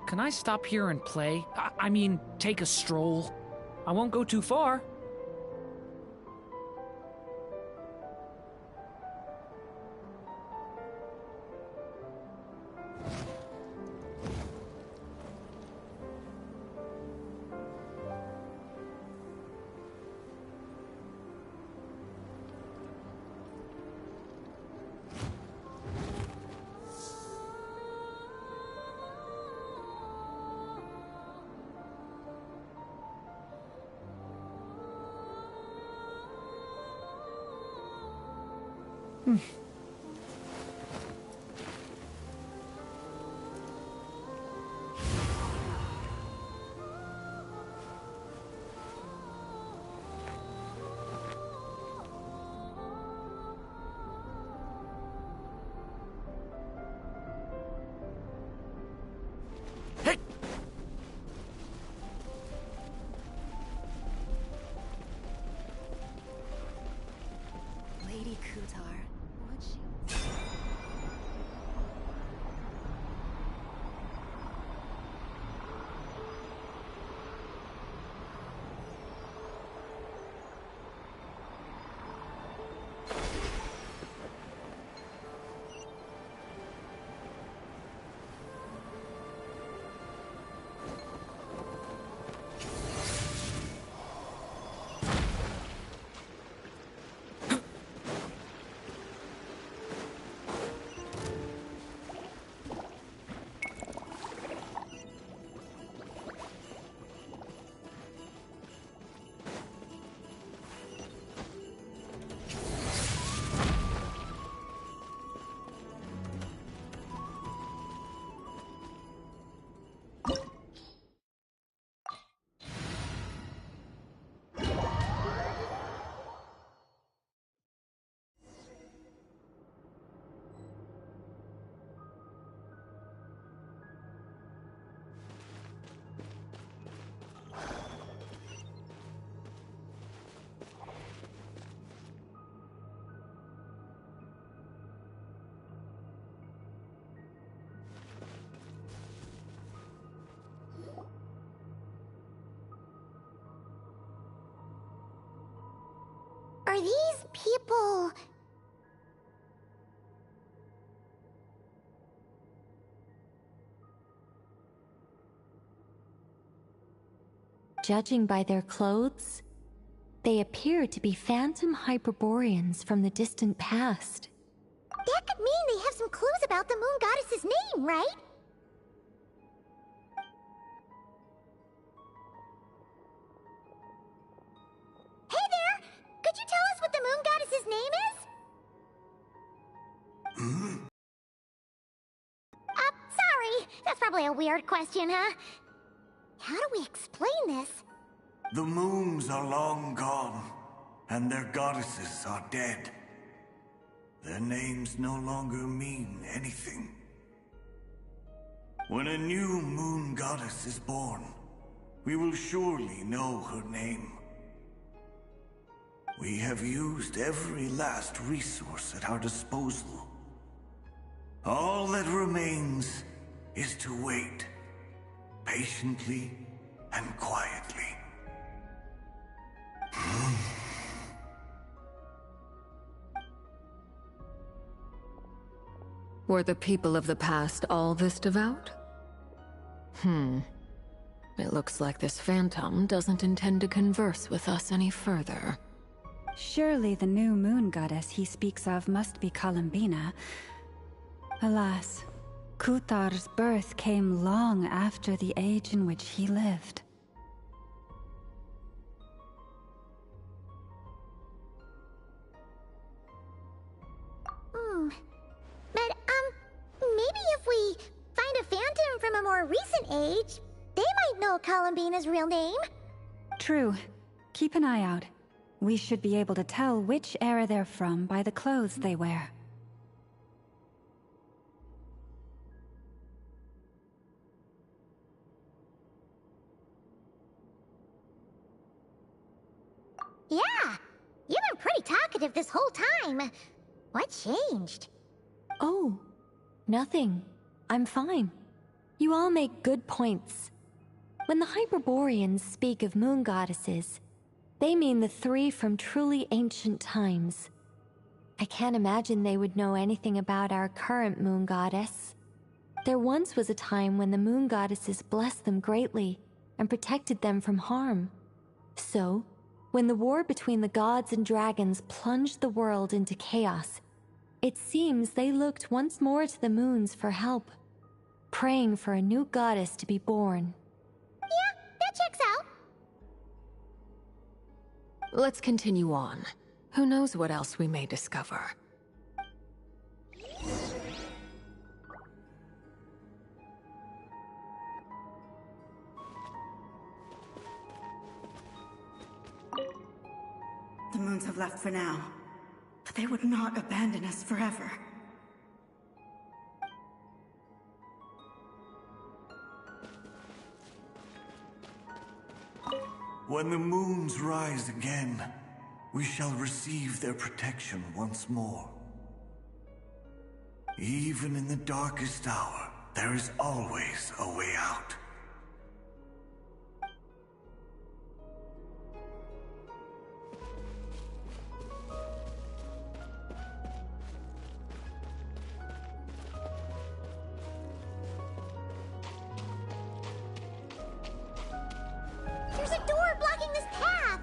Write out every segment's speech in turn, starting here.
can I stop here and play? I mean, take a stroll. I won't go too far. Lady Kutar, would you? Are these people... Judging by their clothes, they appear to be phantom Hyperboreans from the distant past. That could mean they have some clues about the moon goddess's name, right? Hey there! Could you tell us what the moon goddess's name is? Sorry. That's probably a weird question, huh? How do we explain this? The moons are long gone, and their goddesses are dead. Their names no longer mean anything. When a new moon goddess is born, we will surely know her name. We have used every last resource at our disposal. All that remains is to wait, patiently and quietly. Were the people of the past all this devout? It looks like this phantom doesn't intend to converse with us any further. Surely the new moon goddess he speaks of must be Columbina. Alas, Kutar's birth came long after the age in which he lived. But, maybe if we find a phantom from a more recent age, they might know Columbina's real name. True. Keep an eye out. We should be able to tell which era they're from by the clothes they wear. Yeah, you've been pretty talkative this whole time. What changed? Oh, nothing. I'm fine. You all make good points. When the Hyperboreans speak of moon goddesses, they mean the three from truly ancient times. I can't imagine they would know anything about our current moon goddess. There once was a time when the moon goddesses blessed them greatly and protected them from harm. So, when the war between the gods and dragons plunged the world into chaos, it seems they looked once more to the moons for help, praying for a new goddess to be born. Yeah, that checks out. Let's continue on. Who knows what else we may discover? The moons have left for now, but they would not abandon us forever. When the moons rise again, we shall receive their protection once more. Even in the darkest hour, there is always a way out. There's a door blocking this path!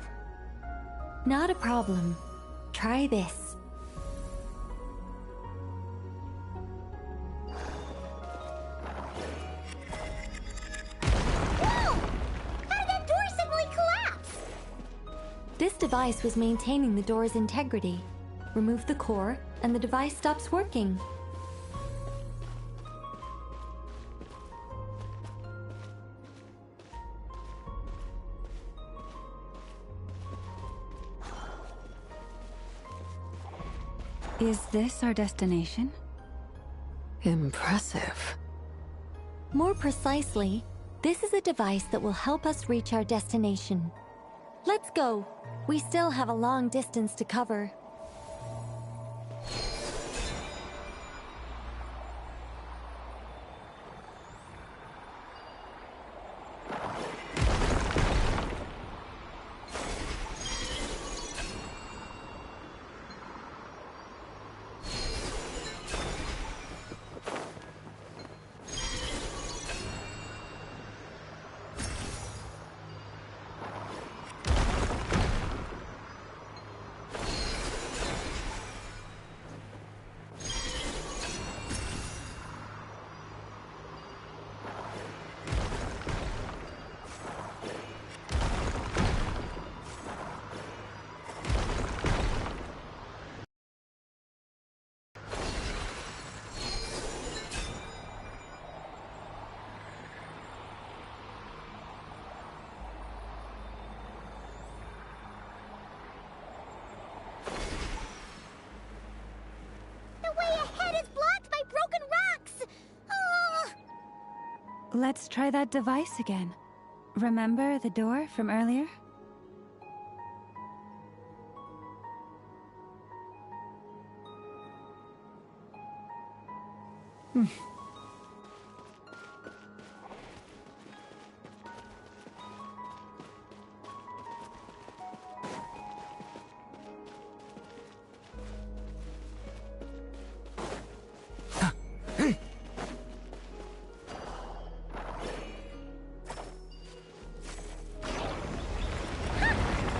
Not a problem. Try this. Whoa! How did that door suddenly collapse? This device was maintaining the door's integrity. Remove the core, and the device stops working. Is this our destination? Impressive. More precisely, this is a device that will help us reach our destination. Let's go. We still have a long distance to cover. The way ahead is blocked by broken rocks! Oh! Let's try that device again. Remember the door from earlier?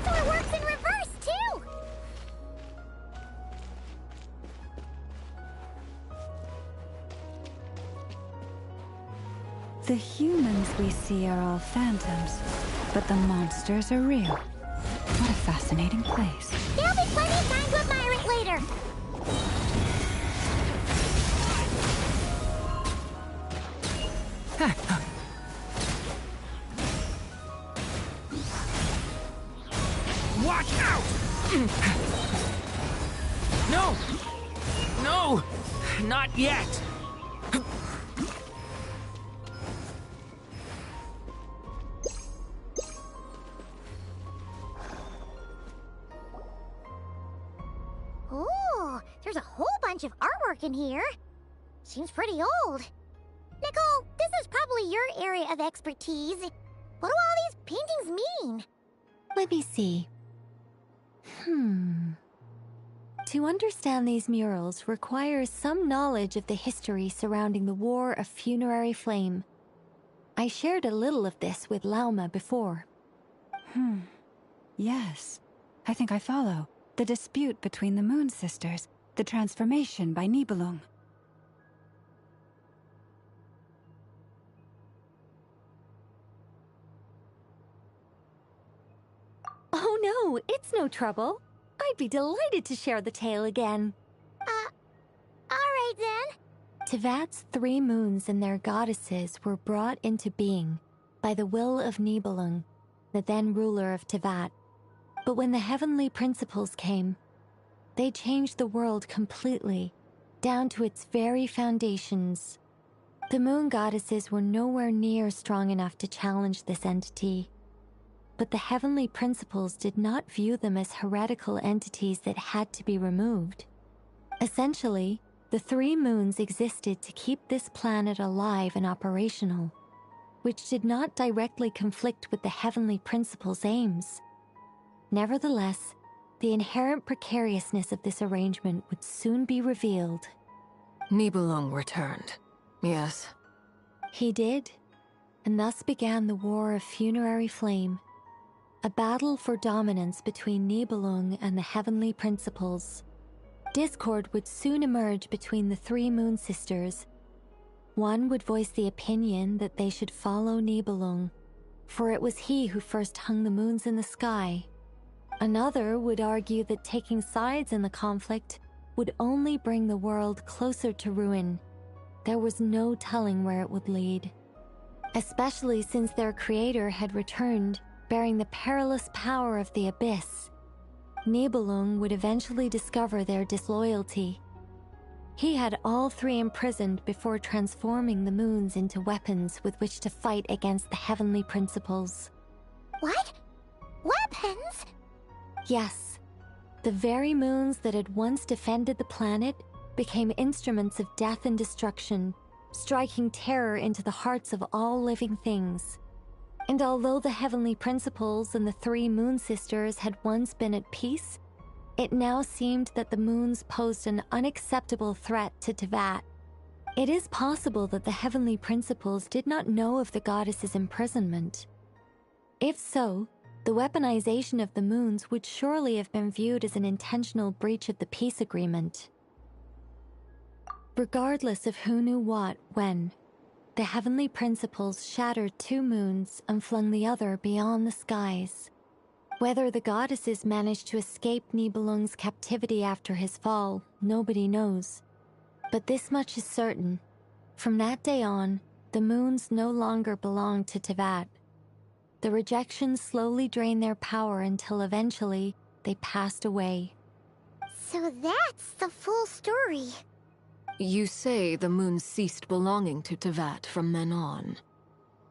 So it works in reverse, too! The humans we see are all phantoms, but the monsters are real. What a fascinating place. There'll be plenty of time to admire it later. Watch out! No! No! Not yet! Ooh, there's a whole bunch of artwork in here. Seems pretty old. Nicole, this is probably your area of expertise. What do all these paintings mean? Let me see. To understand these murals requires some knowledge of the history surrounding the War of Funerary Flame. I shared a little of this with Lauma before. Yes. I think I follow. The dispute between the Moon Sisters. The transformation by Nibelung. Oh no, it's no trouble. I'd be delighted to share the tale again. Alright then. Tevat's 3 moons and their goddesses were brought into being by the will of Nibelung, the then ruler of Tevat. But when the heavenly principles came, they changed the world completely, down to its very foundations. The moon goddesses were nowhere near strong enough to challenge this entity. But the heavenly principles did not view them as heretical entities that had to be removed. Essentially, the 3 moons existed to keep this planet alive and operational, which did not directly conflict with the heavenly principles' aims. Nevertheless, the inherent precariousness of this arrangement would soon be revealed. Nibelung returned. Yes. He did, and thus began the War of Funerary Flame, a battle for dominance between Nibelung and the heavenly principles. Discord would soon emerge between the 3 Moon Sisters. One would voice the opinion that they should follow Nibelung, for it was he who first hung the moons in the sky. Another would argue that taking sides in the conflict would only bring the world closer to ruin. There was no telling where it would lead, especially since their creator had returned, bearing the perilous power of the abyss. Nibelung would eventually discover their disloyalty. He had all 3 imprisoned before transforming the moons into weapons with which to fight against the heavenly principles. What? Weapons? Yes, the very moons that had once defended the planet became instruments of death and destruction, striking terror into the hearts of all living things. And although the heavenly principles and the 3 Moon Sisters had once been at peace, it now seemed that the moons posed an unacceptable threat to Tevat. It is possible that the heavenly principles did not know of the goddess's imprisonment. If so, the weaponization of the moons would surely have been viewed as an intentional breach of the peace agreement. Regardless of who knew what, when, the heavenly principles shattered 2 moons and flung the other beyond the skies. Whether the goddesses managed to escape Nibelung's captivity after his fall, nobody knows. But this much is certain. From that day on, the moons no longer belonged to Tevat. The rejection slowly drained their power until eventually they passed away. So that's the full story. You say the moons ceased belonging to Tevat from then on.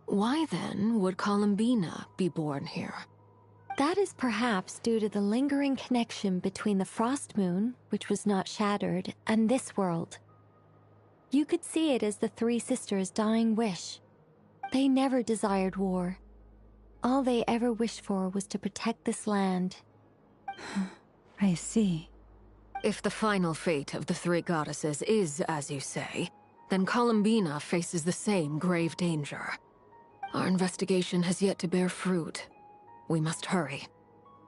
Why then would Columbina be born here? That is perhaps due to the lingering connection between the Frost Moon, which was not shattered, and this world. You could see it as the 3 sisters' dying wish. They never desired war. All they ever wished for was to protect this land. I see. If the final fate of the 3 goddesses is as you say, then Columbina faces the same grave danger. Our investigation has yet to bear fruit. We must hurry.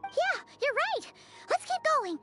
Yeah, you're right. Let's keep going.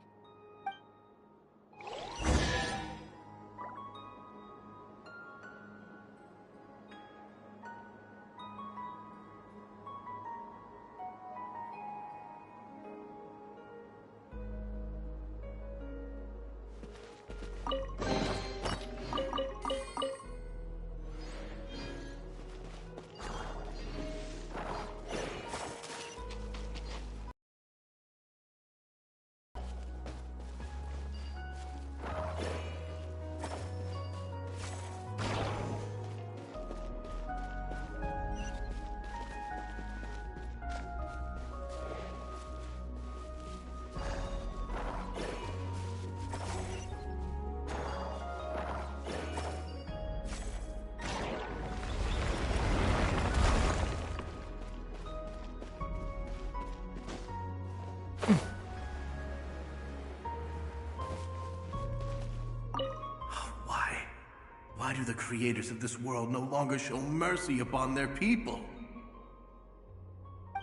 do the creators of this world no longer show mercy upon their people?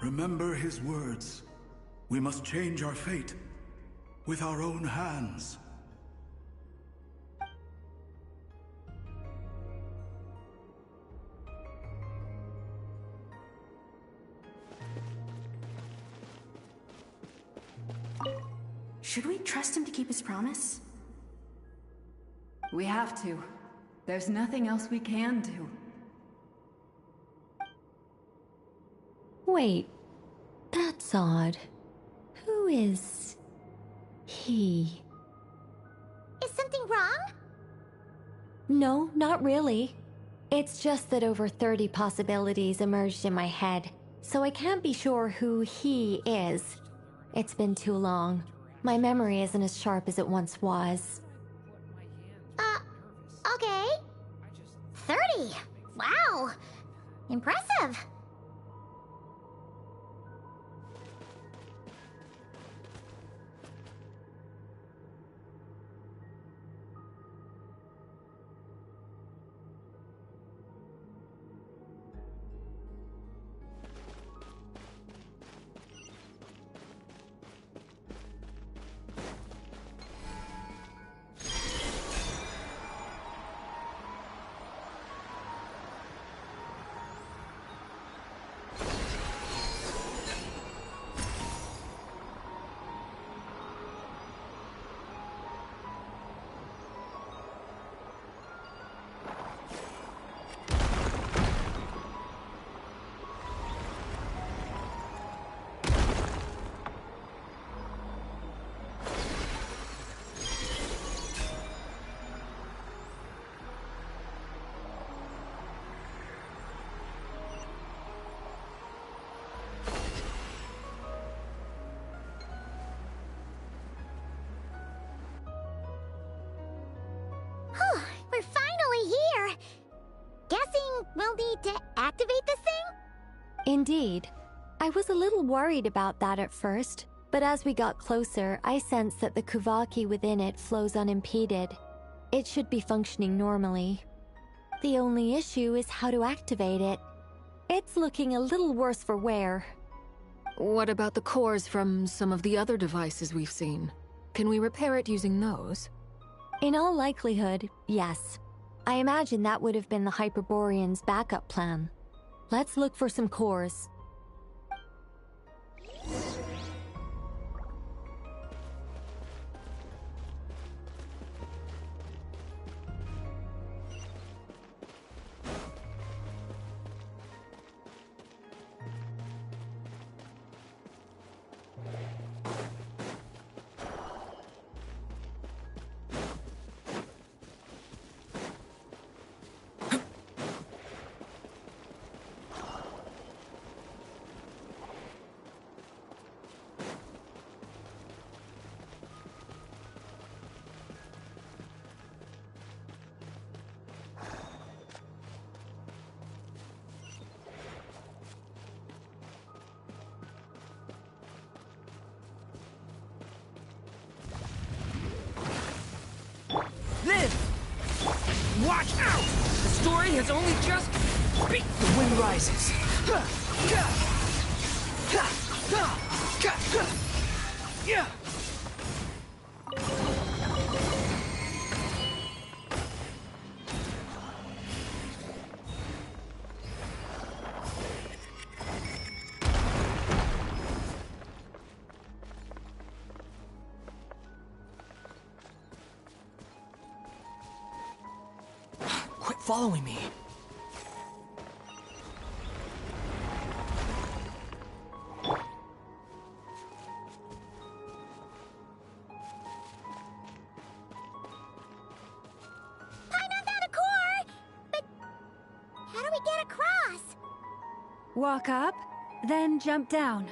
Remember his words. We must change our fate with our own hands. Should we trust him to keep his promise? We have to. There's nothing else we can do. Wait, that's odd. Who is he? Is something wrong? No, not really. It's just that over 30 possibilities emerged in my head, so I can't be sure who he is. It's been too long. My memory isn't as sharp as it once was. Okay. 30. Wow. Impressive. We're finally here. Guessing we'll need to activate this thing? Indeed. I was a little worried about that at first, but as we got closer, I sensed that the Kuvaki within it flows unimpeded. It should be functioning normally. The only issue is how to activate it. It's looking a little worse for wear. What about the cores from some of the other devices we've seen? Can we repair it using those? In all likelihood, yes. I imagine that would have been the Hyperborean's backup plan. Let's look for some cores. Watch out! The story has only just begun. The wind rises. Quit following me. Walk up, then jump down.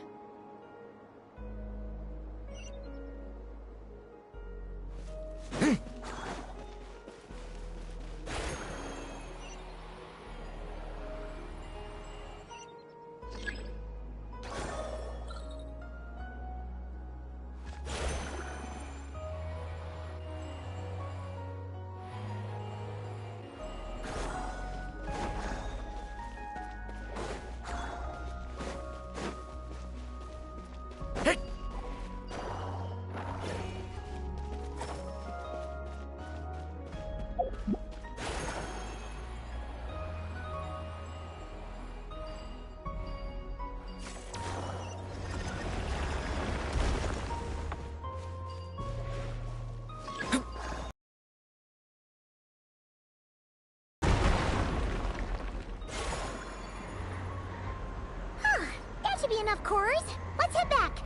should be enough cores. Let's head back.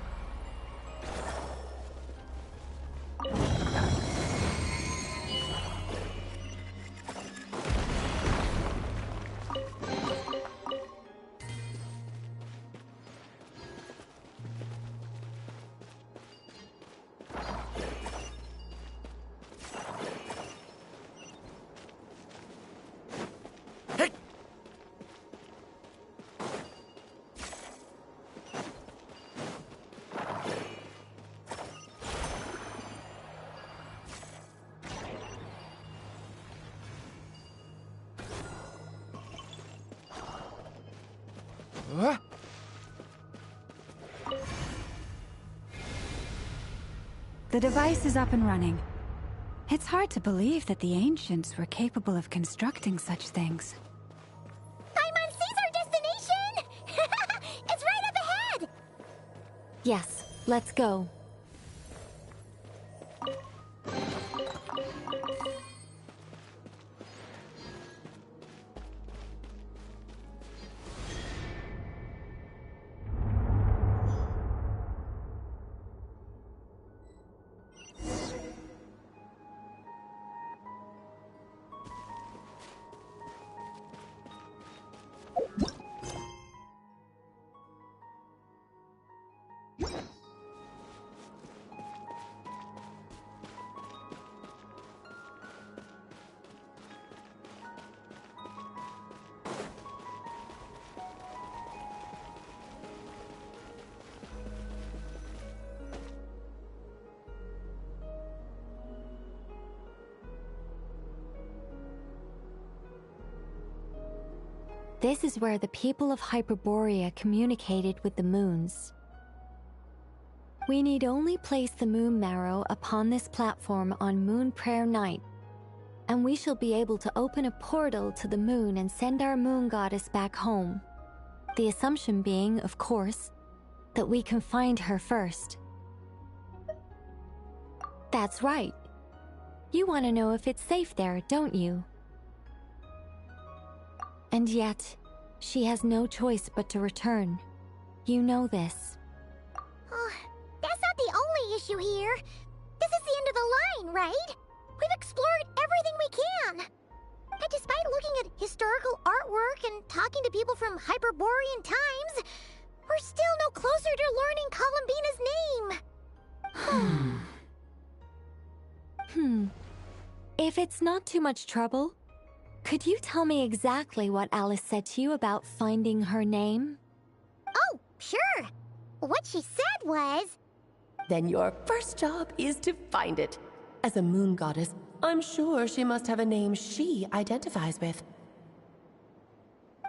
The device is up and running. It's hard to believe that the ancients were capable of constructing such things. Paimon sees our destination! It's right up ahead! Yes, let's go. This is where the people of Hyperborea communicated with the moons. We need only place the moon marrow upon this platform on Moon Prayer Night, and we shall be able to open a portal to the moon and send our moon goddess back home. The assumption being, of course, that we can find her first. That's right. You want to know if it's safe there, don't you? And yet, she has no choice but to return. You know this. Oh, that's not the only issue here. This is the end of the line, right? We've explored everything we can. And despite looking at historical artwork and talking to people from Hyperborean times, we're still no closer to learning Columbina's name. If it's not too much trouble, could you tell me exactly what Alice said to you about finding her name? Oh, sure. What she said was... Then your first job is to find it. As a moon goddess, I'm sure she must have a name she identifies with.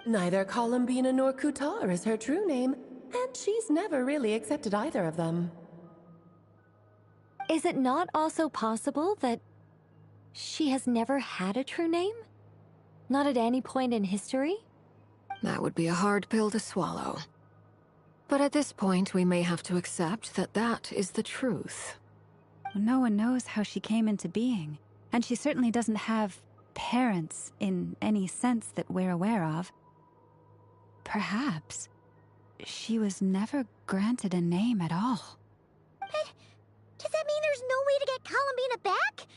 Neither Columbina nor Kutar is her true name, and she's never really accepted either of them. Is it not also possible that she has never had a true name? Not at any point in history? That would be a hard pill to swallow. But at this point, we may have to accept that that is the truth. No one knows how she came into being, and she certainly doesn't have parents in any sense that we're aware of. Perhaps she was never granted a name at all. But does that mean there's no way to get Columbina back?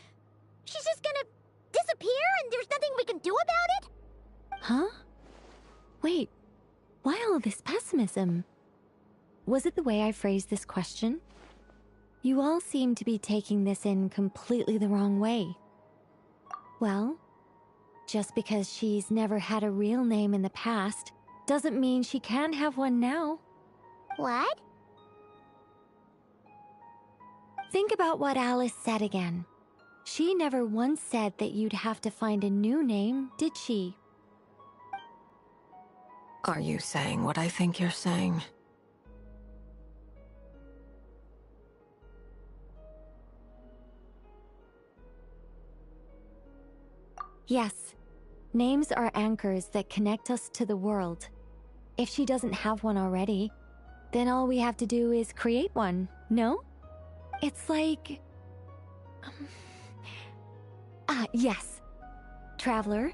She's just gonna disappear and there's nothing we can do about it? Huh? Wait, why all this pessimism? Was it the way I phrased this question? You all seem to be taking this in completely the wrong way. Well, just because she's never had a real name in the past doesn't mean she can't have one now. What? Think about what Alice said again. She never once said that you'd have to find a new name, did she? Are you saying what I think you're saying? Yes. Names are anchors that connect us to the world. If she doesn't have one already, then all we have to do is create one, no? It's like... yes. Traveler,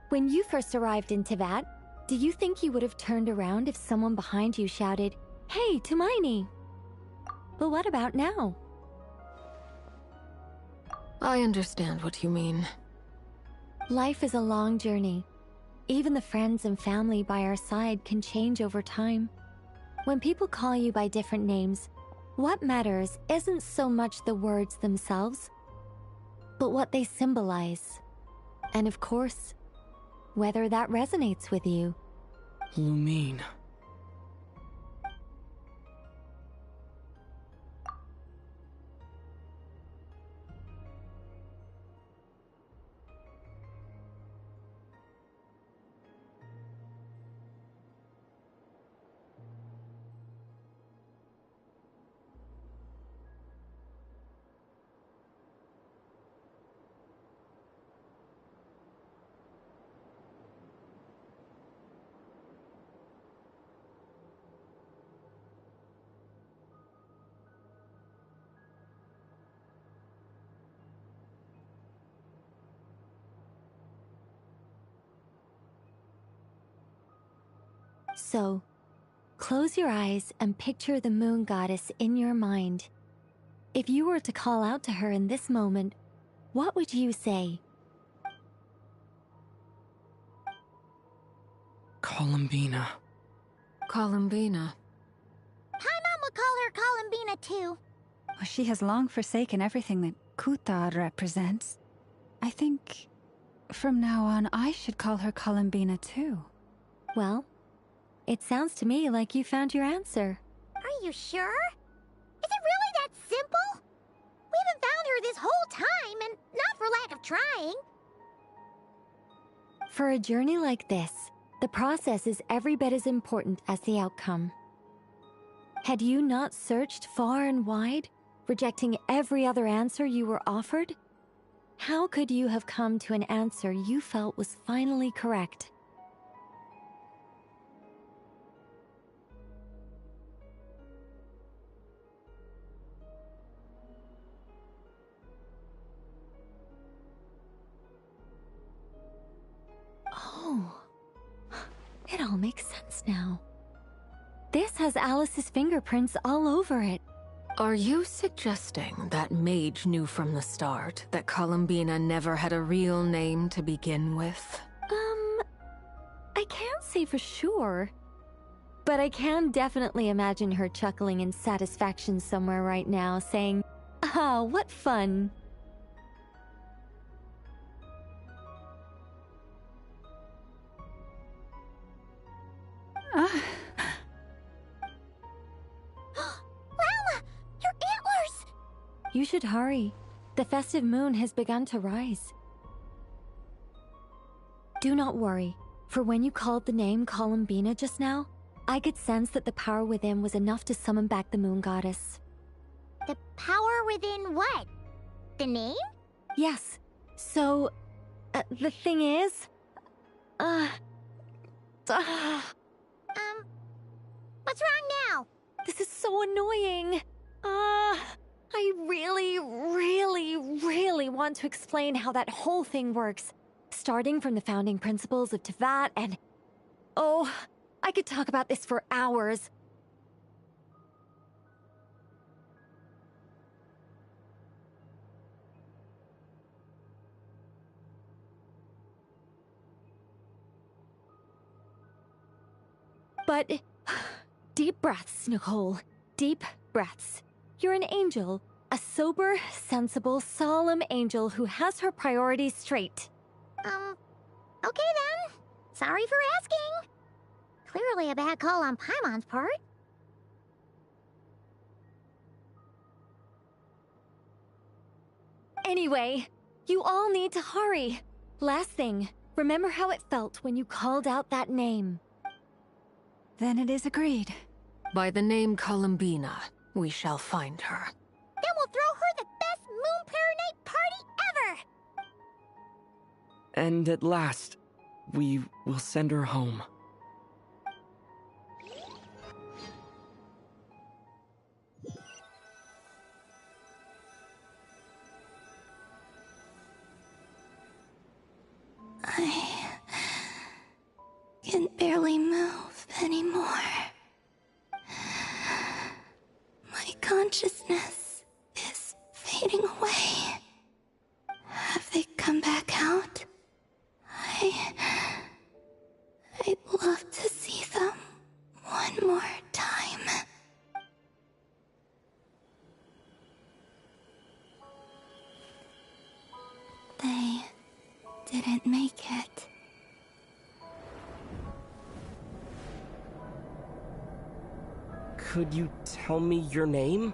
when you first arrived in Teyvat, Do you think you would have turned around if someone behind you shouted, "Hey, Tumaini"? But what about now? I understand what you mean. Life is a long journey. Even the friends and family by our side can change over time. When people call you by different names, what matters isn't so much the words themselves, but what they symbolize. And of course, whether that resonates with you. Lumine. So, close your eyes and picture the moon goddess in your mind. If you were to call out to her in this moment, what would you say? Columbina. Columbina. Paimon would call her Columbina too. She has long forsaken everything that Kutar represents. I think from now on I should call her Columbina too. Well, it sounds to me like you found your answer. Are you sure? Is it really that simple? We haven't found her this whole time, and not for lack of trying. For a journey like this, the process is every bit as important as the outcome. Had you not searched far and wide, rejecting every other answer you were offered, how could you have come to an answer you felt was finally correct? Oh, it all makes sense now. This has Alice's fingerprints all over it. Are you suggesting that mage knew from the start that Columbina never had a real name to begin with? I can't say for sure, but I can definitely imagine her chuckling in satisfaction somewhere right now, saying, "Ah, what fun." Lalma! Your antlers! You should hurry. The festive moon has begun to rise. Do not worry, for when you called the name Columbina just now, I could sense that the power within was enough to summon back the moon goddess. The power within what? The name? Yes. So, the thing is... What's wrong now? This is so annoying. I really want to explain how that whole thing works. Starting from the founding principles of Teyvat and... Oh, I could talk about this for hours. But... deep breaths, Nicole. Deep breaths. You're an angel. A sober, sensible, solemn angel who has her priorities straight. Okay then. Sorry for asking. Clearly a bad call on Paimon's part. Anyway, you all need to hurry. Last thing, remember how it felt when you called out that name. Then it is agreed. By the name Columbina, we shall find her. Then we'll throw her the best Moon Paranite party ever! And at last, we will send her home. I can barely consciousness is fading away. Have they come back out? I'd love to see them one more time. They didn't make it. Could you tell me your name?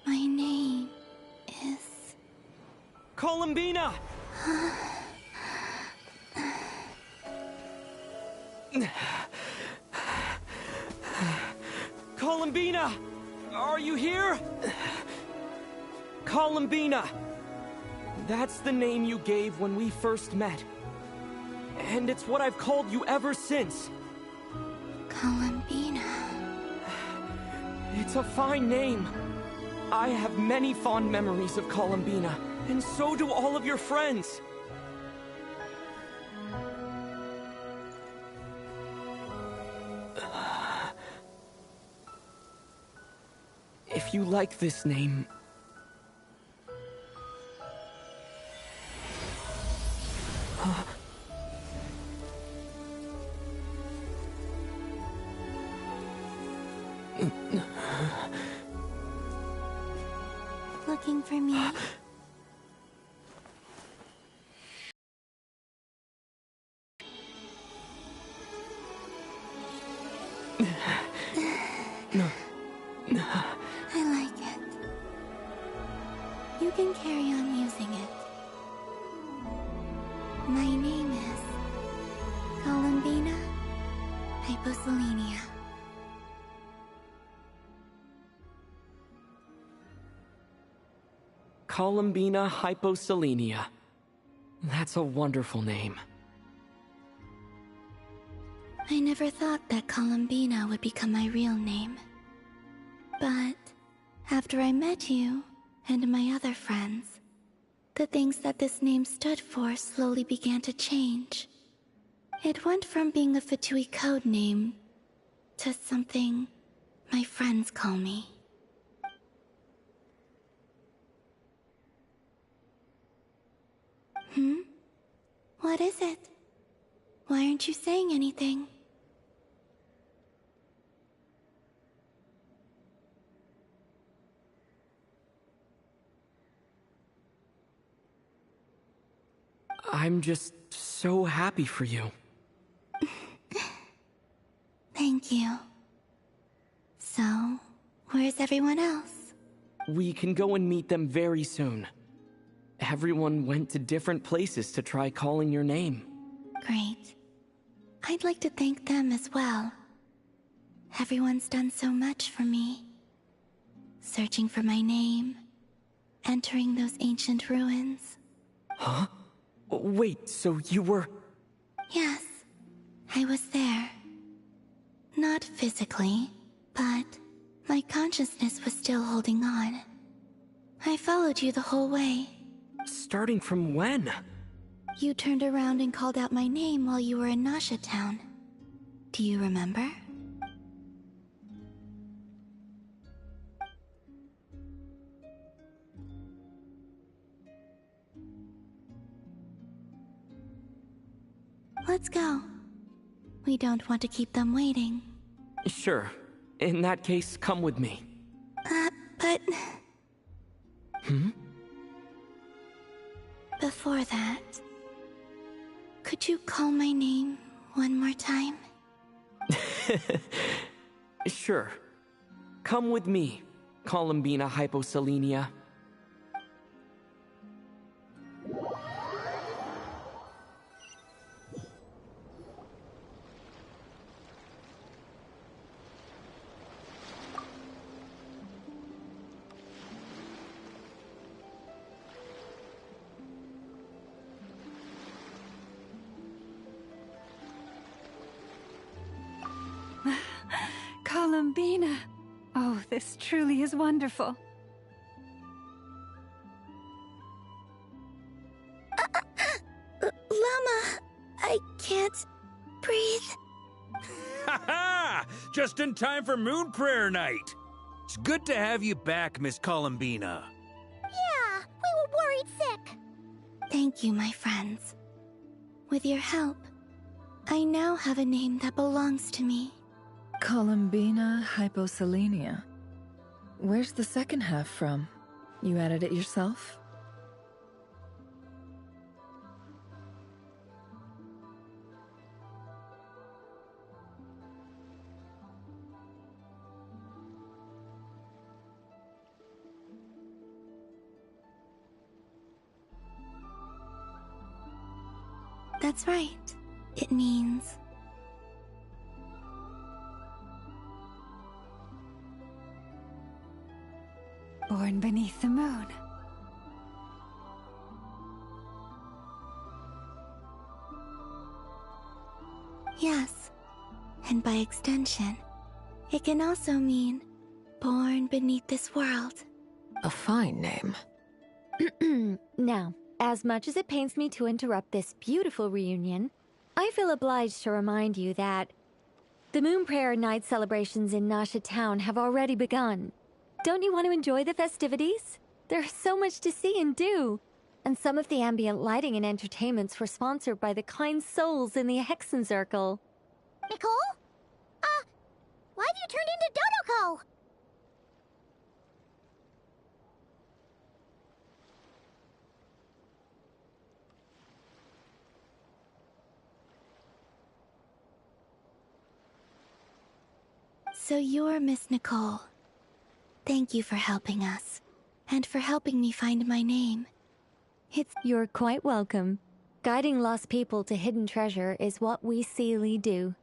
My name is... Columbina! Columbina! Are you here? Columbina! That's the name you gave when we first met. And it's what I've called you ever since. Columbina. It's a fine name. I have many fond memories of Columbina, and so do all of your friends. If you like this name... Looking for me? I like it. You can carry on using it. My name is Columbina Hyposelenia. Columbina Hyposelenia. That's a wonderful name. I never thought that Columbina would become my real name. But after I met you and my other friends, the things that this name stood for slowly began to change. It went from being a Fatui code name to something my friends call me. What is it? Why aren't you saying anything? I'm just so happy for you. Thank you. So, where's everyone else? We can go and meet them very soon. Everyone went to different places to try calling your name. Great. I'd like to thank them as well. Everyone's done so much for me. Searching for my name, entering those ancient ruins. Huh? Wait, so you were... Yes, I was there. Not physically, but my consciousness was still holding on. I followed you the whole way. Starting from when? You turned around and called out my name while you were in Nasha Town. Do you remember? Let's go. We don't want to keep them waiting. Sure. In that case, come with me. But... Hmm? Before that, could you call my name one more time? Sure. Come with me, Columbina Hyposelenia. Columbina! Oh, this truly is wonderful. Llama, I can't breathe. Ha ha! Just in time for Moon Prayer Night. It's good to have you back, Miss Columbina. Yeah, we were worried sick. Thank you, my friends. With your help, I now have a name that belongs to me. Columbina hyposelenia. Where's the second half from? You added it yourself? That's right. It means... born beneath the moon. Yes. And by extension, it can also mean born beneath this world. A fine name. Now, as much as it pains me to interrupt this beautiful reunion, I feel obliged to remind you that the Moon Prayer Night celebrations in Nasha Town have already begun. Don't you want to enjoy the festivities? There's so much to see and do. And some of the ambient lighting and entertainments were sponsored by the kind souls in the Hexen Circle. Nicole? Why have you turned into Dodoko? So you're Miss Nicole. Thank you for helping us, and for helping me find my name. You're quite welcome. Guiding lost people to hidden treasure is what we Seelie do.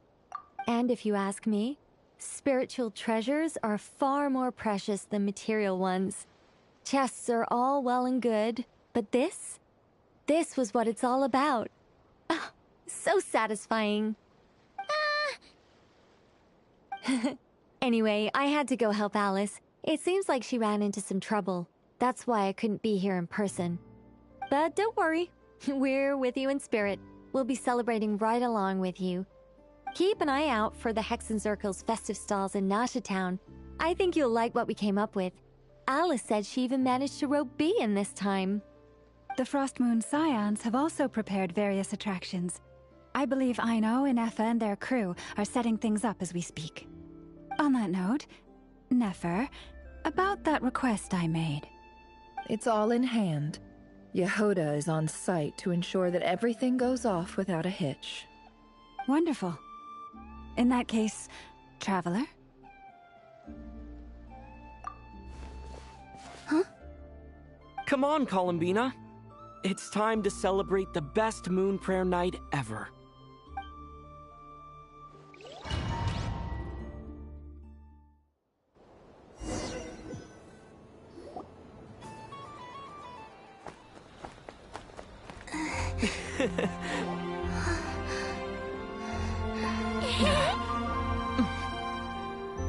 And if you ask me, spiritual treasures are far more precious than material ones. Chests are all well and good, but this was what it's all about. Ah, so satisfying. Anyway, I had to go help Alice. It seems like she ran into some trouble. That's why I couldn't be here in person. But don't worry, we're with you in spirit. We'll be celebrating right along with you. Keep an eye out for the Hexen Circle's festive stalls in Nasha Town. I think you'll like what we came up with. Alice said she even managed to rope B in this time. The Frost Moon Scions have also prepared various attractions. I believe Aino, Ineffa, and their crew are setting things up as we speak. On that note, Nefer, about that request I made. It's all in hand. Yehoda is on site to ensure that everything goes off without a hitch. Wonderful. In that case, Traveler? Huh? Come on, Columbina. It's time to celebrate the best Moon Prayer Night ever.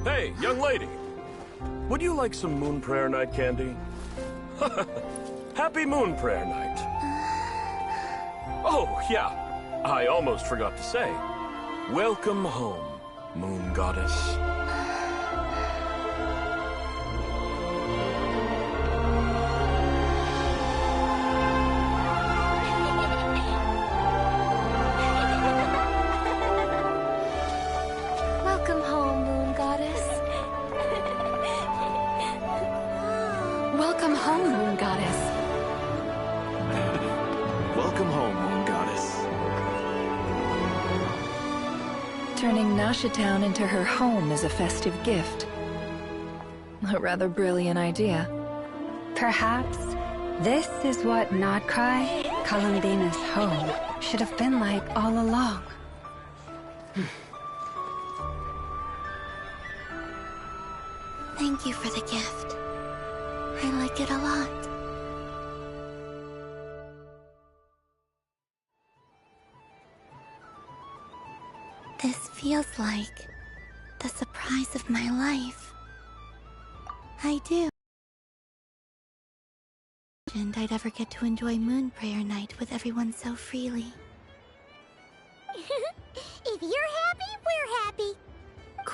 Hey, young lady. Would you like some Moon Prayer Night candy? Happy Moon Prayer Night. Oh, yeah. I almost forgot to say. Welcome home, Moon Goddess. Welcome home, Moon Goddess. Welcome home, Moon Goddess. Welcome home, Moon Goddess. Turning Nasha Town into her home is a festive gift. A rather brilliant idea. Perhaps this is what Nod-Krai, Columbina's home, should have been like all along. Thank you for the gift. I like it a lot. This feels like the surprise of my life. I do. And I'd ever get to enjoy Moon Prayer Night with everyone so freely. If you're happy, we're happy.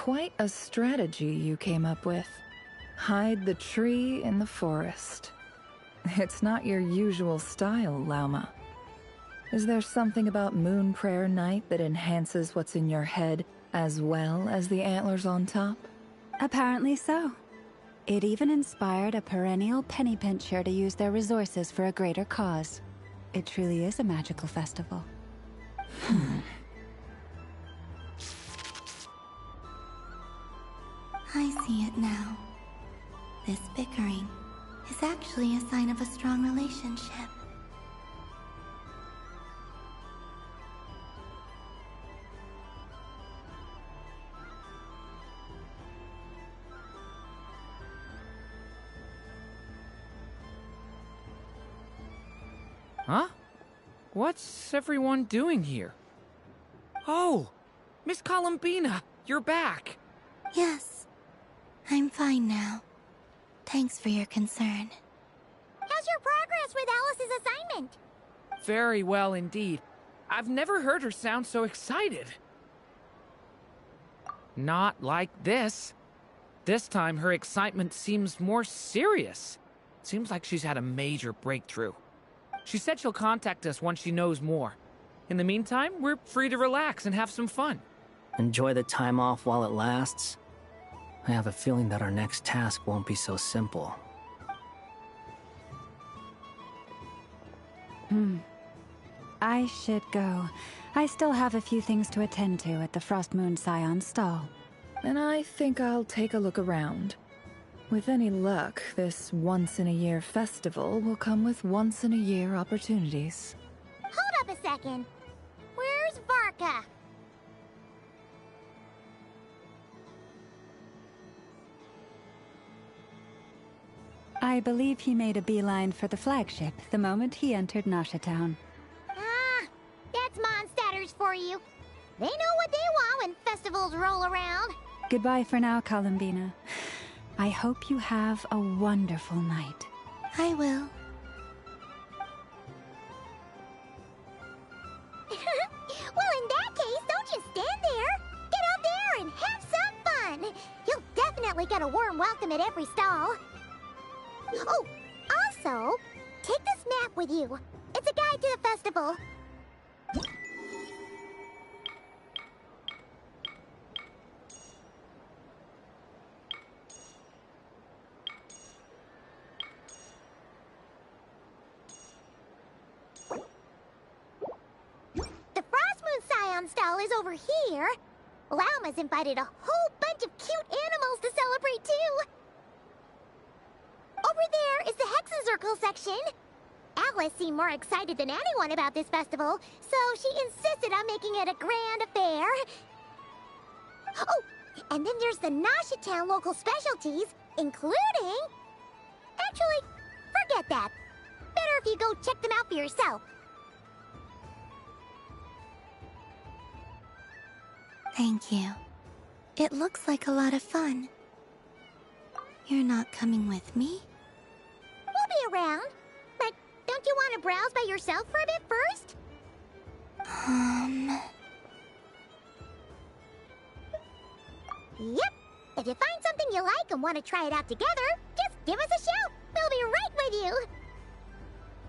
quite a strategy you came up with. Hide the tree in the forest. It's not your usual style, Lauma. Is there something about Moon Prayer Night that enhances what's in your head as well as the antlers on top? Apparently so. It even inspired a perennial penny pincher to use their resources for a greater cause. It truly is a magical festival. I see it now. This bickering is actually a sign of a strong relationship. Huh? What's everyone doing here? Oh! Miss Columbina, you're back! Yes, I'm fine now. Thanks for your concern. How's your progress with Alice's assignment? Very well indeed. I've never heard her sound so excited. Not like this. This time her excitement seems more serious. Seems like she's had a major breakthrough. She said she'll contact us once she knows more. In the meantime, we're free to relax and have some fun. Enjoy the time off while it lasts. I have a feeling that our next task won't be so simple. I should go. I still have a few things to attend to at the Frost Moon Scion stall. And I think I'll take a look around. With any luck, this once-in-a-year festival will come with once-in-a-year opportunities. Hold up a second. Where's Varka? I believe he made a beeline for the flagship the moment he entered Nasha Town. Ah, that's Mondstadters for you. They know what they want when festivals roll around. Goodbye for now, Columbina. I hope you have a wonderful night. I will. Well, in that case, don't just stand there. Get out there and have some fun. You'll definitely get a warm welcome at every stall. Oh, also, take this map with you. It's a guide to the festival. The Frost Moon Scion stall is over here. Lauma's invited a whole bunch of cute animals to celebrate too. Over there is the Hexencircle section. Alice seemed more excited than anyone about this festival, so she insisted on making it a grand affair. Oh, and then there's the Nasha Town local specialties, including... Actually, forget that. Better if you go check them out for yourself. Thank you. It looks like a lot of fun. You're not coming with me? We'll be around. But don't you want to browse by yourself for a bit first? Yep. If you find something you like and want to try it out together, just give us a shout. We'll be right with you.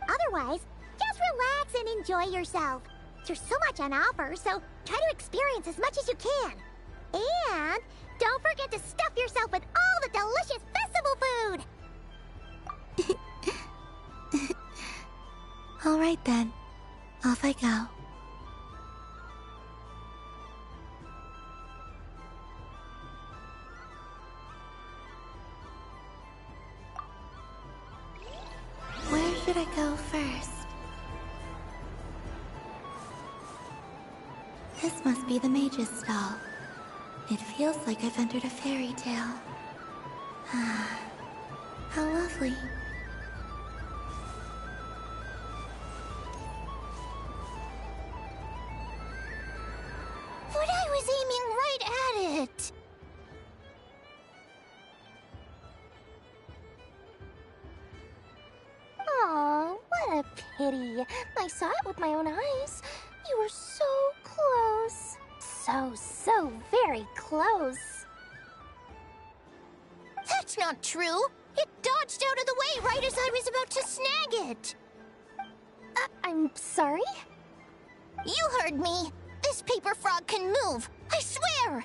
Otherwise, just relax and enjoy yourself. There's so much on offer, so try to experience as much as you can. And don't forget to stuff yourself with all the delicious festival food. All right then. Off I go. Where should I go first? This must be the mage's stall. It feels like I've entered a fairy tale. Ah, how lovely. But I was aiming right at it. Oh, what a pity. I saw it with my own eyes. You were so close. So very close. That's not true. It dodged out of the way right as I was about to snag it. I'm sorry? You heard me. This paper frog can move. I swear!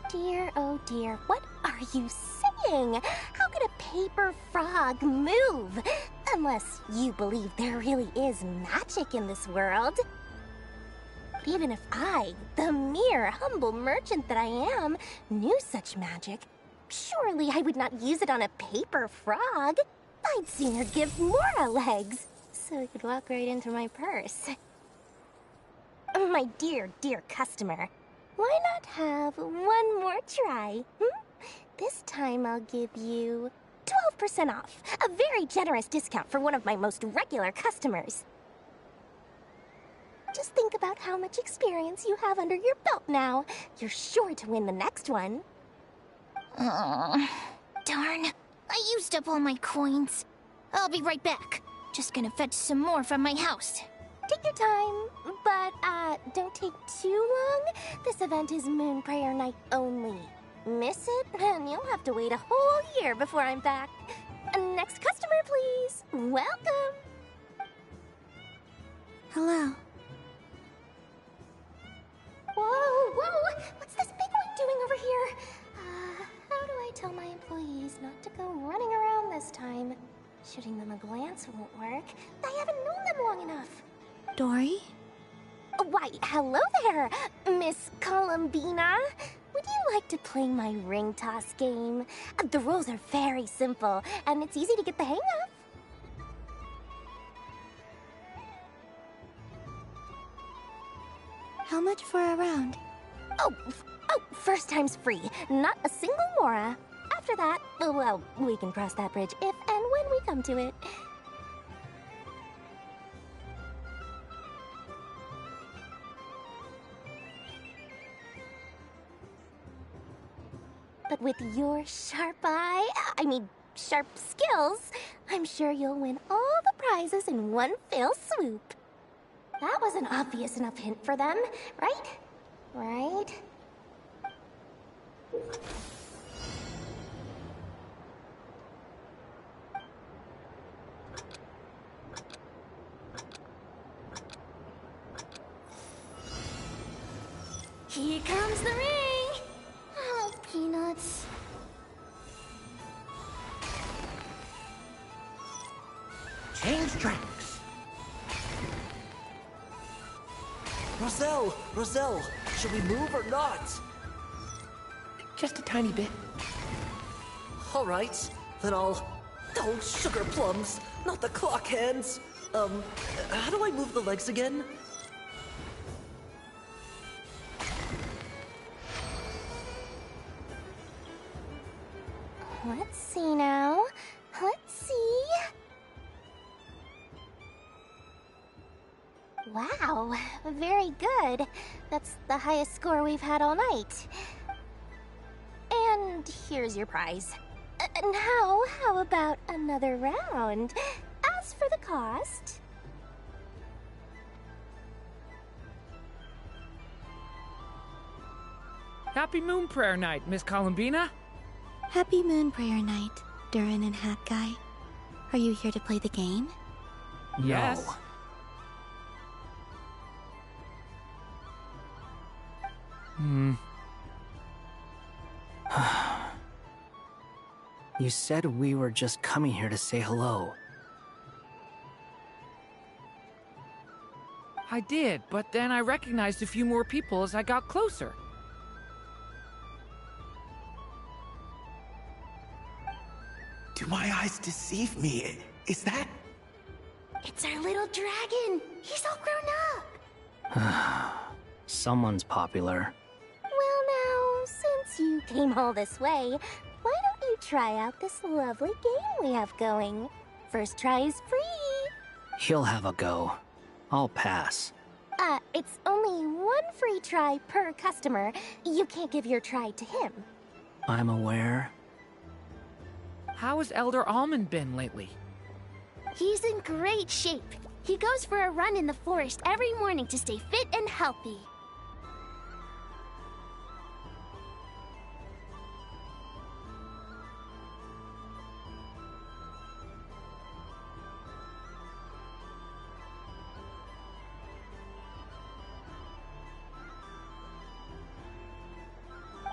Dear, oh dear, what are you saying? How could a paper frog move? Unless you believe there really is magic in this world. But even if I, the mere humble merchant that I am, knew such magic, surely I would not use it on a paper frog. I'd sooner give Mora legs, so it could walk right into my purse. My dear, dear customer, why not have one more try? This time I'll give you 12% off, a very generous discount for one of my most regular customers. Just think about how much experience you have under your belt now. You're sure to win the next one. Darn. I used up all my coins. I'll be right back. Just gonna fetch some more from my house. Take your time, but don't take too long. This event is Moon Prayer Night only. Miss it, and you'll have to wait a whole year before I'm back. Next customer, please. Welcome. Hello. Whoa! What's this big one doing over here? How do I tell my employees not to go running around this time? Shooting them a glance won't work. I haven't known them long enough. Dory? Why, hello there, Miss Columbina. Would you like to play my ring toss game? The rules are very simple, and it's easy to get the hang of. How much for a round? Oh, first time's free. Not a single Mora. After that, well, we can cross that bridge if and when we come to it. But with your sharp sharp skills, I'm sure you'll win all the prizes in one fell swoop. That was an obvious enough hint for them, right? Right? Here comes the ring! Oh, peanuts. Change tracks. Roselle, should we move or not? Just a tiny bit. All right, then I'll... Oh, sugar plums, not the clock hands. How do I move the legs again? Let's see now. Let's see. Wow, very good. That's the highest score we've had all night. And here's your prize. Now, how about another round? As for the cost... Happy Moon Prayer Night, Miss Columbina. Happy Moon Prayer Night, DURIN and Hat Guy. Are you here to play the game? Yes. You said we were just coming here to say hello. I did, but then I recognized a few more people as I got closer. Do my eyes deceive me? Is that... It's our little dragon! He's all grown up! Someone's popular. Well now, since you came all this way, why don't you try out this lovely game we have going? First try is free! He'll have a go. I'll pass. It's only one free try per customer. You can't give your try to him. I'm aware. How has Elder Almond been lately? He's in great shape. He goes for a run in the forest every morning to stay fit and healthy.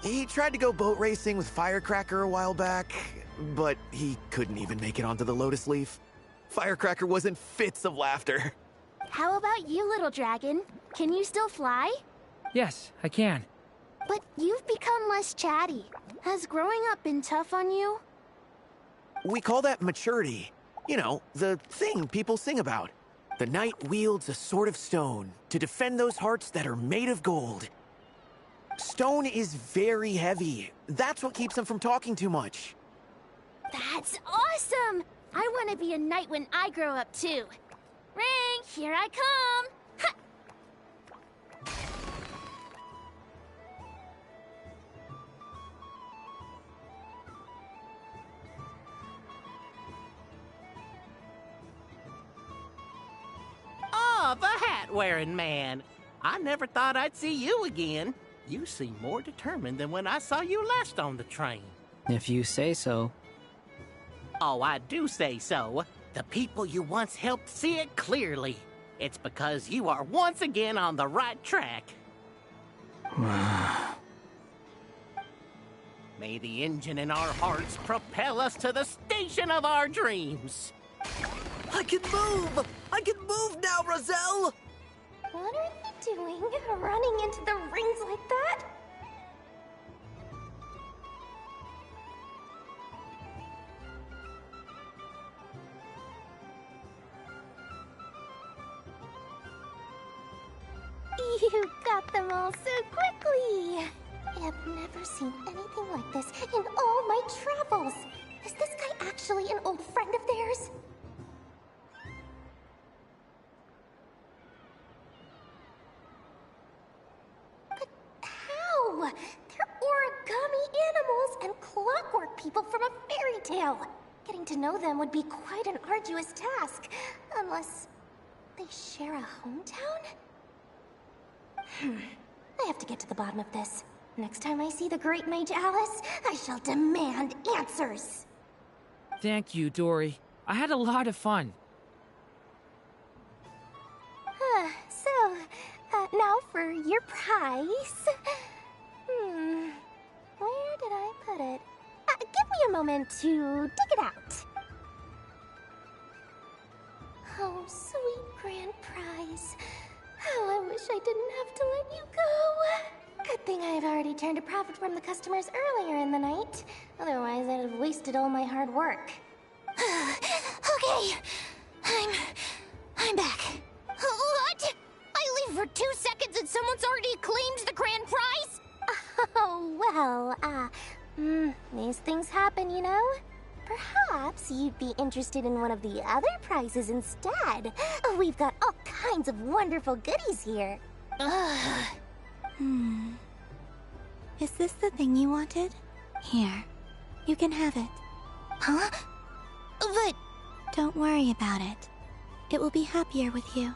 He tried to go boat racing with Firecracker a while back, but he couldn't even make it onto the Lotus Leaf. Firecracker was in fits of laughter. How about you, little dragon? Can you still fly? Yes, I can. But you've become less chatty. Has growing up been tough on you? We call that maturity. You know, the thing people sing about. The knight wields a sword of stone to defend those hearts that are made of gold. Stone is very heavy. That's what keeps him from talking too much. That's awesome! I want to be a knight when I grow up, too. Ring, here I come! Ha! Oh, the hat-wearing man. I never thought I'd see you again. You seem more determined than when I saw you last on the train. If you say so. Oh, I do say so. The people you once helped see it clearly. It's because you are once again on the right track. May the engine in our hearts propel us to the station of our dreams. I can move! I can move now, Roselle! What are they doing? Running into the rings like that? You got them all so quickly! I've never seen anything like this in all my travels. Is this guy actually an old friend of theirs? But how? They're origami animals and clockwork people from a fairy tale. Getting to know them would be quite an arduous task, unless they share a hometown? I have to get to the bottom of this. Next time I see the Great Mage Alice, I shall demand answers. Thank you, Dory. I had a lot of fun. Now for your prize. Where did I put it? Give me a moment to dig it out. Oh, sweet grand prize. How I wish I didn't have to let you go. Good thing I've already turned a profit from the customers earlier in the night. Otherwise, I'd have wasted all my hard work. Okay, I'm back. What? I leave for 2 seconds and someone's already claimed the grand prize? Oh, well, these things happen, you know? Perhaps you'd be interested in one of the other prizes instead. We've got all kinds of wonderful goodies here. Is this the thing you wanted? Here, you can have it. Huh? But... Don't worry about it. It will be happier with you.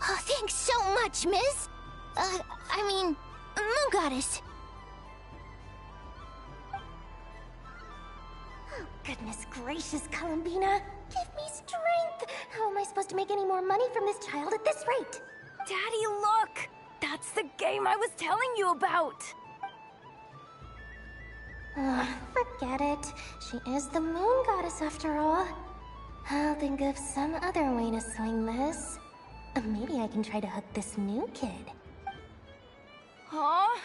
Oh, thanks so much, miss. Moon Goddess. Oh, goodness gracious, Columbina. Give me strength. How am I supposed to make any more money from this child at this rate? Daddy, look! That's the game I was telling you about! Forget it. She is the Moon Goddess after all. I'll think of some other way to swing this. Maybe I can try to hook this new kid. Huh?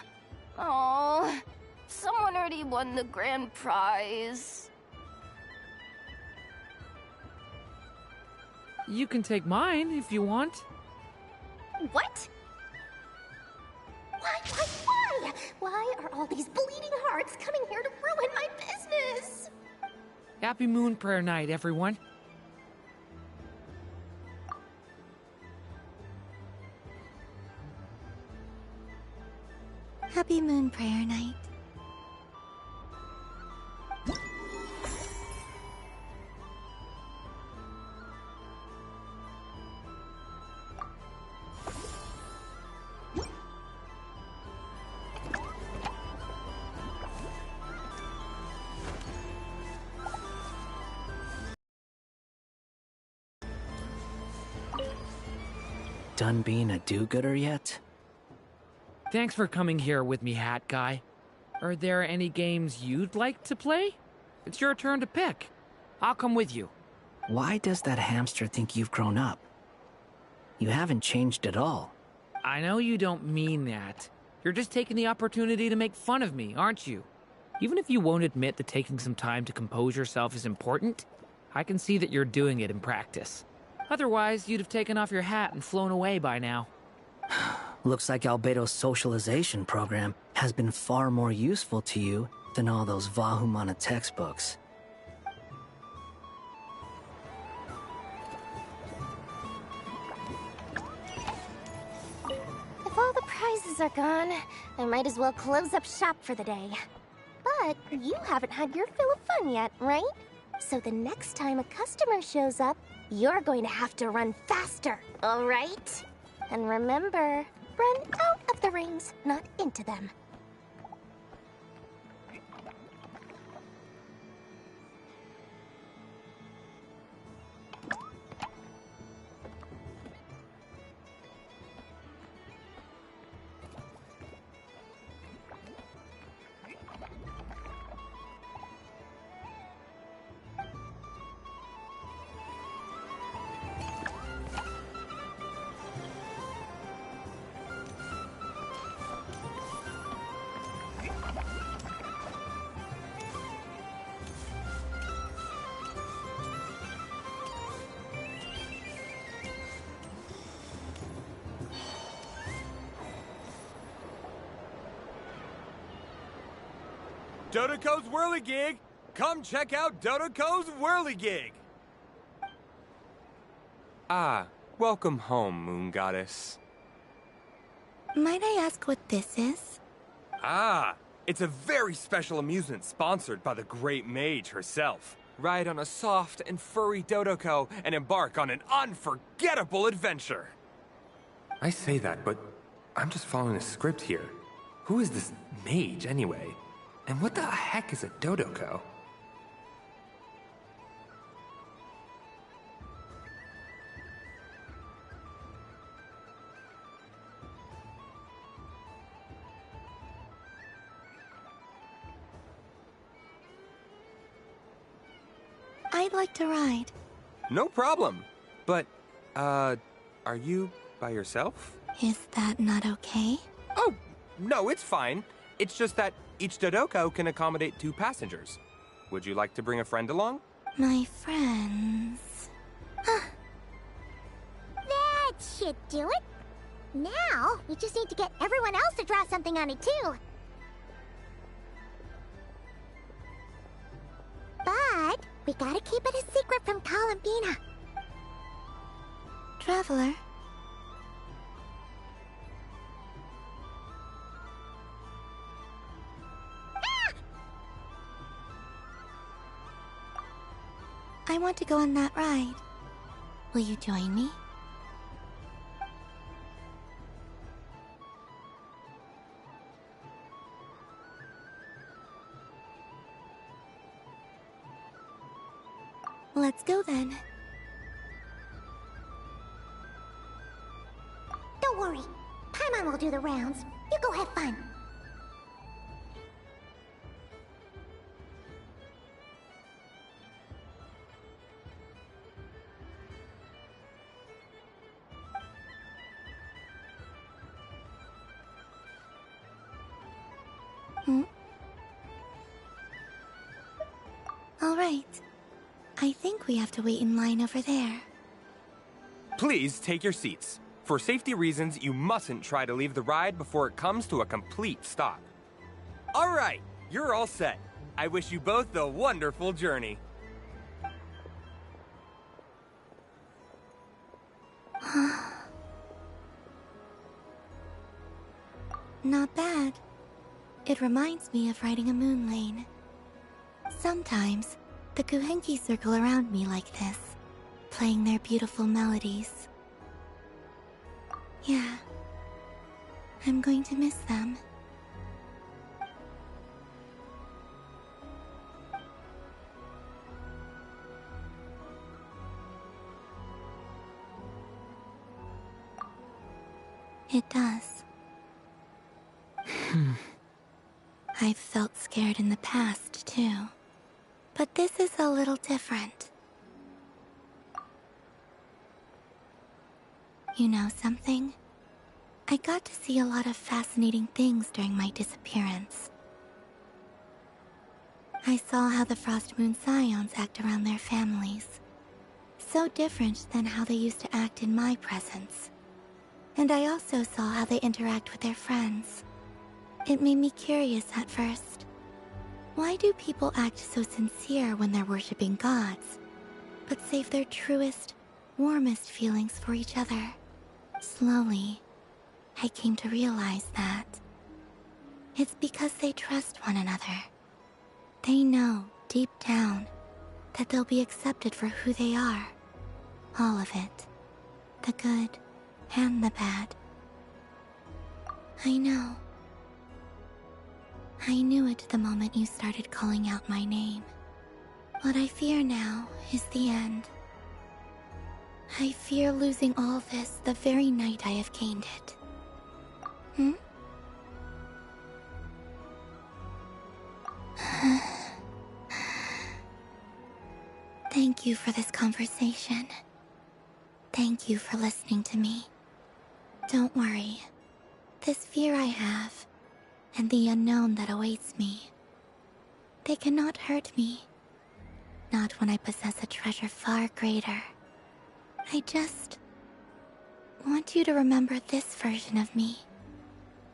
Oh, someone already won the grand prize. You can take mine if you want. What? Why? Why are all these bleeding hearts coming here to ruin my business? Happy Moon Prayer Night, everyone. Happy Moon Prayer Night. done being a do-gooder yet? Thanks for coming here with me, Hat Guy. Are there any games you'd like to play? It's your turn to pick. I'll come with you. Why does that hamster think you've grown up? You haven't changed at all. I know you don't mean that. You're just taking the opportunity to make fun of me, aren't you? Even if you won't admit that taking some time to compose yourself is important, I can see that you're doing it in practice. Otherwise, you'd have taken off your hat and flown away by now. Looks like Albedo's socialization program has been far more useful to you than all those Vahumana textbooks. If all the prizes are gone, I might as well close up shop for the day. But you haven't had your fill of fun yet, right? So the next time a customer shows up, you're going to have to run faster, all right? And remember, run out of the rings, not into them. Dodoko's Whirligig! Come check out Dodoko's Whirligig! Ah, welcome home, Moon Goddess. Might I ask what this is? Ah, it's a very special amusement sponsored by the great mage herself. Ride on a soft and furry Dodoko and embark on an unforgettable adventure. I say that, but I'm just following a script here. Who is this mage, anyway? And what the heck is a Dodoko? I'd like to ride. No problem. But, are you by yourself? Is that not okay? Oh, no, it's fine. It's just that each Dodoko can accommodate 2 passengers. Would you like to bring a friend along? My friends... That should do it. Now, we just need to get everyone else to draw something on it, too. But we gotta keep it a secret from Columbina. Traveler. I want to go on that ride. Will you join me? Let's go then. Don't worry. Paimon will do the rounds. You go have fun. All right. I think we have to wait in line over there. Please take your seats. For safety reasons, you mustn't try to leave the ride before it comes to a complete stop. All right, you're all set. I wish you both a wonderful journey. Not bad. It reminds me of riding a moon lane. Sometimes, the Kuhenki circle around me like this, playing their beautiful melodies. Yeah, I'm going to miss them. It does. I've felt scared in the past, too. But this is a little different. You know something? I got to see a lot of fascinating things during my disappearance. I saw how the Frost Moon Scions act around their families. So different than how they used to act in my presence. And I also saw how they interact with their friends. It made me curious at first. Why do people act so sincere when they're worshipping gods, but save their truest, warmest feelings for each other? Slowly, I came to realize that it's because they trust one another. They know, deep down, that they'll be accepted for who they are. All of it. The good and the bad. I know. I knew it the moment you started calling out my name. What I fear now is the end. I fear losing all this the very night I have gained it. Thank you for this conversation. Thank you for listening to me. Don't worry. This fear I have, and the unknown that awaits me, they cannot hurt me. Not when I possess a treasure far greater. I just want you to remember this version of me.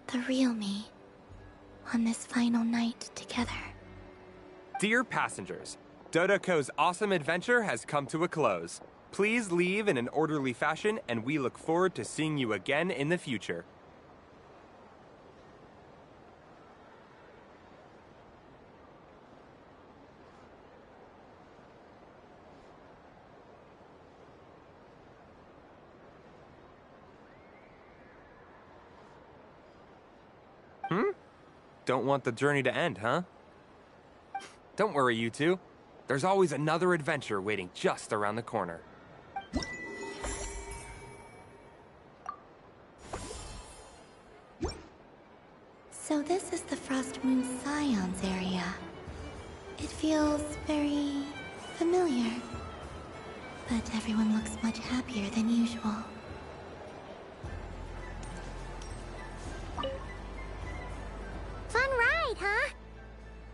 The real me. On this final night together. Dear passengers, Dodoko's awesome adventure has come to a close. Please leave in an orderly fashion, and we look forward to seeing you again in the future. Don't want the journey to end, huh? Don't worry, you two. There's always another adventure waiting just around the corner. So this is the Frost Moon Scions area. It feels very familiar. But everyone looks much happier than usual. Fun ride, huh?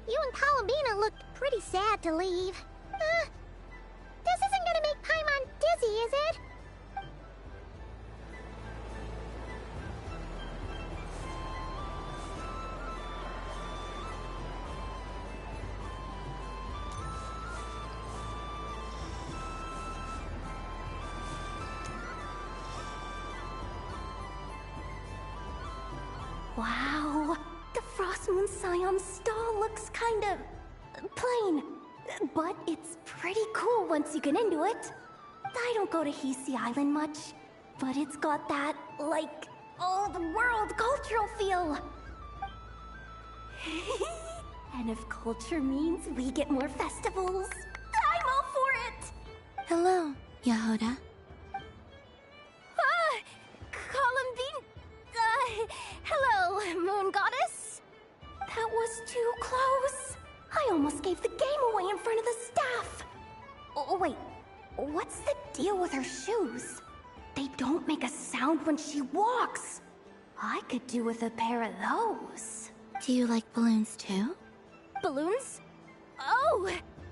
You and Columbina looked pretty sad to leave. This isn't gonna make Paimon dizzy, is it? Wow, the Frost Moon Scion stall looks kind of plain, but it's pretty cool once you get into it. I don't go to Hisi Island much, but it's got that, like, all-the-world cultural feel. And if culture means we get more festivals, I'm all for it! Hello, Yahoda. Columbine... hello, Moon Goddess. That was too close. I almost gave the game away in front of the staff. Oh, wait. What's the deal with her shoes? They don't make a sound when she walks. I could do with a pair of those. Do you like balloons too? Balloons? Oh,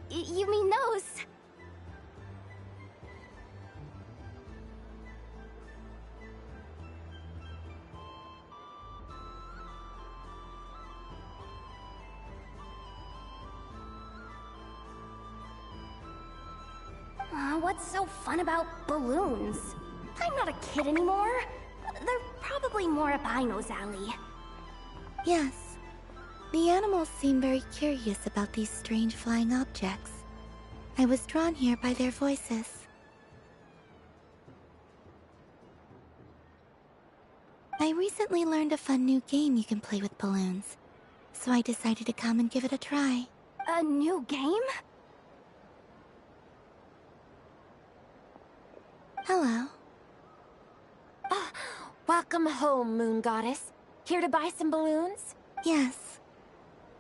you mean those? What's so fun about balloons? I'm not a kid anymore. They're probably more up Aino's alley. Yes. The animals seem very curious about these strange flying objects. I was drawn here by their voices. I recently learned a fun new game you can play with balloons, so I decided to come and give it a try. A new game? Hello. Welcome home, Moon Goddess. Here to buy some balloons? Yes.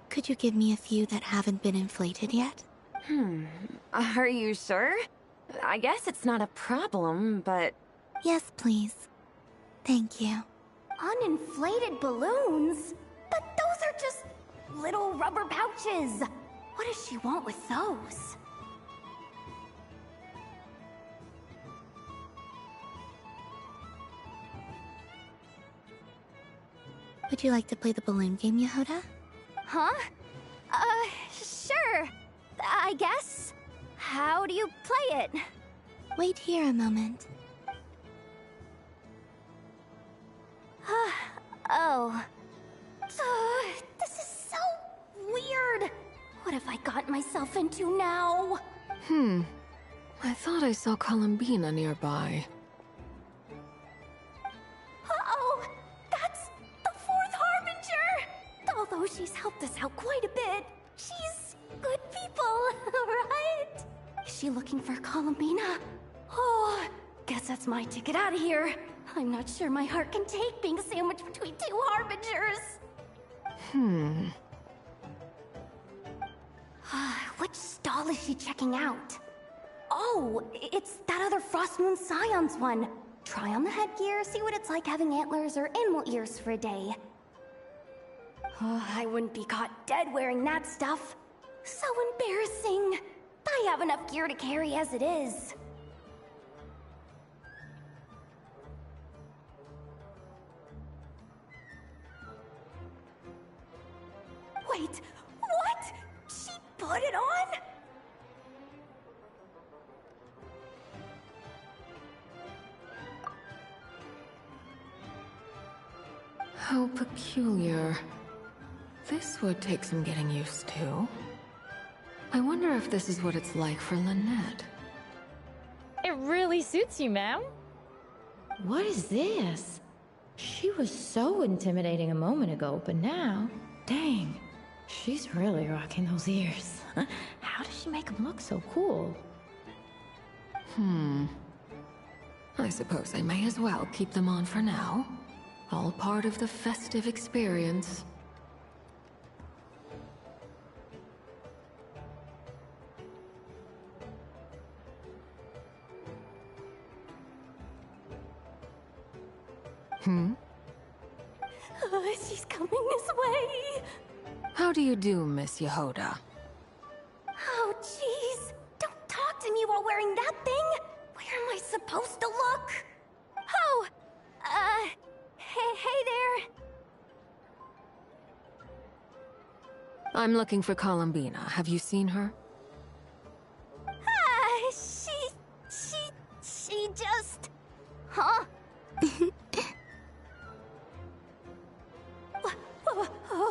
Could you give me a few that haven't been inflated yet? Are you sure? I guess it's not a problem, but... Yes, please. Thank you. Uninflated balloons? But those are just little rubber pouches. What does she want with those? Would you like to play the balloon game, Yehoda? Huh? Sure. I guess. How do you play it? Wait here a moment. Oh. This is so weird. What have I got myself into now? I thought I saw Columbina nearby. Uh-oh! That's the Fourth Harbinger! Although she's helped us out quite a bit, she's good people, right? Is she looking for Columbina? Oh, guess that's my ticket out of here. I'm not sure my heart can take being sandwiched between two Harbingers. Which stall is she checking out? Oh, it's that other Frost Moon Scion's one. Try on the headgear, see what it's like having antlers or animal ears for a day. Oh, I wouldn't be caught dead wearing that stuff. So embarrassing. I have enough gear to carry as it is. Wait, what? She put it on? How peculiar. This would take some getting used to. I wonder if this is what it's like for Lynette. It really suits you, ma'am. What is this? She was so intimidating a moment ago, but now, dang, she's really rocking those ears. How does she make them look so cool? I suppose I may as well keep them on for now. All part of the festive experience. She's coming this way. How do you do, Miss Yehoda? Oh, jeez. Don't talk to me while wearing that thing. Where am I supposed to look? Oh, hey there. I'm looking for Columbina. Have you seen her? She just... Huh?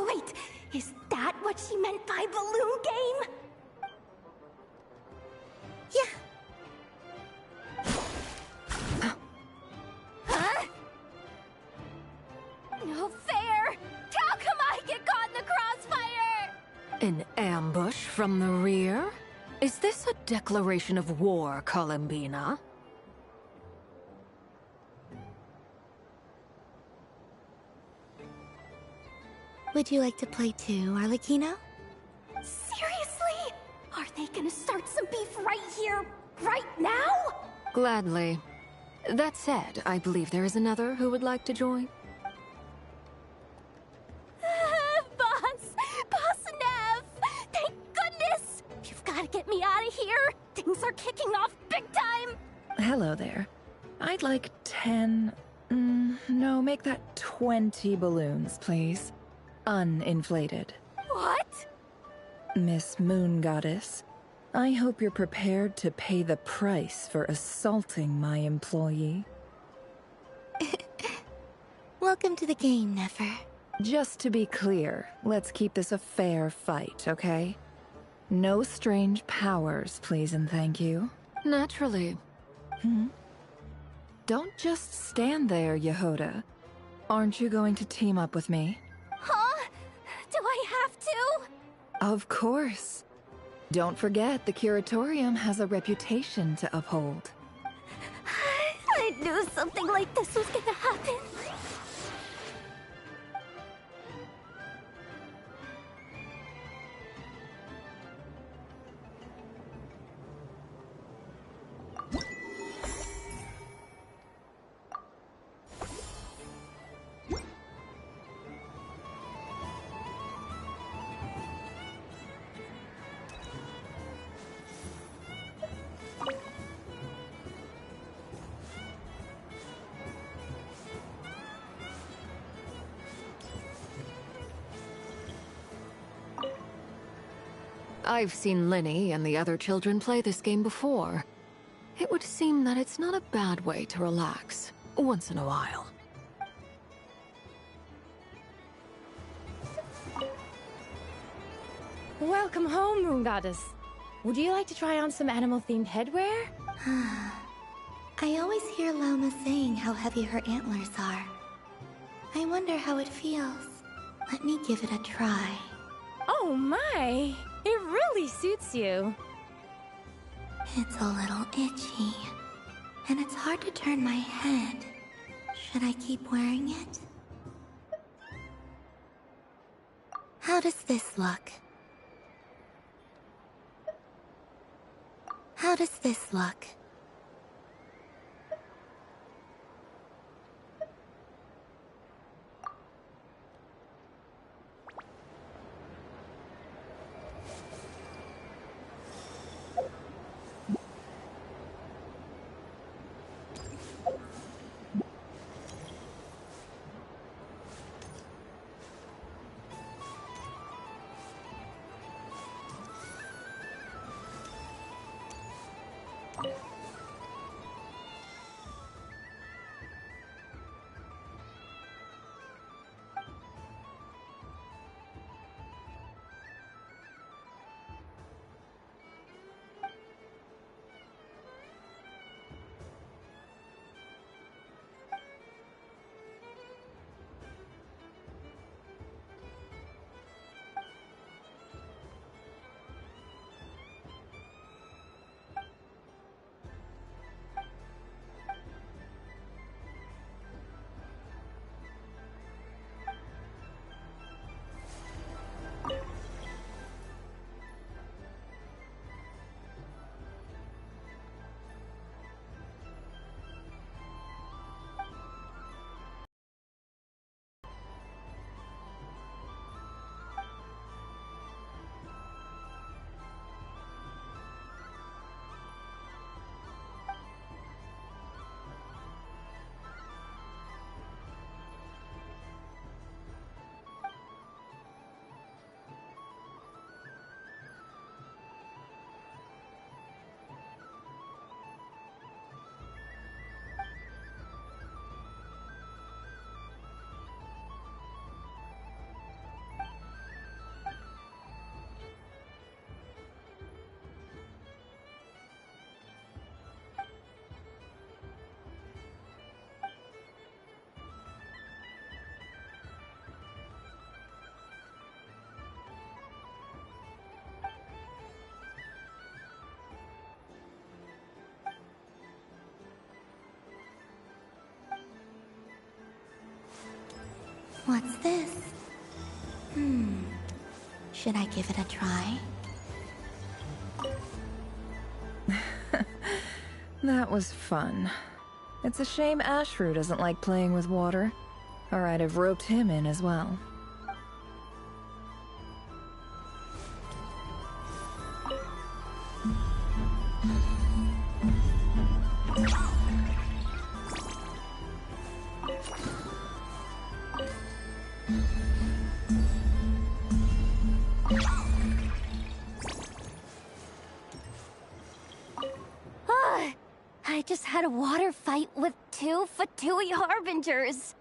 Wait, is that what she meant by balloon game? Yeah. Huh? No fair! How come I get caught in the crossfire? An ambush from the rear? Is this a declaration of war, Columbina? Would you like to play too, Arlecchino? Seriously? Are they gonna start some beef right here, right now? Gladly. That said, I believe there is another who would like to join. Boss Nev! Thank goodness! You've got to get me out of here! Things are kicking off big time! Hello there. I'd like 10... no, make that 20 balloons, please. Uninflated. What? Miss Moon Goddess, I hope you're prepared to pay the price for assaulting my employee. Welcome to the game, Nefer. Just to be clear, let's keep this a fair fight, okay? No strange powers, please and thank you. Naturally. Don't just stand there, Yehoda. Aren't you going to team up with me? Huh? Do I have to? Of course. Don't forget, the Curatorium has a reputation to uphold. I knew something like this was gonna happen. I've seen Linny and the other children play this game before. It would seem that it's not a bad way to relax, once in a while. Welcome home, Moon Goddess. Would you like to try on some animal-themed headwear? I always hear Lauma saying how heavy her antlers are. I wonder how it feels. Let me give it a try. Oh my! It really suits you. It's a little itchy, and it's hard to turn my head. Should I keep wearing it? How does this look? How does this look? What's this? Should I give it a try? That was fun. It's a shame Ashru doesn't like playing with water, or I'd have roped him in as well. I just had a water fight with two Fatui Harbingers.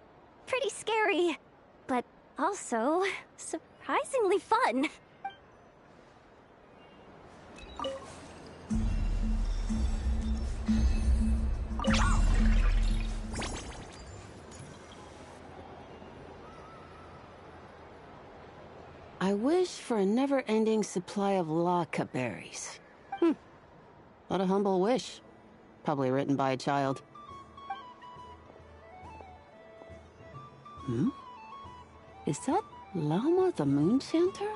Pretty scary, but also surprisingly fun. I wish for a never-ending supply of Laka berries. What a humble wish. Probably written by a child. Hmm? Is that Lauma the Moon Chanter?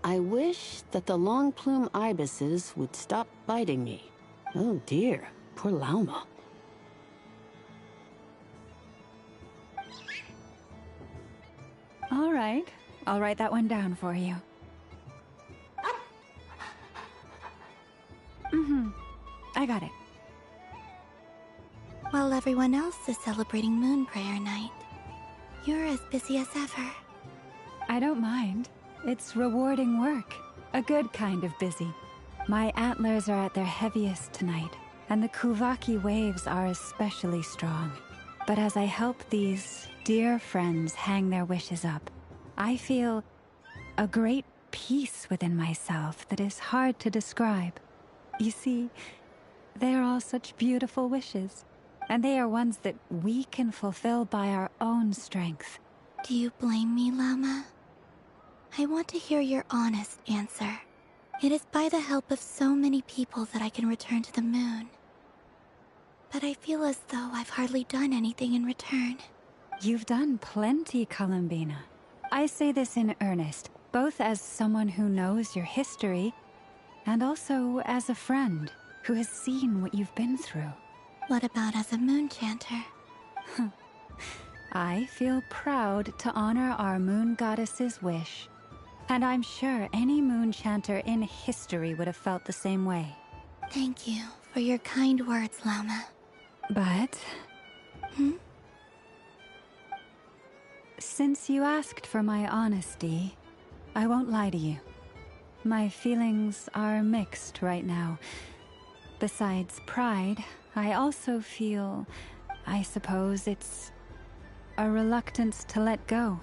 I wish that the long plume ibises would stop biting me. Oh dear, poor Lauma. All right, I'll write that one down for you. I got it. While everyone else is celebrating Moon Prayer Night, you're as busy as ever. I don't mind. It's rewarding work. A good kind of busy. My antlers are at their heaviest tonight, and the Kuvaki waves are especially strong. But as I help these dear friends hang their wishes up, I feel a great peace within myself that is hard to describe. You see, they are all such beautiful wishes, and they are ones that we can fulfill by our own strength. Do you blame me, Llama? I want to hear your honest answer. It is by the help of so many people that I can return to the moon. But I feel as though I've hardly done anything in return. You've done plenty, Columbina. I say this in earnest, both as someone who knows your history, and also as a friend who has seen what you've been through. What about as a moon chanter? I feel proud to honor our moon goddess's wish. And I'm sure any moon chanter in history would have felt the same way. Thank you for your kind words, Llama. But... Since you asked for my honesty, I won't lie to you. My feelings are mixed right now. Besides pride, I also feel, I suppose it's a reluctance to let go.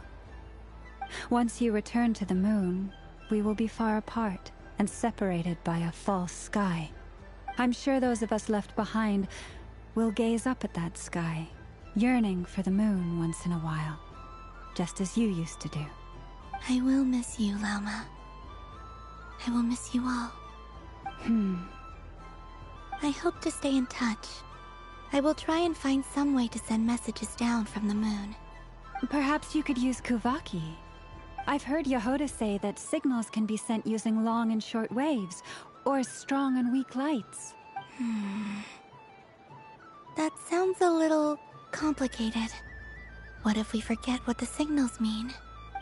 Once you return to the moon, we will be far apart and separated by a false sky. I'm sure those of us left behind will gaze up at that sky, yearning for the moon once in a while, just as you used to do. I will miss you, Llama. I will miss you all. I hope to stay in touch. I will try and find some way to send messages down from the moon. Perhaps you could use Kuvaki. I've heard Yehoda say that signals can be sent using long and short waves, or strong and weak lights. That sounds a little complicated. What if we forget what the signals mean?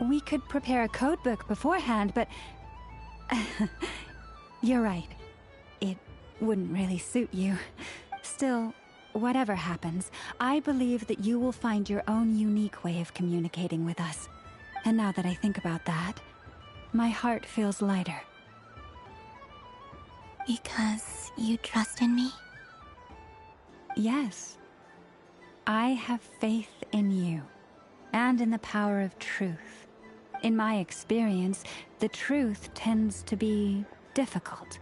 We could prepare a codebook beforehand, but... You're right. It wouldn't really suit you. Still, whatever happens, I believe that you will find your own unique way of communicating with us. And now that I think about that, my heart feels lighter. Because you trust in me? Yes. I have faith in you, and in the power of truth. In my experience, the truth tends to be difficult.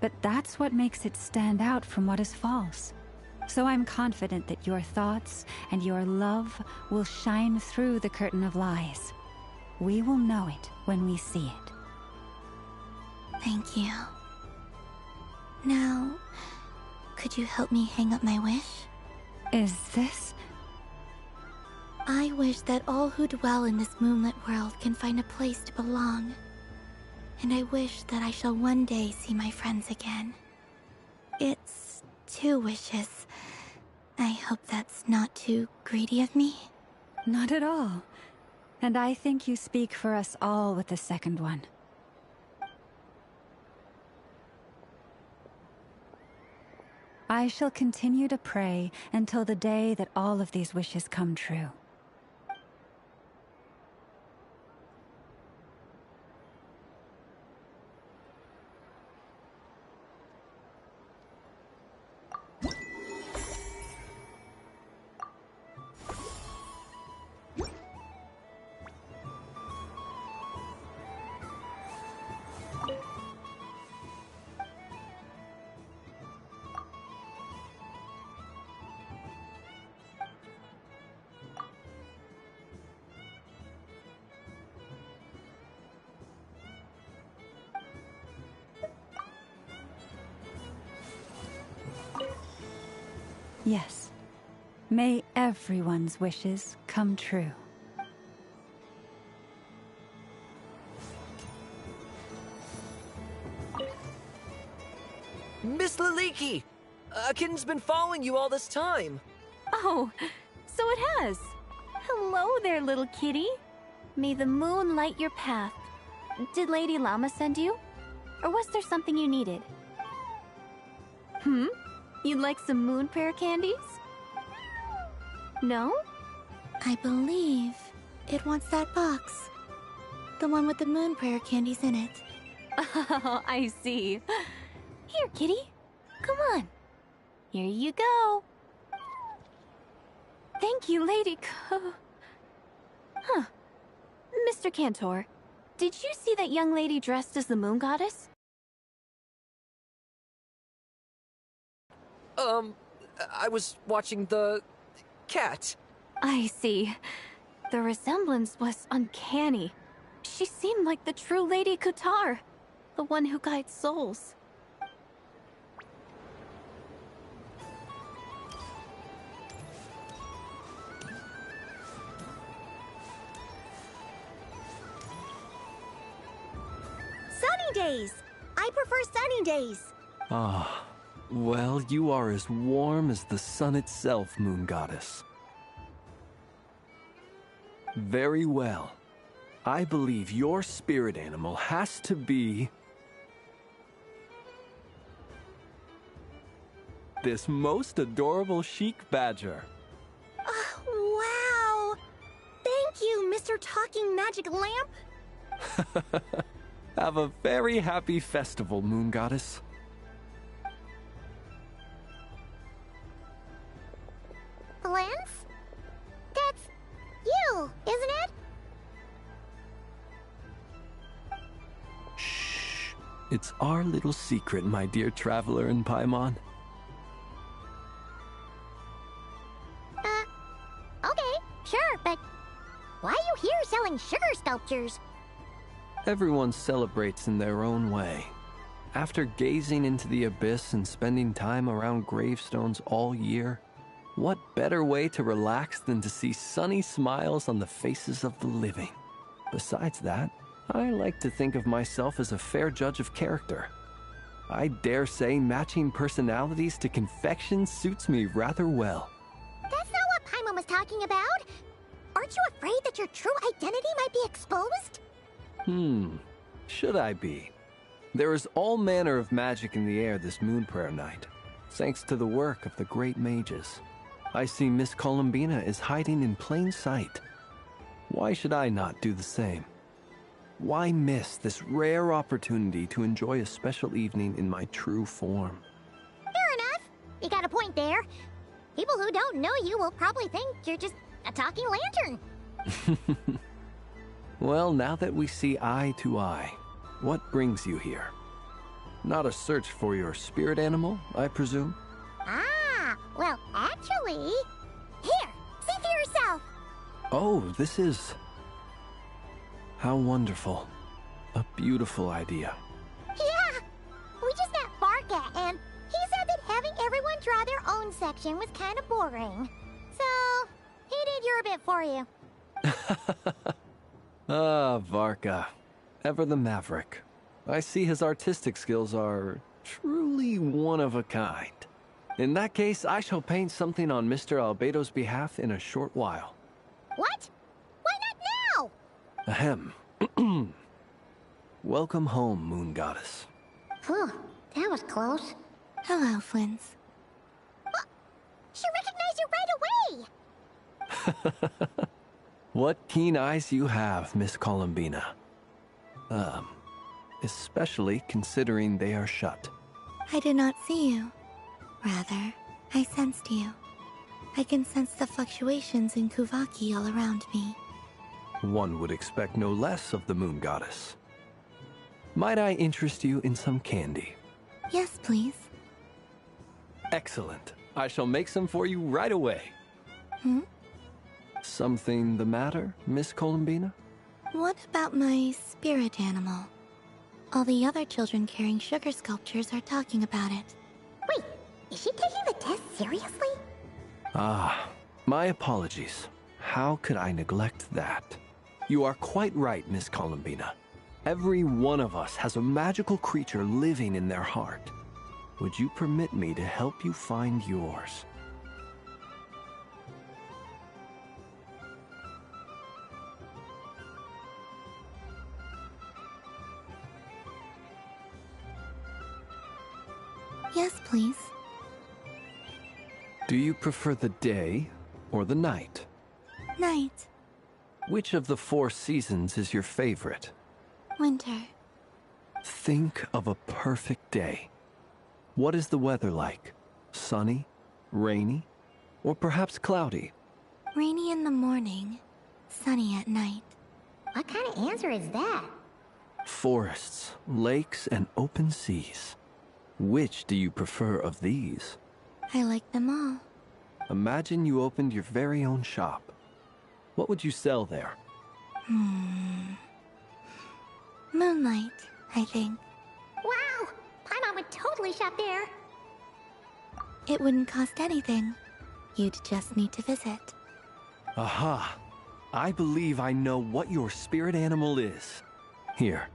But that's what makes it stand out from what is false. So I'm confident that your thoughts and your love will shine through the curtain of lies. We will know it when we see it. Thank you. Now, could you help me hang up my wish? Is this? I wish that all who dwell in this moonlit world can find a place to belong. And I wish that I shall one day see my friends again. It's 2 wishes. I hope that's not too greedy of me. Not at all. And I think you speak for us all with the second one. I shall continue to pray until the day that all of these wishes come true. Yes. May everyone's wishes come true. Miss Liliki! Akin's been following you all this time. Oh, so it has. Hello there, little kitty. May the moon light your path. Did Lady Llama send you? Or was there something you needed? You'd like some moon prayer candies? No? I believe it wants that box. The one with the moon prayer candies in it. Oh, I see. Here, kitty. Come on. Here you go. Thank you, Lady Huh. Mr. Cantor, did you see that young lady dressed as the moon goddess? I was watching the cat. I see. The resemblance was uncanny. She seemed like the true Lady Kutar, the one who guides souls. Sunny days! I prefer sunny days. Ah, well, you are as warm as the sun itself, Moon Goddess. Very well. I believe your spirit animal has to be this most adorable chic badger. Wow! Thank you, Mr. Talking Magic Lamp. Have a very happy festival, Moon Goddess. Lance? That's you, isn't it? Shh. It's our little secret, my dear traveler in Paimon. Okay, sure, but why are you here selling sugar sculptures? Everyone celebrates in their own way. After gazing into the abyss and spending time around gravestones all year, what better way to relax than to see sunny smiles on the faces of the living? Besides that, I like to think of myself as a fair judge of character. I dare say matching personalities to confection suits me rather well. That's not what Paimon was talking about. Aren't you afraid that your true identity might be exposed? Should I be? There is all manner of magic in the air this moon prayer night, thanks to the work of the great mages. I see Miss Columbina is hiding in plain sight. Why should I not do the same? Why miss this rare opportunity to enjoy a special evening in my true form? Fair enough. You got a point there. People who don't know you will probably think you're just a talking lantern. Well, now that we see eye to eye, what brings you here? Not a search for your spirit animal, I presume? Ah, well, actually... Here, see for yourself. Oh, this is... How wonderful. A beautiful idea. Yeah, we just met Barca, and he said that having everyone draw their own section was kind of boring. So, he did your bit for you. Ah, Varka. Ever the maverick. I see his artistic skills are truly one of a kind. In that case, I shall paint something on Mr. Albedo's behalf in a short while. What? Why not now? Ahem. Welcome home, Moon Goddess. Phew, that was close. Hello, Flins. She recognized you right away! What keen eyes you have, Miss Columbina. Especially considering they are shut. I did not see you. Rather, I sensed you. I can sense the fluctuations in Kuvaki all around me. One would expect no less of the Moon Goddess. Might I interest you in some candy? Yes, please. Excellent. I shall make some for you right away. Something the matter, Miss Columbina? What about my spirit animal? All the other children carrying sugar sculptures are talking about it. Wait, is she taking the test seriously? Ah, my apologies. How could I neglect that? You are quite right, Miss Columbina. Every one of us has a magical creature living in their heart. Would you permit me to help you find yours? Yes, please. Do you prefer the day or the night? Night. Which of the 4 seasons is your favorite? Winter. Think of a perfect day. What is the weather like? Sunny, rainy, or perhaps cloudy? Rainy in the morning, sunny at night. What kind of answer is that? Forests, lakes, and open seas. Which do you prefer of these? I like them all. Imagine you opened your very own shop. What would you sell there? Moonlight, I think. Wow! Paimon would totally shop there. It wouldn't cost anything. You'd just need to visit. Aha! I believe I know what your spirit animal is. Here,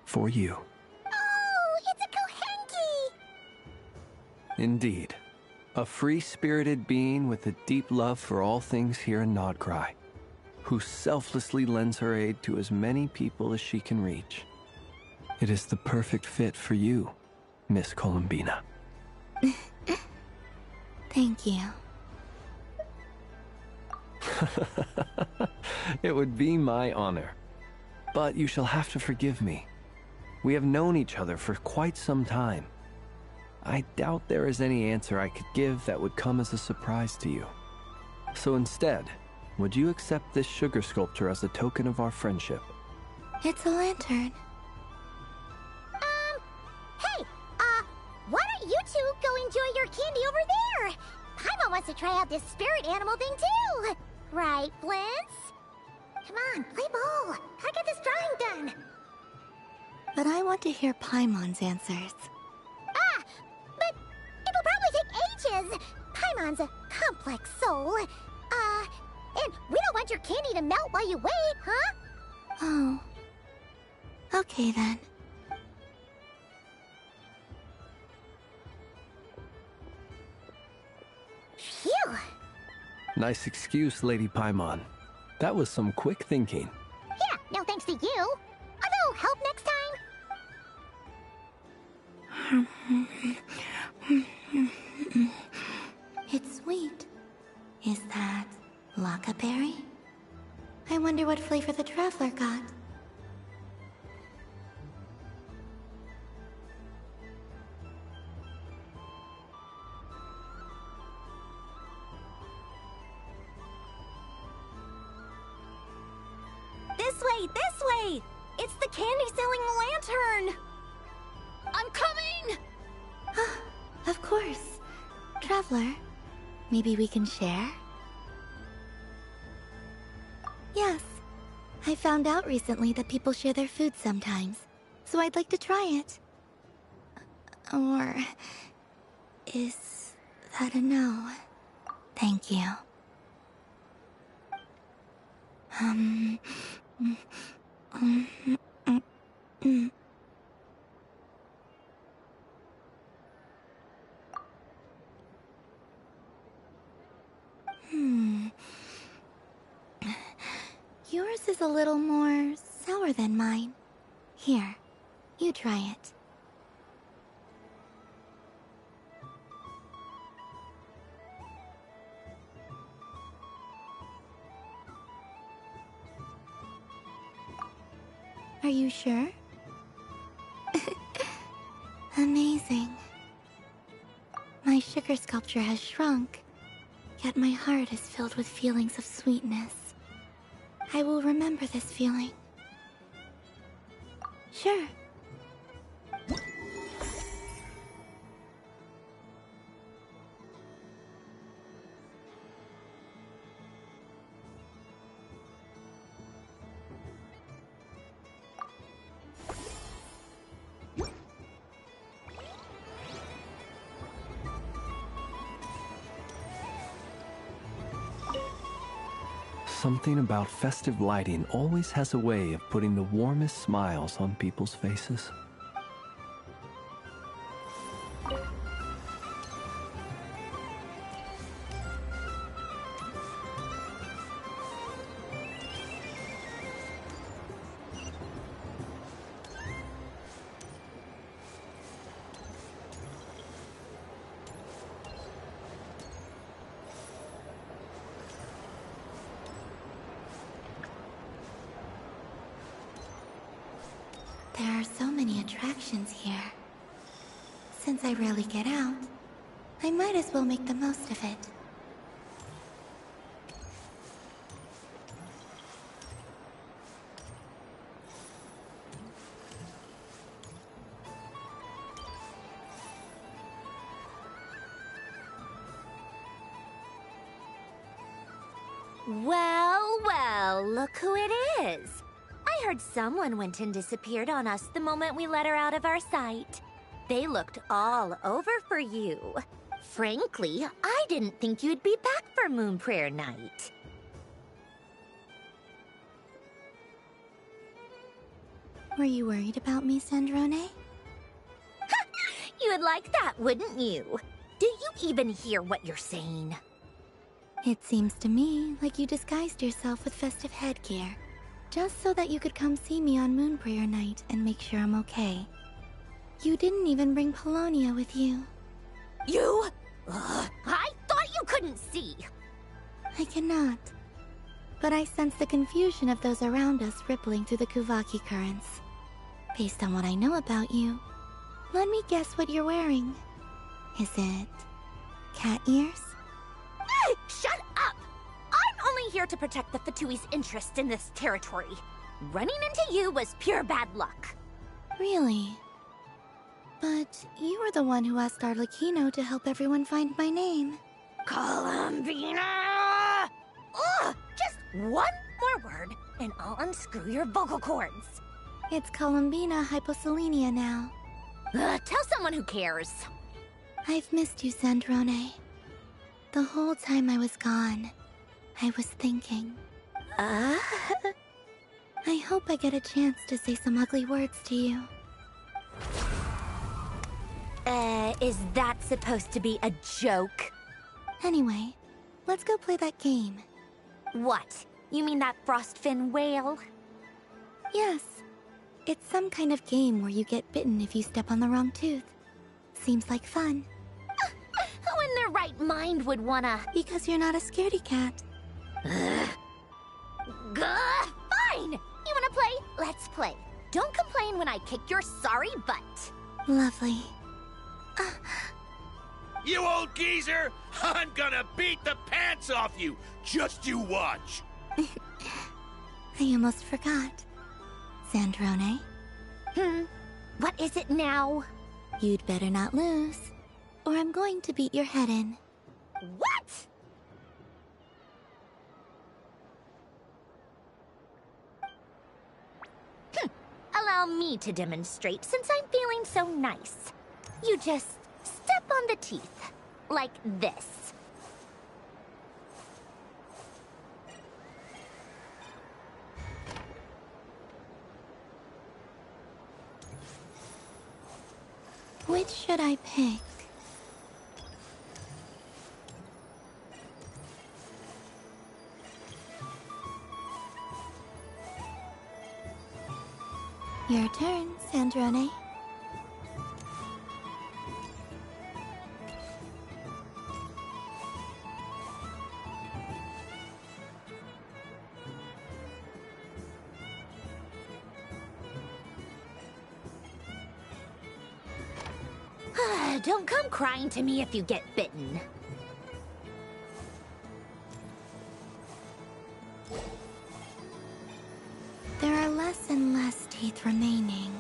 for you. Oh, it's a Kohenki! Indeed. A free-spirited being with a deep love for all things here in Nod-Krai, who selflessly lends her aid to as many people as she can reach. It is the perfect fit for you, Miss Columbina. Thank you. It would be my honor. But you shall have to forgive me. We have known each other for quite some time. I doubt there is any answer I could give that would come as a surprise to you. So instead, would you accept this sugar sculpture as a token of our friendship? It's a lantern. Hey, why don't you two go enjoy your candy over there? Paimon wants to try out this spirit animal thing too. Right, Flint's? Come on, play ball. Gotta get this drawing done. But I want to hear Paimon's answers. But it'll probably take ages. Paimon's a complex soul. And we don't want your candy to melt while you wait, huh? Oh. Okay then. Phew. Nice excuse, Lady Paimon. That was some quick thinking. Yeah, no thanks to you. A little help next time? It's sweet. Is that Laka berry? I wonder what flavor the traveler got. This way! It's the candy-selling lantern! I'm coming! Of course. Traveler, maybe we can share? Yes. I found out recently that people share their food sometimes, so I'd like to try it. Or... is that a no? Thank you. Yours is a little more sour than mine. Here, you try it. Are you sure? Amazing. My sugar sculpture has shrunk, yet my heart is filled with feelings of sweetness. I will remember this feeling. Sure. Something about festive lighting always has a way of putting the warmest smiles on people's faces. There are so many attractions here. Since I rarely get out, I might as well make the most of it. Well, well, look who it is. I heard someone went and disappeared on us the moment we let her out of our sight. They looked all over for you. Frankly, I didn't think you'd be back for Moon Prayer Night. Were you worried about me, Sandrone? You would like that, wouldn't you? Do you even hear what you're saying? It seems to me like you disguised yourself with festive headgear, just so that you could come see me on Moon Prayer Night and make sure I'm okay. You didn't even bring Polonia with you. You? Ugh, I thought you couldn't see! I cannot. But I sense the confusion of those around us rippling through the Kuvaki currents. Based on what I know about you, let me guess what you're wearing. Is it cat ears? Shut up! I'm only here to protect the Fatui's interest in this territory. Running into you was pure bad luck. Really? But you were the one who asked Arlecchino to help everyone find my name. Columbina! Ugh! Just one more word, and I'll unscrew your vocal cords. It's Columbina Hyposelenia now. Tell someone who cares. I've missed you, Sandrone. The whole time I was gone, I was thinking. I hope I get a chance to say some ugly words to you. Is that supposed to be a joke? Anyway, let's go play that game. What? You mean that frostfin whale? Yes. It's some kind of game where you get bitten if you step on the wrong tooth. Seems like fun. Who in their right mind would wanna... Because you're not a scaredy cat. Fine! You wanna play? Let's play. Don't complain when I kick your sorry butt. Lovely. You old geezer! I'm gonna beat the pants off you! Just you watch! I almost forgot. Sandrone? What is it now? You'd better not lose, or I'm going to beat your head in. What? Allow me to demonstrate since I'm feeling so nice. You just step on the teeth, like this. Which should I pick? Your turn, Sandrone. Don't come crying to me if you get bitten. There are less and less teeth remaining.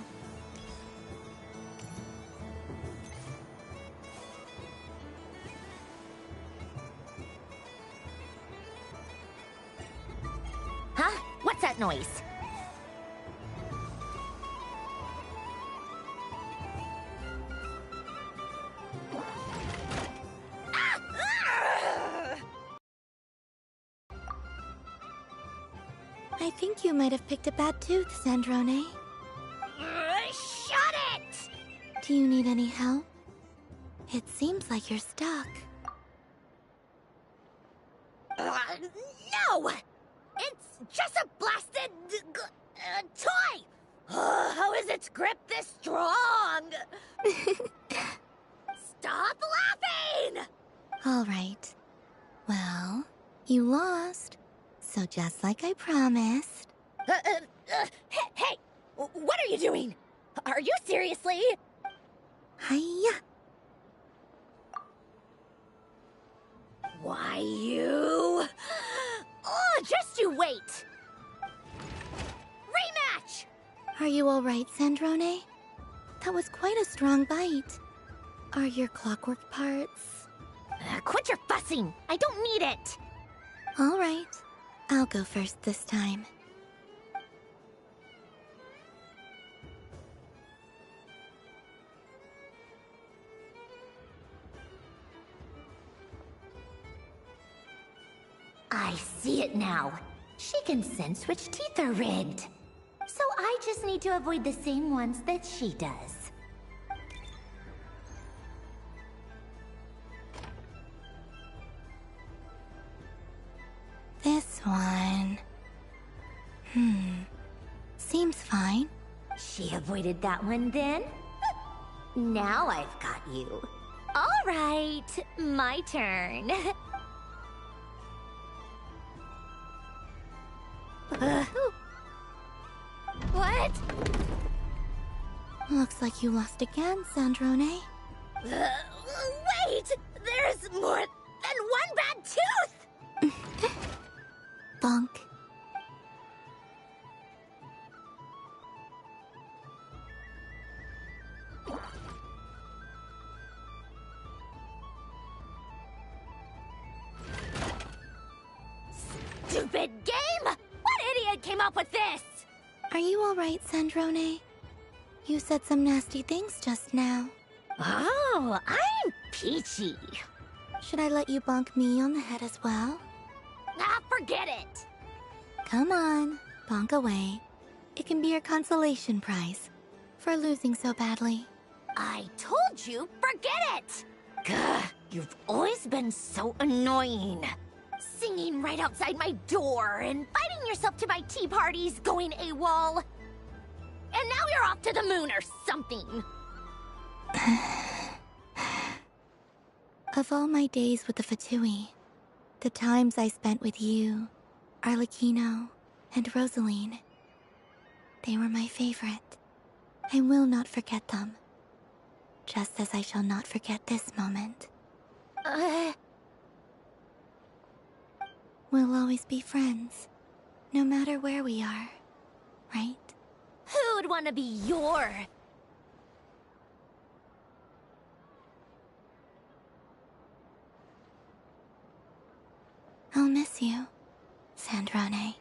Huh? What's that noise? think you might have picked a bad tooth, Sandrone. Shut it! Do you need any help? It seems like you're stuck. No! It's just a blasted... toy! How is its grip this strong? Stop laughing! Alright. Well, you lost. So just like I promised... Hey! What are you doing? Are you seriously? Hiya! Why, you... Oh, just you wait! Rematch! Are you alright, Sandrone? That was quite a strong bite. Are your clockwork parts? Quit your fussing! I don't need it! Alright. I'll go first this time. I see it now. She can sense which teeth are rigged. So I just need to avoid the same ones that she does. This one... Seems fine. She avoided that one then? Now I've got you. All right, my turn. What? Looks like you lost again, Sandrone. Wait! There's more than one bad tooth! Bonk. Stupid game! What idiot came up with this? Are you alright, Sandrone? You said some nasty things just now. Oh, I'm peachy. Should I let you bonk me on the head as well? Ah, forget it! Come on, bonk away. It can be your consolation prize for losing so badly. I told you, forget it! Gah, you've always been so annoying. Singing right outside my door, inviting yourself to my tea parties, going AWOL. And now you're off to the moon or something. Of all my days with the Fatui, the times I spent with you, Arlecchino, and Rosaline, they were my favorite. I will not forget them. Just as I shall not forget this moment. We'll always be friends, no matter where we are, right? Who'd want to be your... I'll miss you, Sandrone.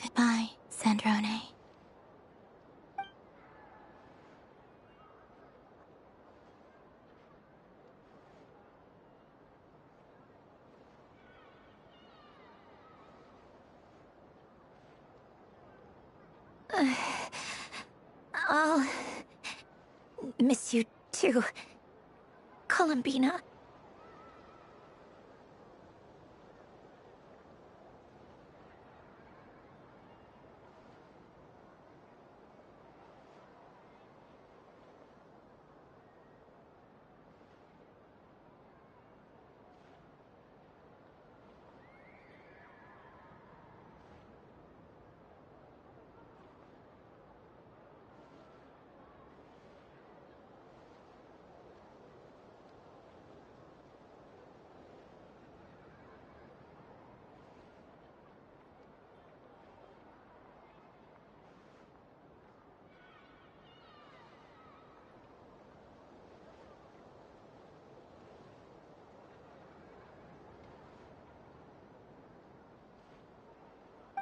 Goodbye, Sandrone. I'll miss you too, Columbina.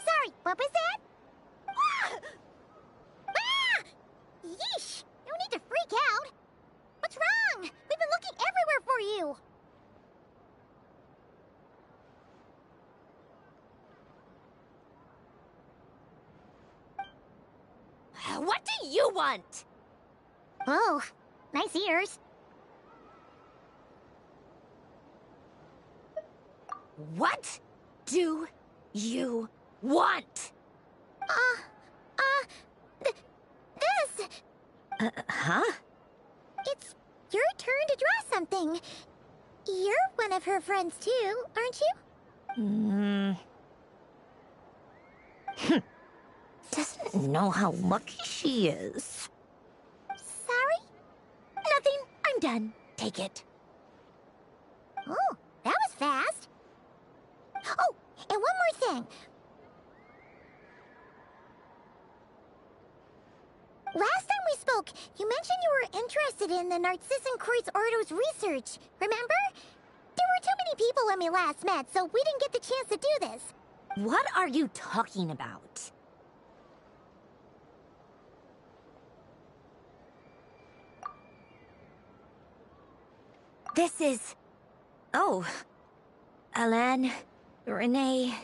Sorry, what was that? What do you want? Oh, nice ears. What do you want? This! Huh? It's your turn to draw something. You're one of her friends too, aren't you? Doesn't know how lucky she is. Sorry? Nothing. I'm done. Take it. Oh, that was fast. Oh, and one more thing. Last time we spoke, you mentioned you were interested in the Narcissan Kreuz Ordo's research, remember? There were too many people when we last met, so we didn't get the chance to do this. What are you talking about? This is... Oh. Alain, Renee,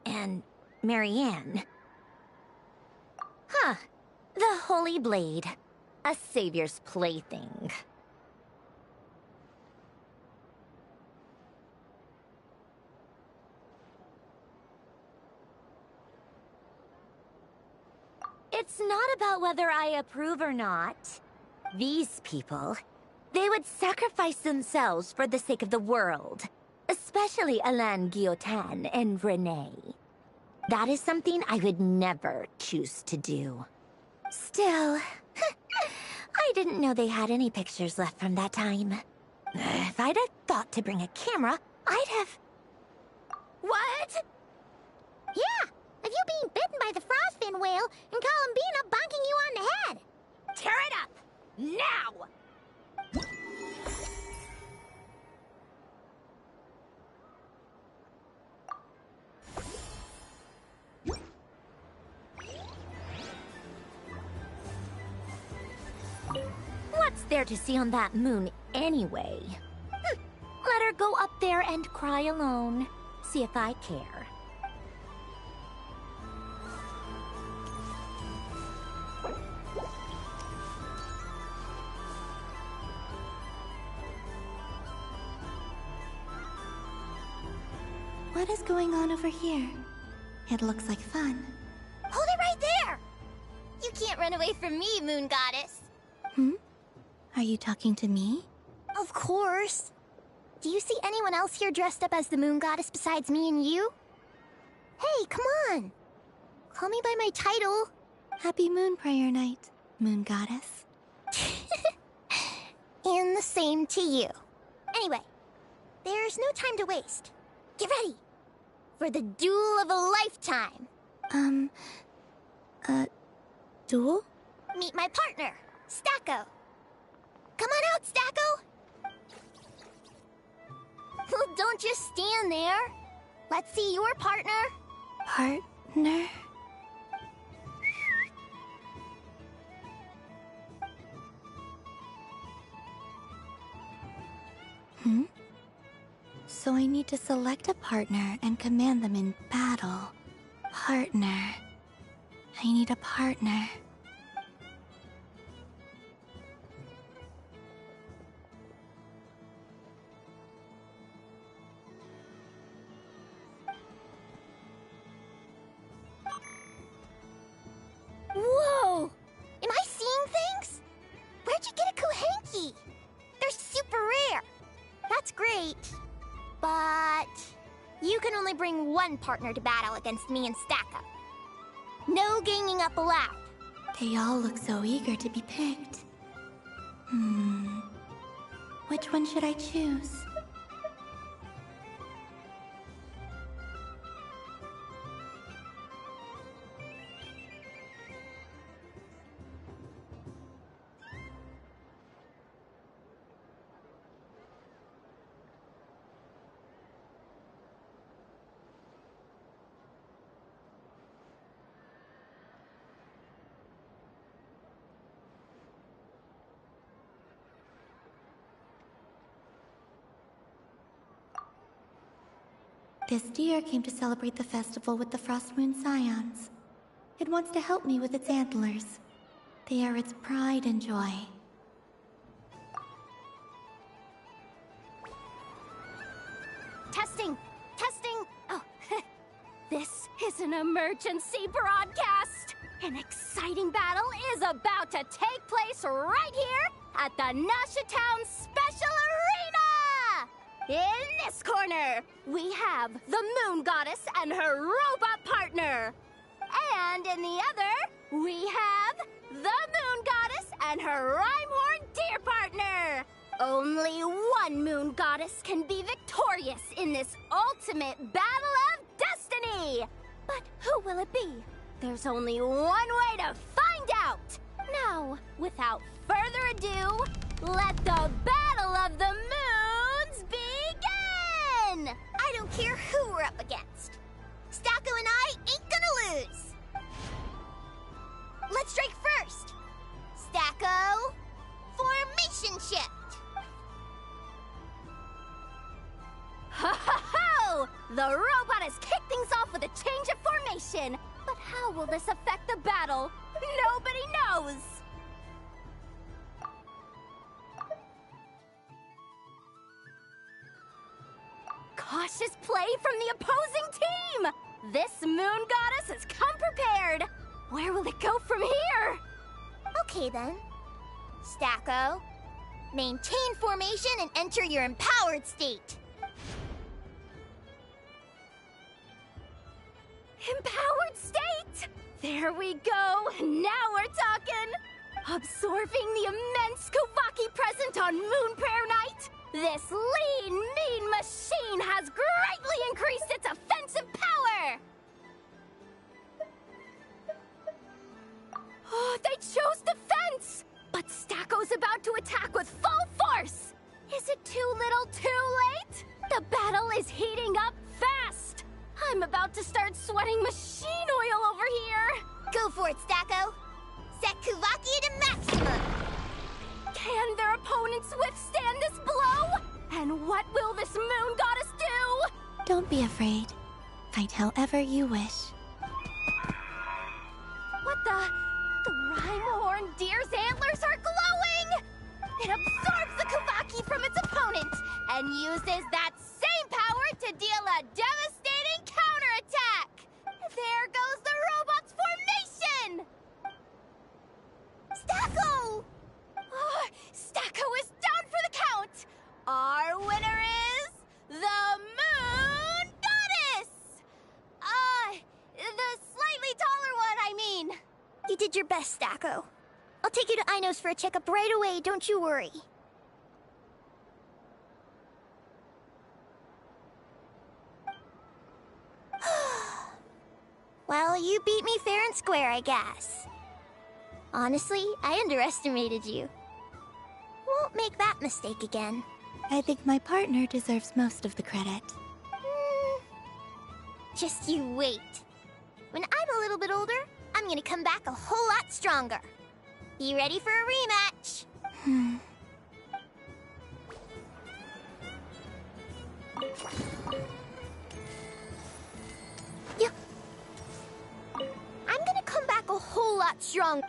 and Marianne. Huh. The Holy Blade. A savior's plaything. It's not about whether I approve or not. These people, they would sacrifice themselves for the sake of the world. Especially Alain Guillotin and Renee. That is something I would never choose to do. Still, I didn't know they had any pictures left from that time. If I'd have thought to bring a camera, I'd have... What? Yeah, of you being bitten by the frostfin whale and Columbina bonking you on the head. Tear it up! Now! What's there to see on that moon anyway? Let her go up there and cry alone. See if I care. What is going on over here? It looks like fun. Hold it right there! You can't run away from me, Moon Goddess. Are you talking to me? Of course. Do you see anyone else here dressed up as the Moon Goddess besides me and you? Hey, come on. Call me by my title. Happy Moon Prayer Night, Moon Goddess. And the same to you. Anyway, there's no time to waste. Get ready for the duel of a lifetime. Duel? Meet my partner, Stacko. Come on out, Stacko! Well, don't just stand there. Let's see your partner. Partner? So I need to select a partner and command them in battle. Partner. I need a partner. Whoa! Am I seeing things? Where'd you get a Kuhenki? They're super rare. That's great. But you can only bring one partner to battle against me and Stacko. No ganging up allowed. They all look so eager to be picked. Which one should I choose? This deer came to celebrate the festival with the Frost Moon Scions. It wants to help me with its antlers. They are its pride and joy. Testing! Testing! Oh, this is an emergency broadcast! An exciting battle is about to take place right here at the Nashatown Special Arena! In this corner, we have the Moon Goddess and her robot partner. And in the other, we have the Moon Goddess and her Rhymehorn deer partner. Only one Moon Goddess can be victorious in this ultimate battle of destiny. But who will it be? There's only one way to find out. Now, without further ado, let the Battle of the Moons begin! I don't care who we're up against. Stacko and I ain't gonna lose. Let's strike first. Stacko, formation shift. Ho ho ho! The robot has kicked things off with a change of formation. But how will this affect the battle? Nobody knows! Cautious play from the opposing team! This Moon Goddess has come prepared! Where will it go from here? Okay then. Stacko, maintain formation and enter your empowered state. Empowered state! There we go! Now we're talking! Absorbing the immense Kuvaki present on Moon Prayer Night, this lean, mean machine has greatly increased its offensive power! Oh, they chose defense! But Stacko's about to attack with full force! Is it too little too late? The battle is heating up fast! I'm about to start sweating machine oil over here! Go for it, Stacko! Set Kuvaki to maximum! Can their opponents withstand this blow? And what will this Moon Goddess do? Don't be afraid. Fight however you wish. What the? The Rhymehorn deer's antlers are glowing! It absorbs the Kuvaki from its opponent and uses that same power to deal a devastating counterattack! There goes the robot's formation! Stacko! Oh, Stacko is down for the count! Our winner is the Moon Goddess! The slightly taller one, I mean. You did your best, Stacko. I'll take you to Ainos for a checkup right away, don't you worry. Well, you beat me fair and square, I guess. Honestly, I underestimated you. Won't make that mistake again. I think my partner deserves most of the credit. Just you wait. When I'm a little bit older, I'm gonna come back a whole lot stronger. Be ready for a rematch. Yeah. I'm gonna come back a whole lot stronger.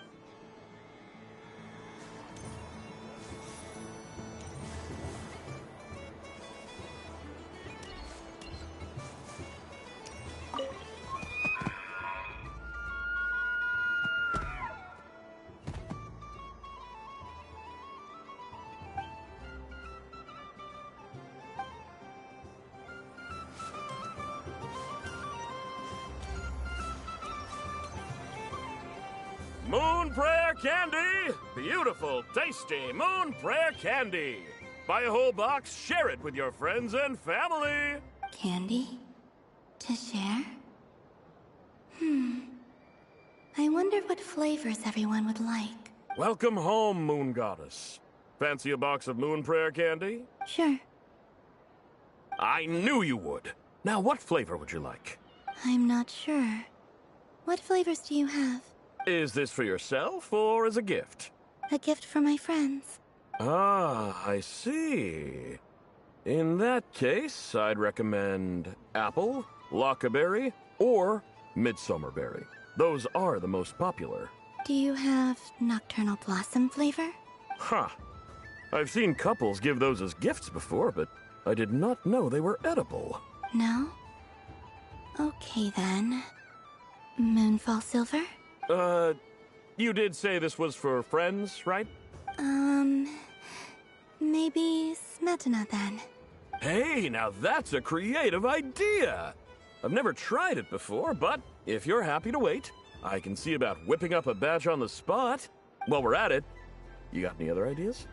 Moon Prayer Candy! Beautiful, tasty Moon Prayer Candy! Buy a whole box, share it with your friends and family! Candy? To share? I wonder what flavors everyone would like. Welcome home, Moon Goddess. Fancy a box of Moon Prayer Candy? Sure. I knew you would. Now, what flavor would you like? I'm not sure. What flavors do you have? Is this for yourself or as a gift? A gift for my friends. Ah, I see. In that case, I'd recommend apple, lockaberry, or midsummerberry. Those are the most popular. Do you have nocturnal blossom flavor? Huh. I've seen couples give those as gifts before, but I did not know they were edible. No? Okay then. Moonfall silver? You did say this was for friends, right? Maybe smetana then. Hey, now that's a creative idea! I've never tried it before, but if you're happy to wait, I can see about whipping up a batch on the spot. While we're at it, you got any other ideas?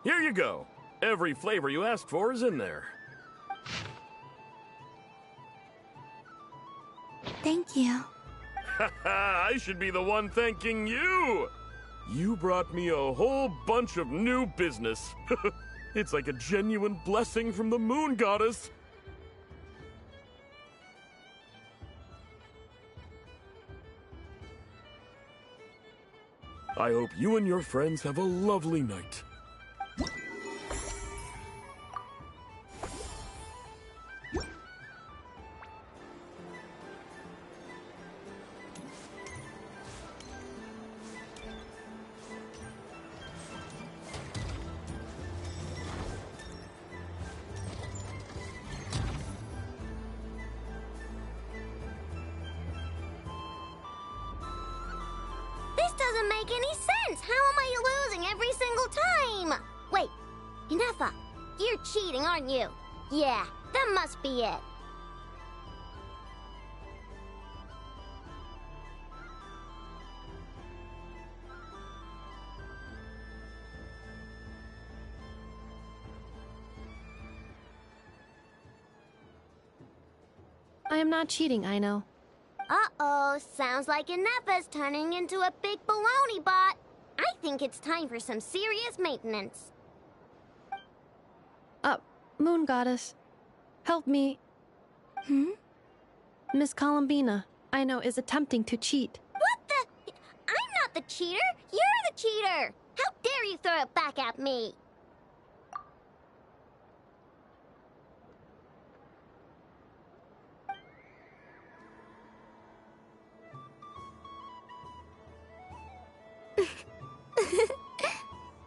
Here you go. Every flavor you asked for is in there. Thank you. I should be the one thanking you! You brought me a whole bunch of new business. It's like a genuine blessing from the Moon Goddess. I hope you and your friends have a lovely night. This doesn't make any sense! How am I losing every single time? Wait, Inefa, you're cheating, aren't you? Yeah, that must be it. I am not cheating, I know. Uh-oh, sounds like Inefa's turning into a big baloney bot. I think it's time for some serious maintenance. Moon Goddess, help me. Miss Columbina, I know, is attempting to cheat. What the? I'm not the cheater. You're the cheater. How dare you throw it back at me?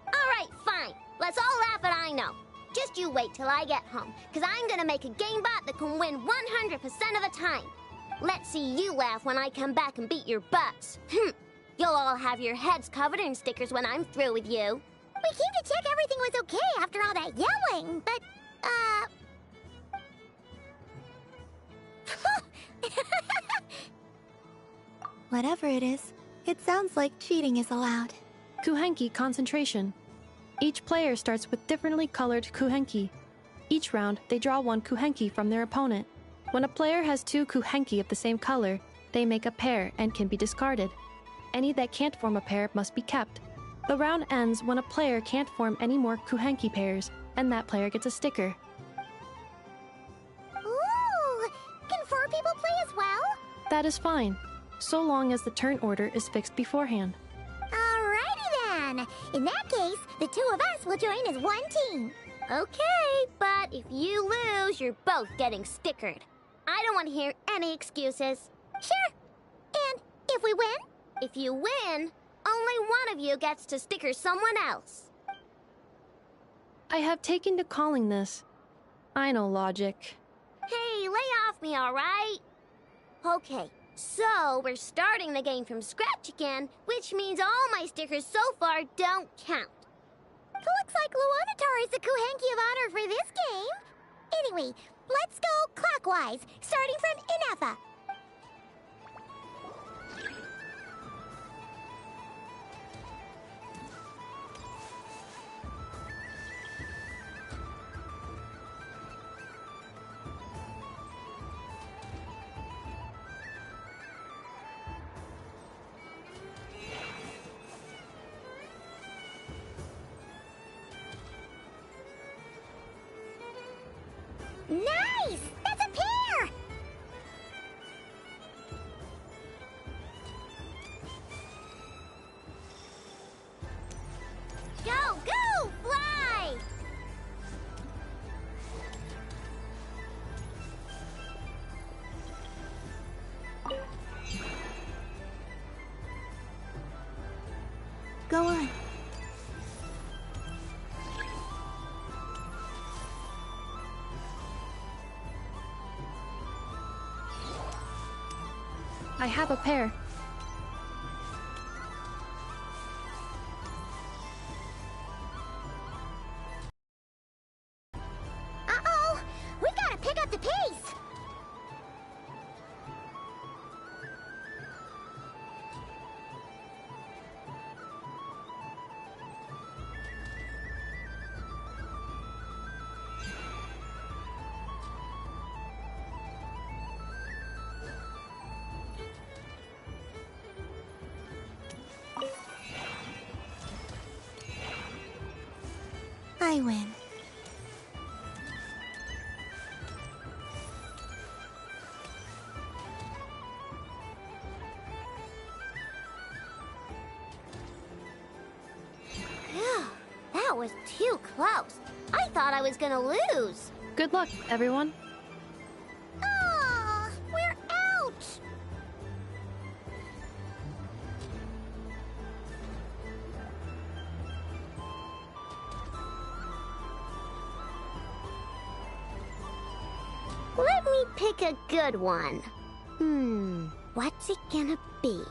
Alright, fine. Let's all laugh at I know. Just you wait till I get home, because I'm gonna make a game bot that can win 100% of the time. Let's see you laugh when I come back and beat your butts. You'll all have your heads covered in stickers when I'm through with you. We came to check everything was okay after all that yelling, but, Whatever it is, it sounds like cheating is allowed. Kuhenki concentration. Each player starts with differently colored kuhenki. Each round, they draw one kuhenki from their opponent. When a player has two kuhenki of the same color, they make a pair and can be discarded. Any that can't form a pair must be kept. The round ends when a player can't form any more kuhenki pairs, and that player gets a sticker. ooh, can 4 people play as well? That is fine, so long as the turn order is fixed beforehand. Alrighty then. In that case, the 2 of us will join as one team. Okay, but if you lose, you're both getting stickered. I don't want to hear any excuses. Sure. And if we win? If you win, only one of you gets to sticker someone else. I have taken to calling this. I know logic. Hey, lay off me, alright? Okay, so we're starting the game from scratch again, which means all my stickers so far don't count. Looks like Luonatar is the Kuhenki of honor for this game. Anyway, let's go clockwise, starting from Inefa. Nice! That's a pair! Go, go, fly! Go on. I have a pair. Uh-oh! We gotta pick up the pace! I win. Phew, that was too close. I thought I was gonna lose. Good luck, everyone. Aw, we're out! Let me pick a good one. What's it gonna be? You're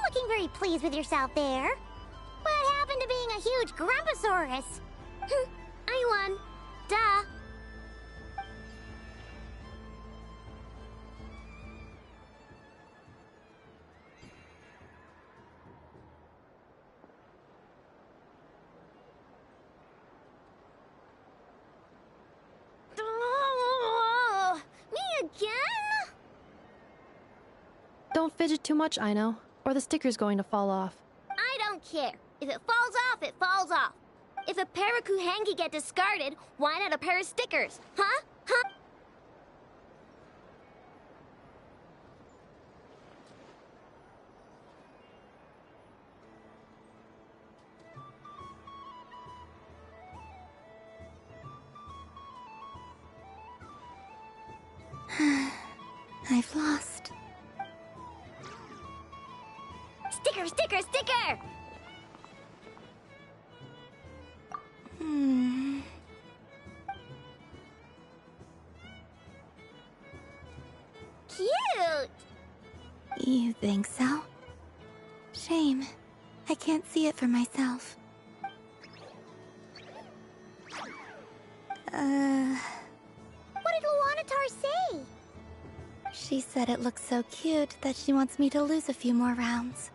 looking very pleased with yourself there. What happened to being a huge Grumposaurus? I won. Duh. Me again? Don't fidget too much, Ino, or the sticker's going to fall off. I don't care. If it falls off, it falls off. If a pair of Kuhenki get discarded, why not a pair of stickers? Huh? Huh? I've lost. Sticker, sticker, sticker! Cute! You think so? Shame. I can't see it for myself. What did Luanatar say? She said it looks so cute that she wants me to lose a few more rounds.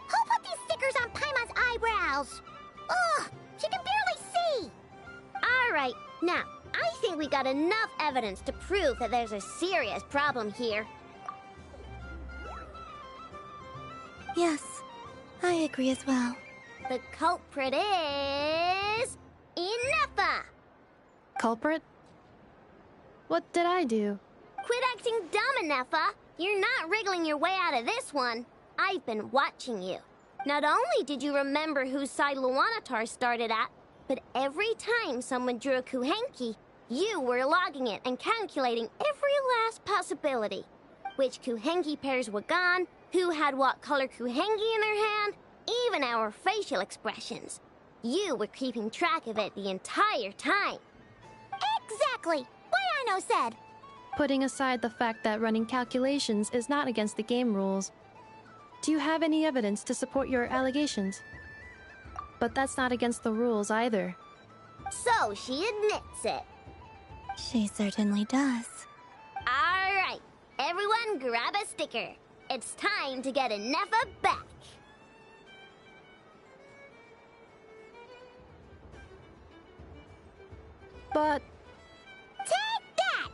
Who put these stickers on Paimon's eyebrows? Ugh, she can barely see! Alright, now, I think we got enough evidence to prove that there's a serious problem here. Yes, I agree as well. The culprit is... Ineffa! Culprit? What did I do? Quit acting dumb, Ineffa! You're not wriggling your way out of this one. I've been watching you. Not only did you remember whose side Luanatar started at, but every time someone drew a Kuhenki, you were logging it and calculating every last possibility. Which Kuhenki pairs were gone, who had what color Kuhenki in their hand, even our facial expressions. You were keeping track of it the entire time. Exactly! What Ino said! Putting aside the fact that running calculations is not against the game rules, do you have any evidence to support your allegations? But that's not against the rules either. So she admits it. She certainly does. Alright, everyone grab a sticker. It's time to get Ineffa back. But... Take that!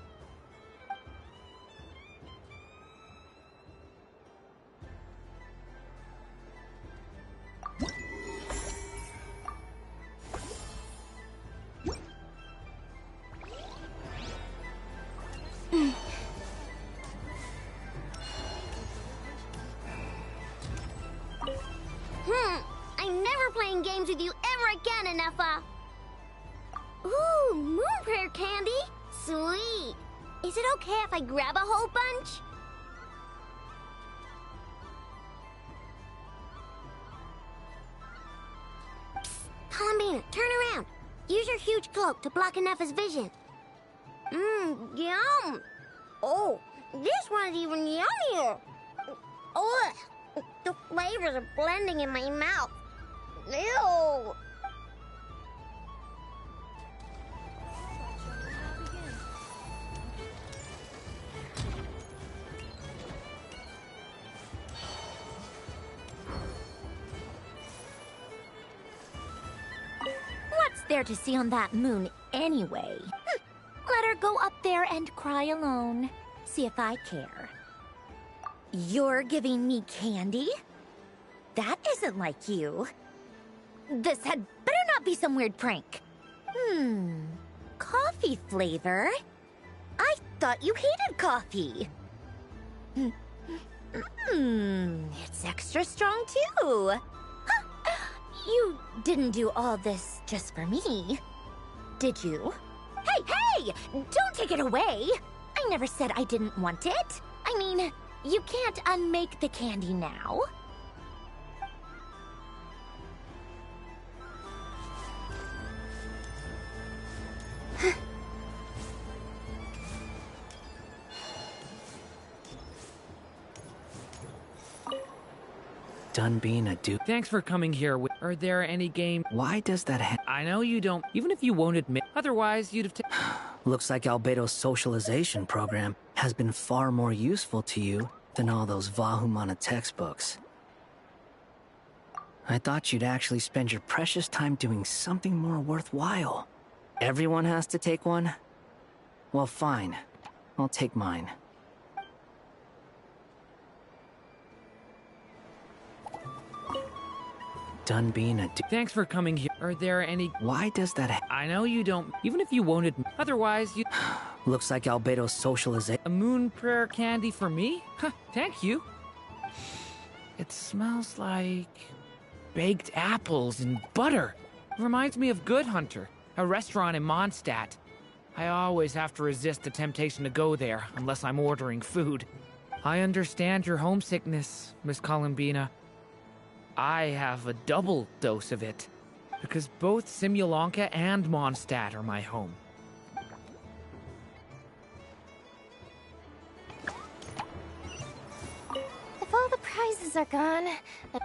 I'm never playing games with you ever again, Enougha. Ooh, moon prayer candy? Sweet. Is it okay if I grab a whole bunch? Psst, Columbina, turn around. Use your huge cloak to block Enougha's vision. Yum. Oh, this one's even yummier. Oh, the flavors are blending in my mouth. Ew. What's there to see on that moon anyway? Let her go up there and cry alone. See if I care. You're giving me candy? That isn't like you. This had better not be some weird prank. Coffee flavor? I thought you hated coffee. It's extra strong too. Huh. You didn't do all this just for me, did you? Hey! Don't take it away! I never said I didn't want it. I mean, you can't unmake the candy now. Done being a dude. Thanks for coming here. Are there any game? Why does that I know you don't, even if you won't admit. Otherwise, you'd have Looks like Albedo's socialization program has been far more useful to you than all those Vahumana textbooks. I thought you'd actually spend your precious time doing something more worthwhile. Everyone has to take one? Well, fine. I'll take mine. Done being a Thanks for coming here. Are there any... Why does that I know you don't, even if you won't admit. Otherwise, you... Looks like Albedo's socialization... A moon prayer candy for me? Huh, thank you. It smells like... baked apples and butter. Reminds me of Good Hunter, a restaurant in Mondstadt. I always have to resist the temptation to go there, unless I'm ordering food. I understand your homesickness, Miss Columbina. I have a double dose of it, because both Simulanka and Mondstadt are my home. If all the prizes are gone,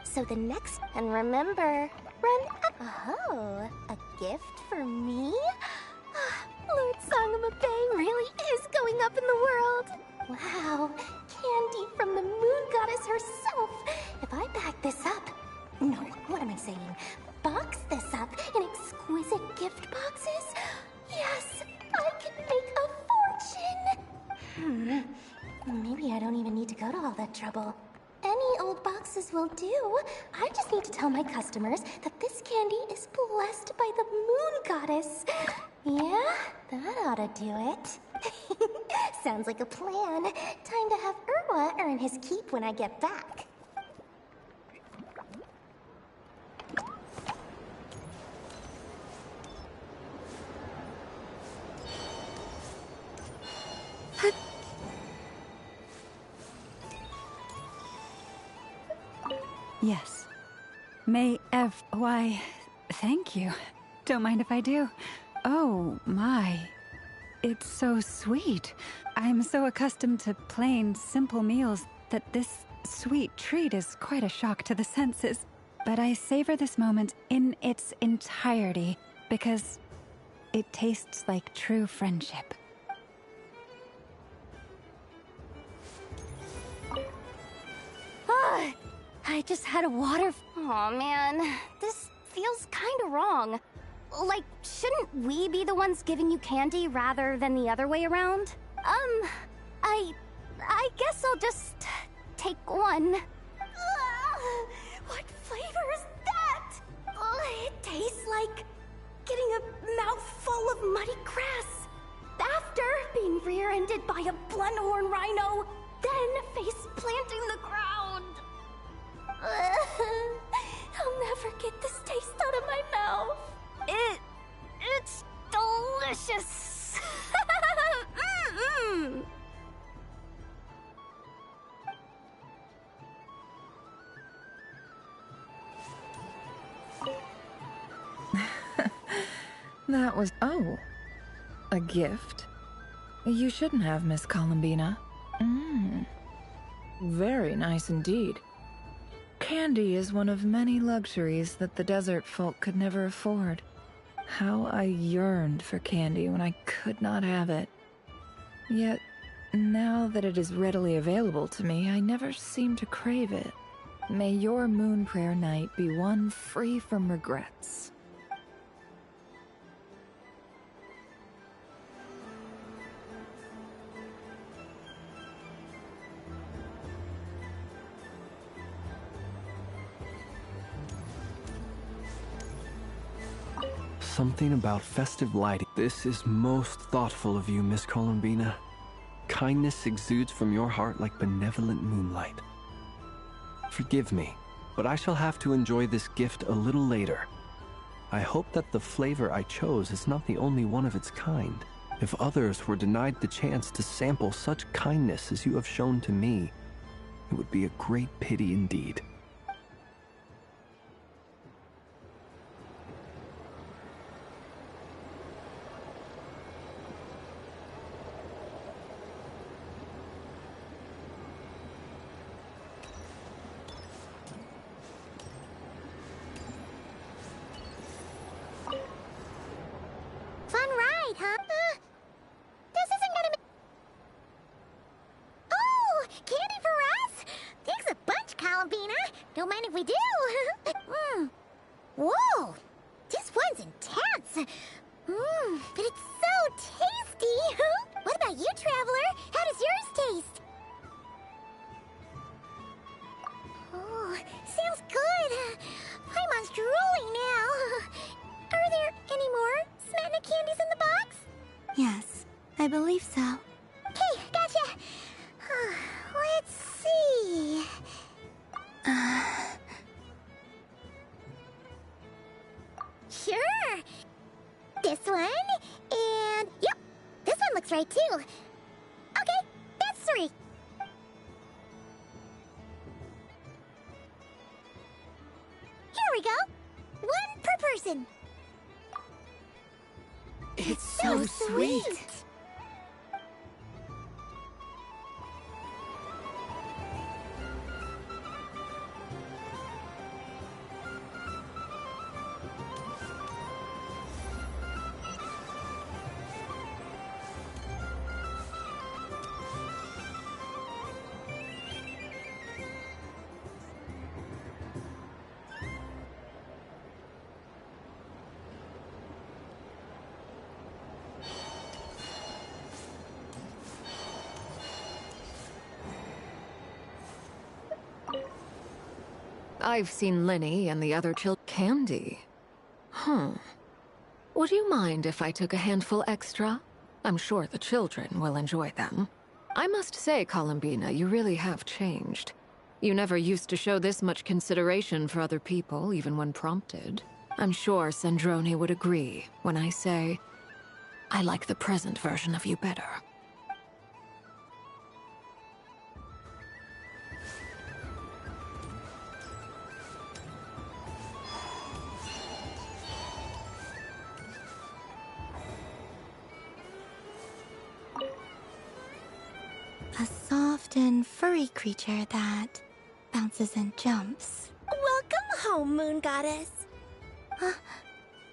so the next... And remember, run up... Oh, a gift for me? Lord Sangama really is going up in the world. Wow, candy from the moon goddess herself. If I back this up... No, what am I saying? Box this up in exquisite gift boxes? Yes, I can make a fortune! Maybe I don't even need to go to all that trouble. Any old boxes will do. I just need to tell my customers that this candy is blessed by the moon goddess. Yeah, that ought to do it. Sounds like a plan. Time to have Irwa earn his keep when I get back. Yes. Why, thank you. Don't mind if I do. Oh, my. It's so sweet. I'm so accustomed to plain, simple meals that this sweet treat is quite a shock to the senses. But I savor this moment in its entirety because it tastes like true friendship. I just had a water... Aw, man. This feels kinda wrong. Like, shouldn't we be the ones giving you candy rather than the other way around? I guess I'll just take one. What flavor is that? It tastes like getting a mouthful of muddy grass. After being rear-ended by a blunt-horn rhino, then face-planting the ground. That was... oh. A gift? You shouldn't have, Miss Columbina. Very nice indeed. Candy is one of many luxuries that the desert folk could never afford. How I yearned for candy when I could not have it. Yet, now that it is readily available to me, I never seem to crave it. May your moon prayer night be one free from regrets. Something about festive lighting. This is most thoughtful of you, Miss Columbina. Kindness exudes from your heart like benevolent moonlight. Forgive me, but I shall have to enjoy this gift a little later. I hope that the flavor I chose is not the only one of its kind. If others were denied the chance to sample such kindness as you have shown to me, it would be a great pity indeed. Fun ride, huh? This isn't gonna be... Oh, candy for us? Thanks a bunch, Columbina. Don't mind if we do. Whoa, this one's intense. But it's so tasty. What about you, Traveler? How does yours taste? Oh, sounds good. I'm drooling now. Are there any more Smetana candies in the box? Yes, I believe so. Okay, gotcha. Let's see. Sure. This one, and yep, this one looks right too. Okay, that's 3. Here we go. 1 per person. It's so sweet. I've seen Lenny and the other children. Candy? Would you mind if I took a handful extra? I'm sure the children will enjoy them. I must say, Columbina, you really have changed. You never used to show this much consideration for other people, even when prompted. I'm sure Sandrone would agree when I say, I like the present version of you better. A soft and furry creature that bounces and jumps. Welcome home, Moon Goddess.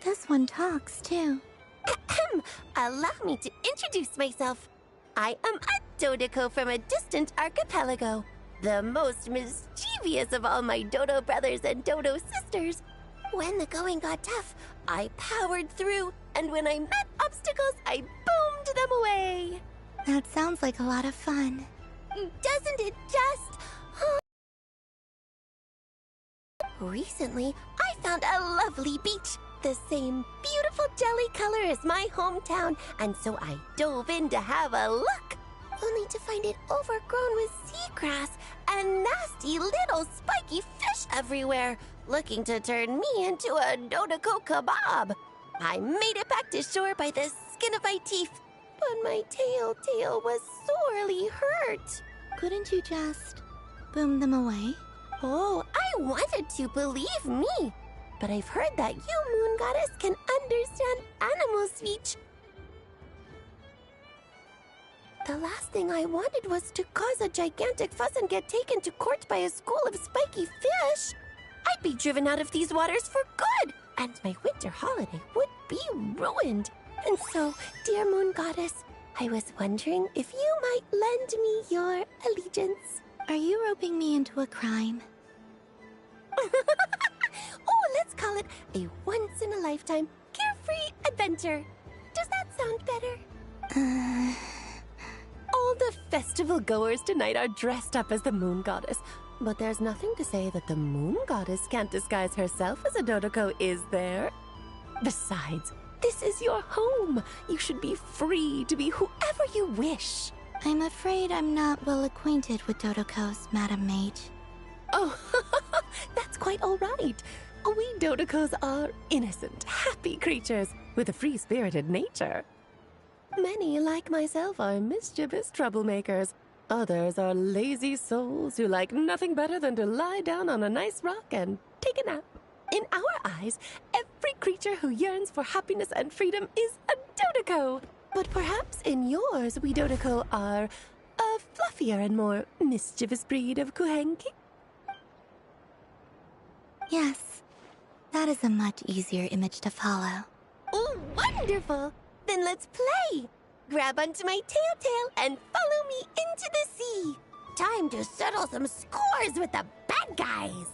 This one talks, too. Allow me to introduce myself. I am a Dodoco from a distant archipelago, the most mischievous of all my Dodo brothers and Dodo sisters. When the going got tough, I powered through, and when I met obstacles, I boomed them away. That sounds like a lot of fun. Doesn't it just? Recently, I found a lovely beach, the same beautiful jelly color as my hometown, and so I dove in to have a look, only to find it overgrown with seagrass and nasty little spiky fish everywhere, looking to turn me into a Dodoco kebab. I made it back to shore by the skin of my teeth, but my tail was sorely hurt. Couldn't you just boom them away? Oh, I wanted to, believe me. but I've heard that you, Moon Goddess, can understand animal speech. The last thing I wanted was to cause a gigantic fuss and get taken to court by a school of spiky fish. I'd be driven out of these waters for good, and my winter holiday would be ruined. And so, dear Moon Goddess, I was wondering if you might lend me your allegiance. Are you roping me into a crime? Oh, let's call it a once-in-a-lifetime carefree adventure. Does that sound better? All the festival goers tonight are dressed up as the Moon Goddess, but there's nothing to say that the Moon Goddess can't disguise herself as a Dodoko, is there? Besides, this is your home. You should be free to be whoever you wish. I'm afraid I'm not well acquainted with Dodokos, Madam Mage. Oh, that's quite all right. We Dodokos are innocent, happy creatures with a free-spirited nature. Many, like myself, are mischievous troublemakers. Others are lazy souls who like nothing better than to lie down on a nice rock and take a nap. In our eyes, every creature who yearns for happiness and freedom is a Dodoko. But perhaps in yours, we Dodoko are a fluffier and more mischievous breed of Kuhenki? Yes, that is a much easier image to follow. Oh, wonderful! Then let's play! Grab onto my tail and follow me into the sea! Time to settle some scores with the bad guys!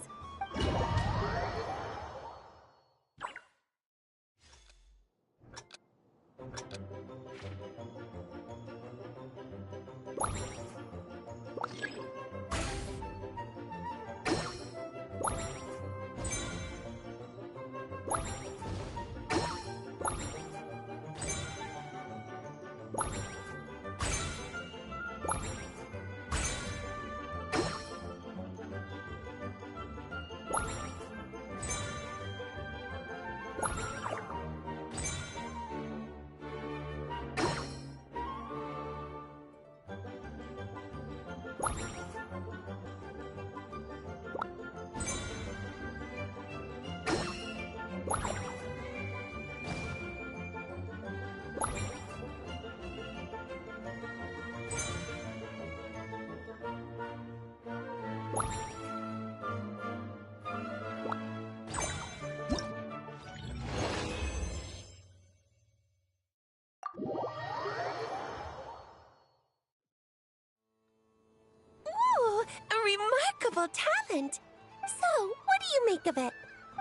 Remarkable talent! So, what do you make of it?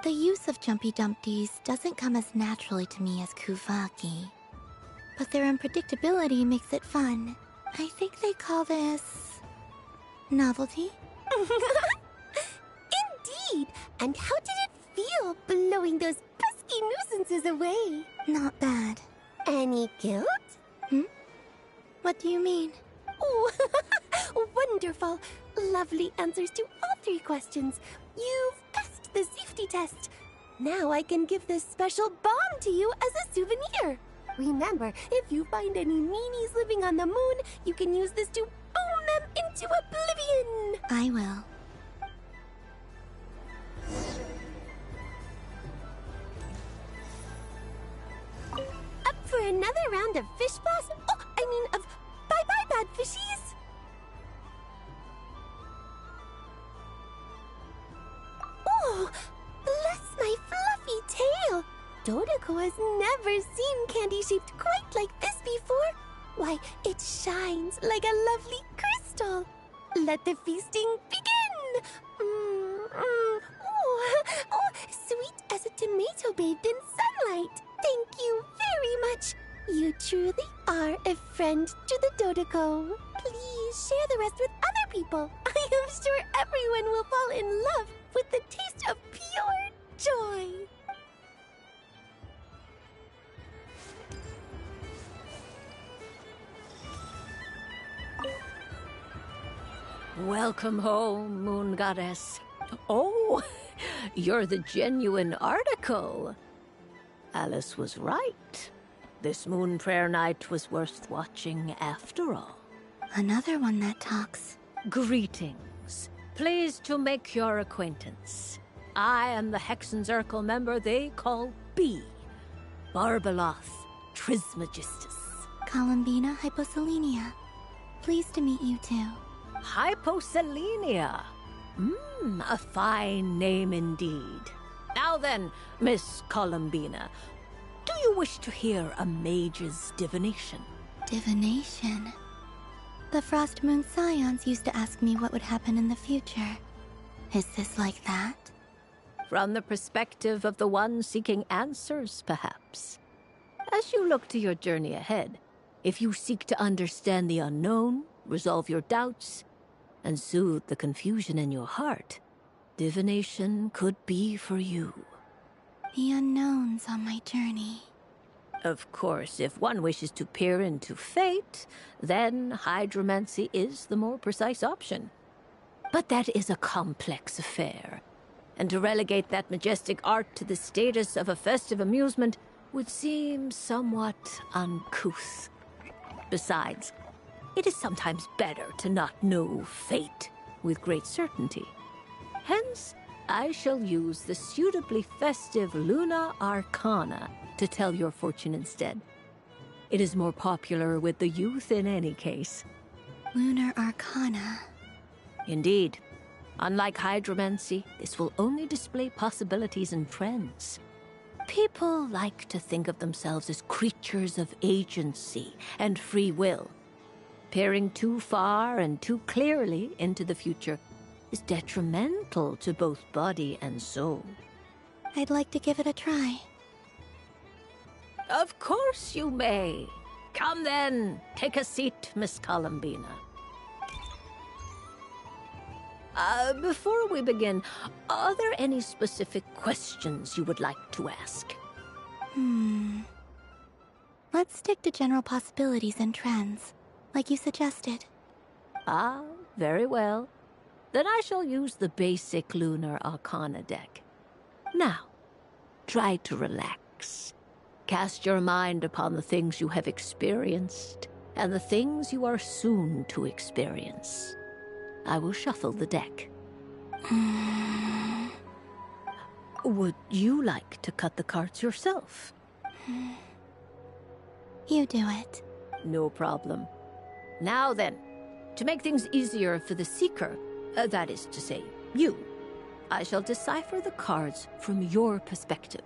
The use of Jumpy Dumpties doesn't come as naturally to me as Kuvaki. But their unpredictability makes it fun. I think they call this... novelty? Indeed! And how did it feel blowing those pesky nuisances away? Not bad. Any guilt? What do you mean? Oh, wonderful! Lovely answers to all 3 questions. You've passed the safety test. Now I can give this special bomb to you as a souvenir. Remember, if you find any meanies living on the moon, you can use this to boom them into oblivion. I will. Up for another round of fish blast? Oh, I mean of bye-bye bad fishies. Oh, bless my fluffy tail! Dodoko has never seen candy shaped quite like this before. Why, it shines like a lovely crystal. Let the feasting begin! Oh, sweet as a tomato bathed in sunlight. Thank you very much. You truly are a friend to the Dodoko. Please share the rest with other people. I am sure everyone will fall in love with the taste of pure joy. Welcome home, Moon Goddess. Oh, you're the genuine article. Alice was right. This moon prayer night was worth watching after all. Another one that talks. Greetings. Pleased to make your acquaintance. I am the Hexenzirkel member they call B. Barbeloth Trismegistus. Columbina Hyposelenia. Pleased to meet you too. Hyposelenia. A fine name indeed. Now then, Miss Columbina, do you wish to hear a mage's divination? Divination? The Frost Moon Scions used to ask me what would happen in the future. Is this like that? From the perspective of the one seeking answers, perhaps. As you look to your journey ahead, if you seek to understand the unknown, resolve your doubts, and soothe the confusion in your heart, divination could be for you. The unknowns on my journey. Of course, if one wishes to peer into fate, then hydromancy is the more precise option. But that is a complex affair, and to relegate that majestic art to the status of a festive amusement would seem somewhat uncouth. Besides, it is sometimes better to not know fate with great certainty. Hence, I shall use the suitably festive Luna Arcana to tell your fortune instead. It is more popular with the youth in any case. Lunar Arcana. Indeed. Unlike hydromancy, this will only display possibilities and trends. People like to think of themselves as creatures of agency and free will. Peering too far and too clearly into the future is detrimental to both body and soul. I'd like to give it a try. Of course you may. Come then, take a seat, Miss Columbina. Before we begin, are there any specific questions you would like to ask? Let's stick to general possibilities and trends, like you suggested. Ah, very well. Then I shall use the basic Lunar Arcana deck. Now, try to relax. Cast your mind upon the things you have experienced and the things you are soon to experience. I will shuffle the deck. Would you like to cut the cards yourself? You do it. No problem. Now then, to make things easier for the seeker, that is to say, you, I shall decipher the cards from your perspective.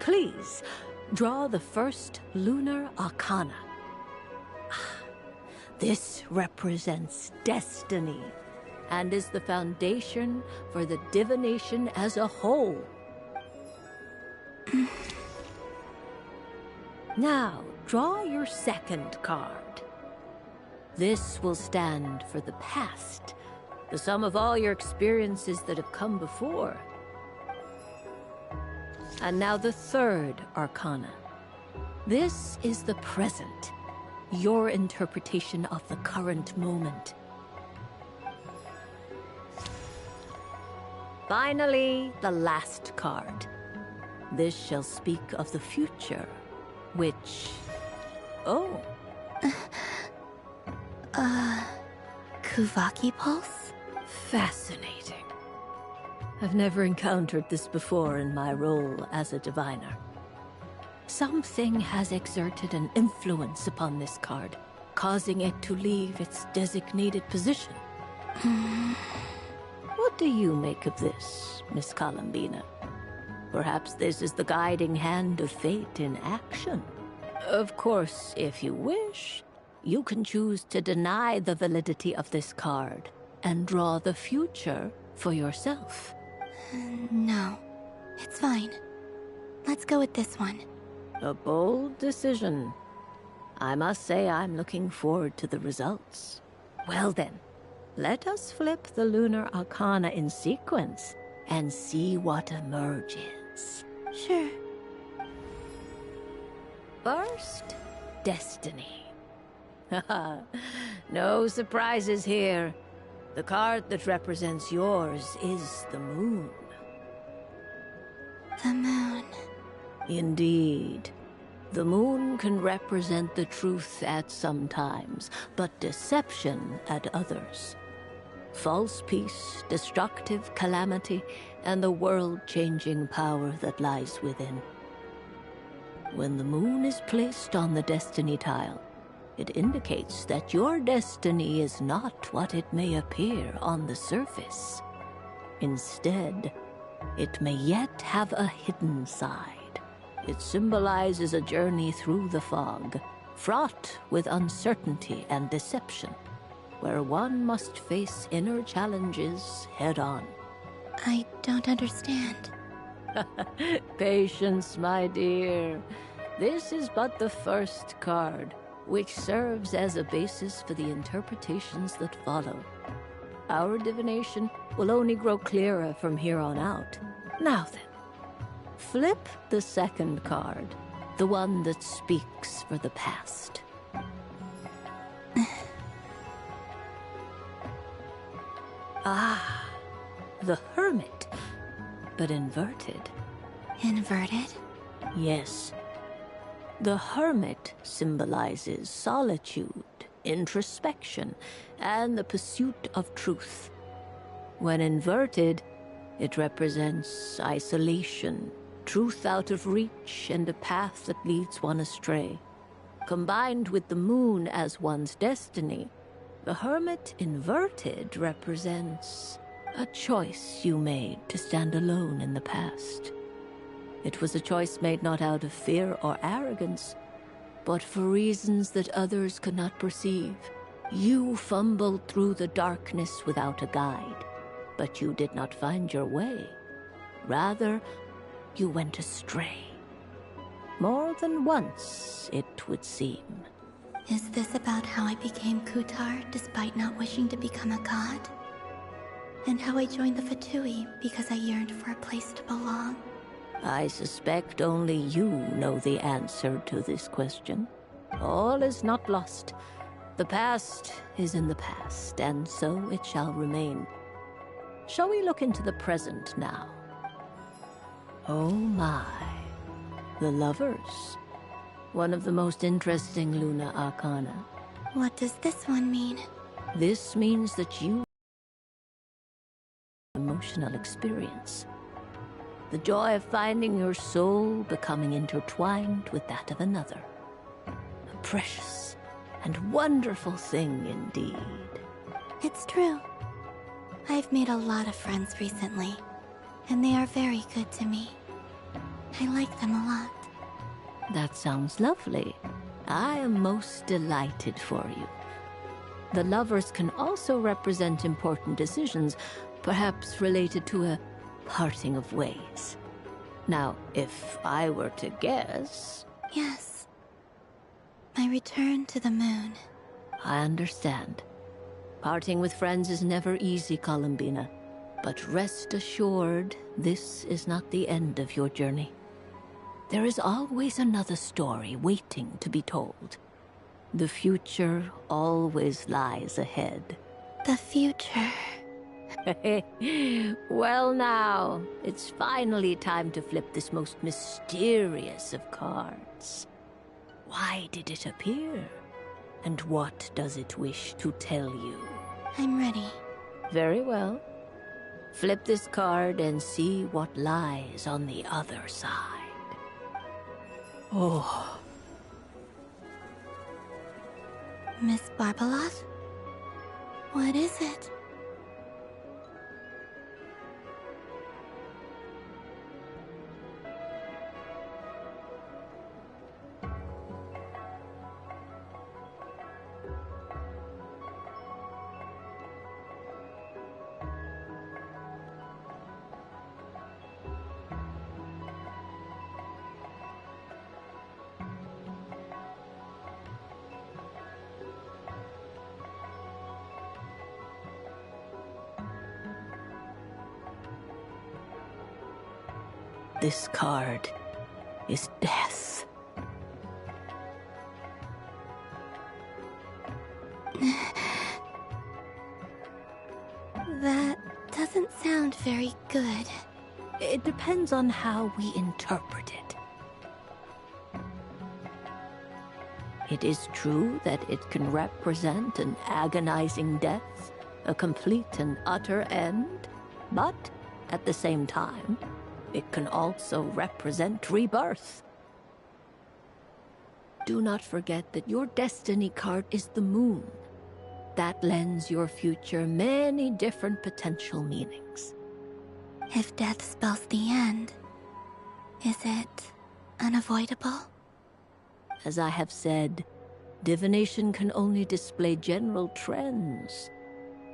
Please, draw the first Lunar Arcana. This represents destiny and is the foundation for the divination as a whole. Now, draw your second card. This will stand for the past, the sum of all your experiences that have come before. And now the third Arcana. This is the present, your interpretation of the current moment. Finally, the last card. This shall speak of the future, which... Oh. Kuvaki Pulse? Fascinating. I've never encountered this before in my role as a diviner. Something has exerted an influence upon this card, causing it to leave its designated position. What do you make of this, Miss Columbina? Perhaps this is the guiding hand of fate in action. Of course, if you wish, you can choose to deny the validity of this card and draw the future for yourself. No, it's fine. Let's go with this one. A bold decision. I must say I'm looking forward to the results. Well then, let us flip the Lunar Arcana in sequence and see what emerges. Sure. First, Destiny. No surprises here. The card that represents yours is the moon. The moon. Indeed. The moon can represent the truth at some times, but deception at others. False peace, destructive calamity, and the world-changing power that lies within. When the moon is placed on the destiny tile, it indicates that your destiny is not what it may appear on the surface. Instead, it may yet have a hidden side. It symbolizes a journey through the fog, fraught with uncertainty and deception, where one must face inner challenges head-on. I don't understand. Patience, my dear. This is but the first card, which serves as a basis for the interpretations that follow. Our divination will only grow clearer from here on out. Now then, flip the second card, the one that speaks for the past. Ah, the Hermit, but inverted. Inverted? Yes. The Hermit symbolizes solitude, introspection, and the pursuit of truth. When inverted, it represents isolation, truth out of reach, and a path that leads one astray. Combined with the moon as one's destiny, the Hermit inverted represents a choice you made to stand alone in the past. It was a choice made not out of fear or arrogance, but for reasons that others could not perceive. You fumbled through the darkness without a guide, but you did not find your way. Rather, you went astray. More than once, it would seem. Is this about how I became Kutar despite not wishing to become a god? And how I joined the Fatui because I yearned for a place to belong? I suspect only you know the answer to this question. All is not lost. The past is in the past, and so it shall remain. Shall we look into the present now? Oh my. The Lovers. One of the most interesting Luna Arcana. What does this one mean? This means that you emotional experience. The joy of finding your soul becoming intertwined with that of another. A precious and wonderful thing indeed. It's true. I've made a lot of friends recently, and they are very good to me. I like them a lot. That sounds lovely. I am most delighted for you. The Lovers can also represent important decisions, perhaps related to a parting of ways. Now, if I were to guess... Yes. My return to the moon. I understand. Parting with friends is never easy, Columbina. But rest assured, this is not the end of your journey. There is always another story waiting to be told. The future always lies ahead. The future... Well now, it's finally time to flip this most mysterious of cards. Why did it appear? And what does it wish to tell you? I'm ready. Very well. Flip this card and see what lies on the other side. Oh. Miss Barbalot? What is it? This card is death. That doesn't sound very good. It depends on how we interpret it. It is true that it can represent an agonizing death, a complete and utter end, but at the same time, it can also represent rebirth. Do not forget that your destiny card is the moon. That lends your future many different potential meanings. If death spells the end, is it unavoidable? As I have said, divination can only display general trends.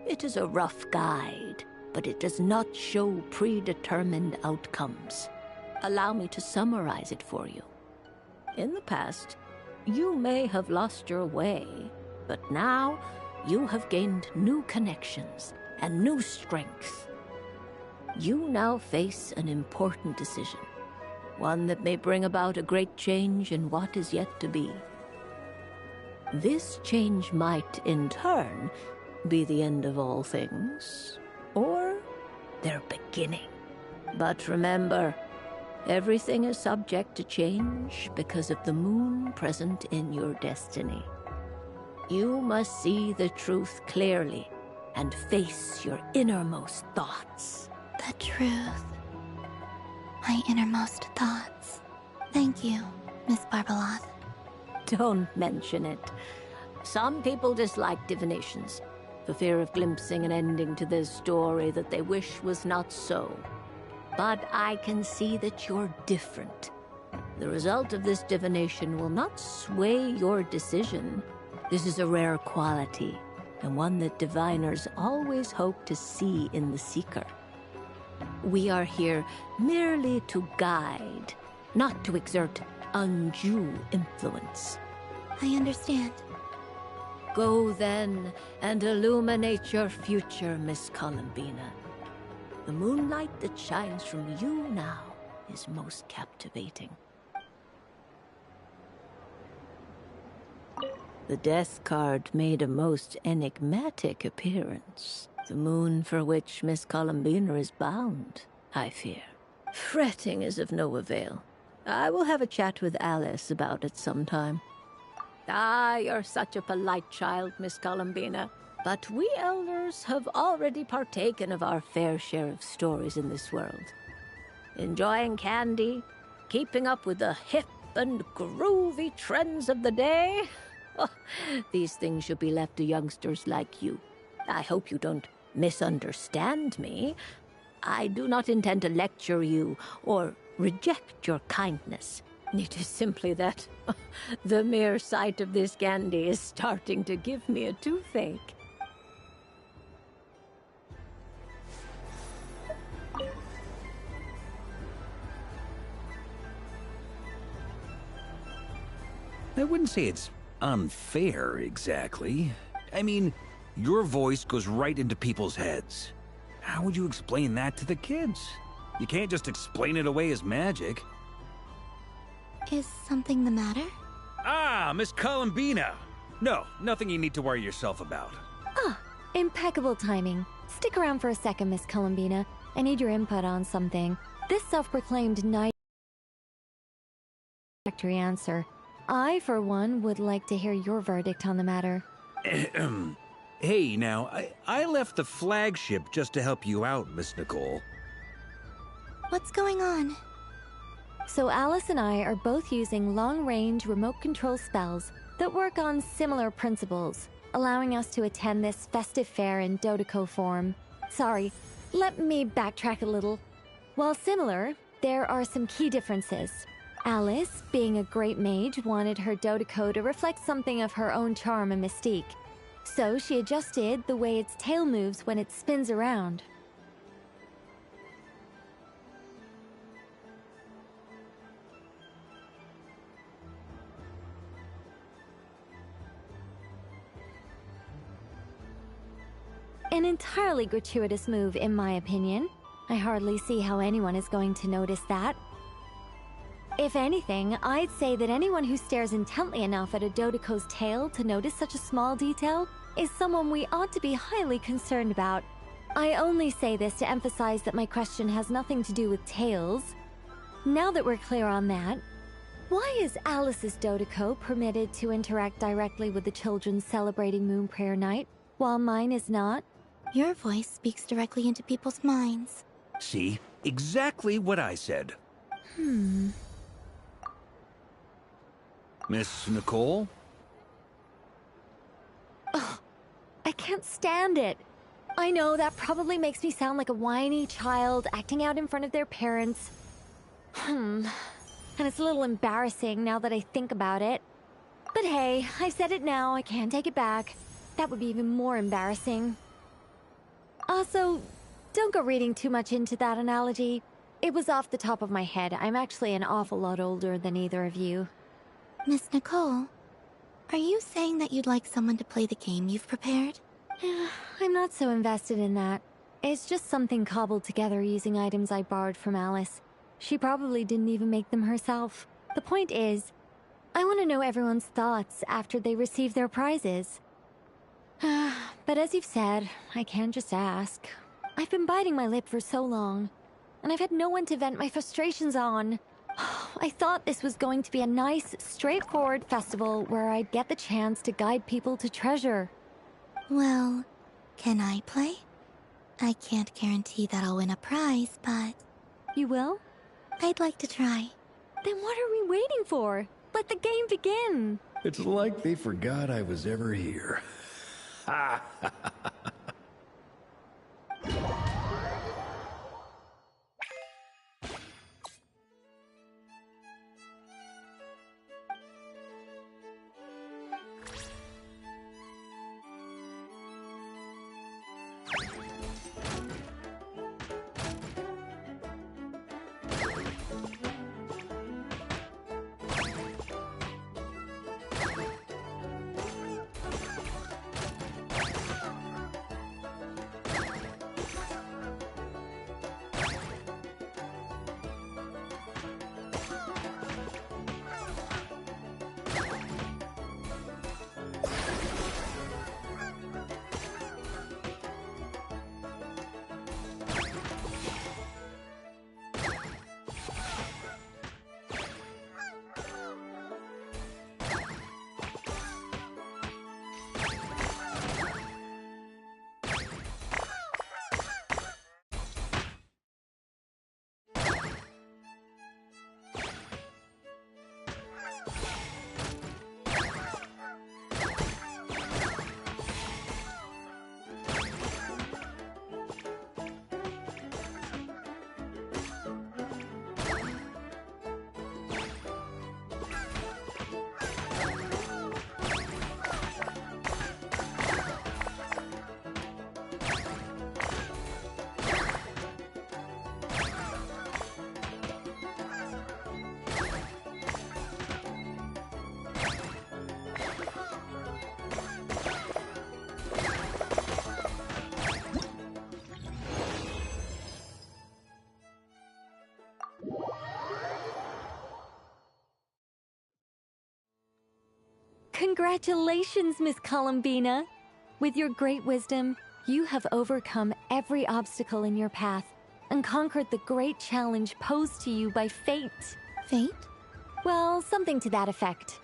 It is a rough guide, but it does not show predetermined outcomes. Allow me to summarize it for you. In the past, you may have lost your way, but now you have gained new connections and new strength. You now face an important decision, one that may bring about a great change in what is yet to be. This change might, in turn, be the end of all things, or their beginning. But remember, everything is subject to change because of the moon present in your destiny. You must see the truth clearly and face your innermost thoughts. The truth. My innermost thoughts. Thank you, Miss Barbeloth. Don't mention it. Some people dislike divinations, for fear of glimpsing an ending to their story that they wish was not so. But I can see that you're different. The result of this divination will not sway your decision. This is a rare quality, and one that diviners always hope to see in the seeker. We are here merely to guide, not to exert undue influence. I understand. Go then and illuminate your future, Miss Columbina. The moonlight that shines from you now is most captivating. The death card made a most enigmatic appearance. The moon for which Miss Columbina is bound, I fear. Fretting is of no avail. I will have a chat with Alice about it sometime. Ah, you're such a polite child, Miss Columbina. But we elders have already partaken of our fair share of stories in this world. Enjoying candy, keeping up with the hip and groovy trends of the day. Oh, these things should be left to youngsters like you. I hope you don't misunderstand me. I do not intend to lecture you or reject your kindness. It is simply that the mere sight of this candy is starting to give me a toothache. I wouldn't say it's unfair, exactly. I mean, your voice goes right into people's heads. How would you explain that to the kids? You can't just explain it away as magic. Is something the matter? Ah, Miss Columbina! No, nothing you need to worry yourself about. Ah, impeccable timing. Stick around for a second, Miss Columbina. I need your input on something. This self-proclaimed knight answer. I, for one, would like to hear your verdict on the matter. Hey, now, I left the flagship just to help you out, Miss Nicole. What's going on? So Alice and I are both using long-range remote control spells that work on similar principles, allowing us to attend this festive fair in Dodeco form. Sorry, let me backtrack a little. While similar, there are some key differences. Alice, being a great mage, wanted her Dodeco to reflect something of her own charm and mystique. So she adjusted the way its tail moves when it spins around. An entirely gratuitous move, in my opinion. I hardly see how anyone is going to notice that. If anything, I'd say that anyone who stares intently enough at a Dodeco's tail to notice such a small detail is someone we ought to be highly concerned about. I only say this to emphasize that my question has nothing to do with tails. Now that we're clear on that, Why is Alice's Dodiko permitted to interact directly with the children celebrating Moon Prayer Night, while mine is not? Your voice speaks directly into people's minds. See? Exactly what I said. Miss Nicole? Ugh, I can't stand it. I know that probably makes me sound like a whiny child acting out in front of their parents. And it's a little embarrassing now that I think about it. But hey, I said it now, I can't take it back. That would be even more embarrassing. Also, don't go reading too much into that analogy. It was off the top of my head. I'm actually an awful lot older than either of you. Miss Nicole, are you saying that you'd like someone to play the game you've prepared? I'm not so invested in that. It's just something cobbled together using items I borrowed from Alice. She probably didn't even make them herself. The point is, I want to know everyone's thoughts after they receive their prizes. But as you've said, I can't just ask. I've been biting my lip for so long, and I've had no one to vent my frustrations on. I thought this was going to be a nice, straightforward festival where I'd get the chance to guide people to treasure. Well, can I play? I can't guarantee that I'll win a prize, but... You will? I'd like to try. Then what are we waiting for? Let the game begin! It's like they forgot I was ever here. Ha ha ha ha. Congratulations, Miss Columbina! With your great wisdom, you have overcome every obstacle in your path and conquered the great challenge posed to you by fate. Fate? Well, something to that effect.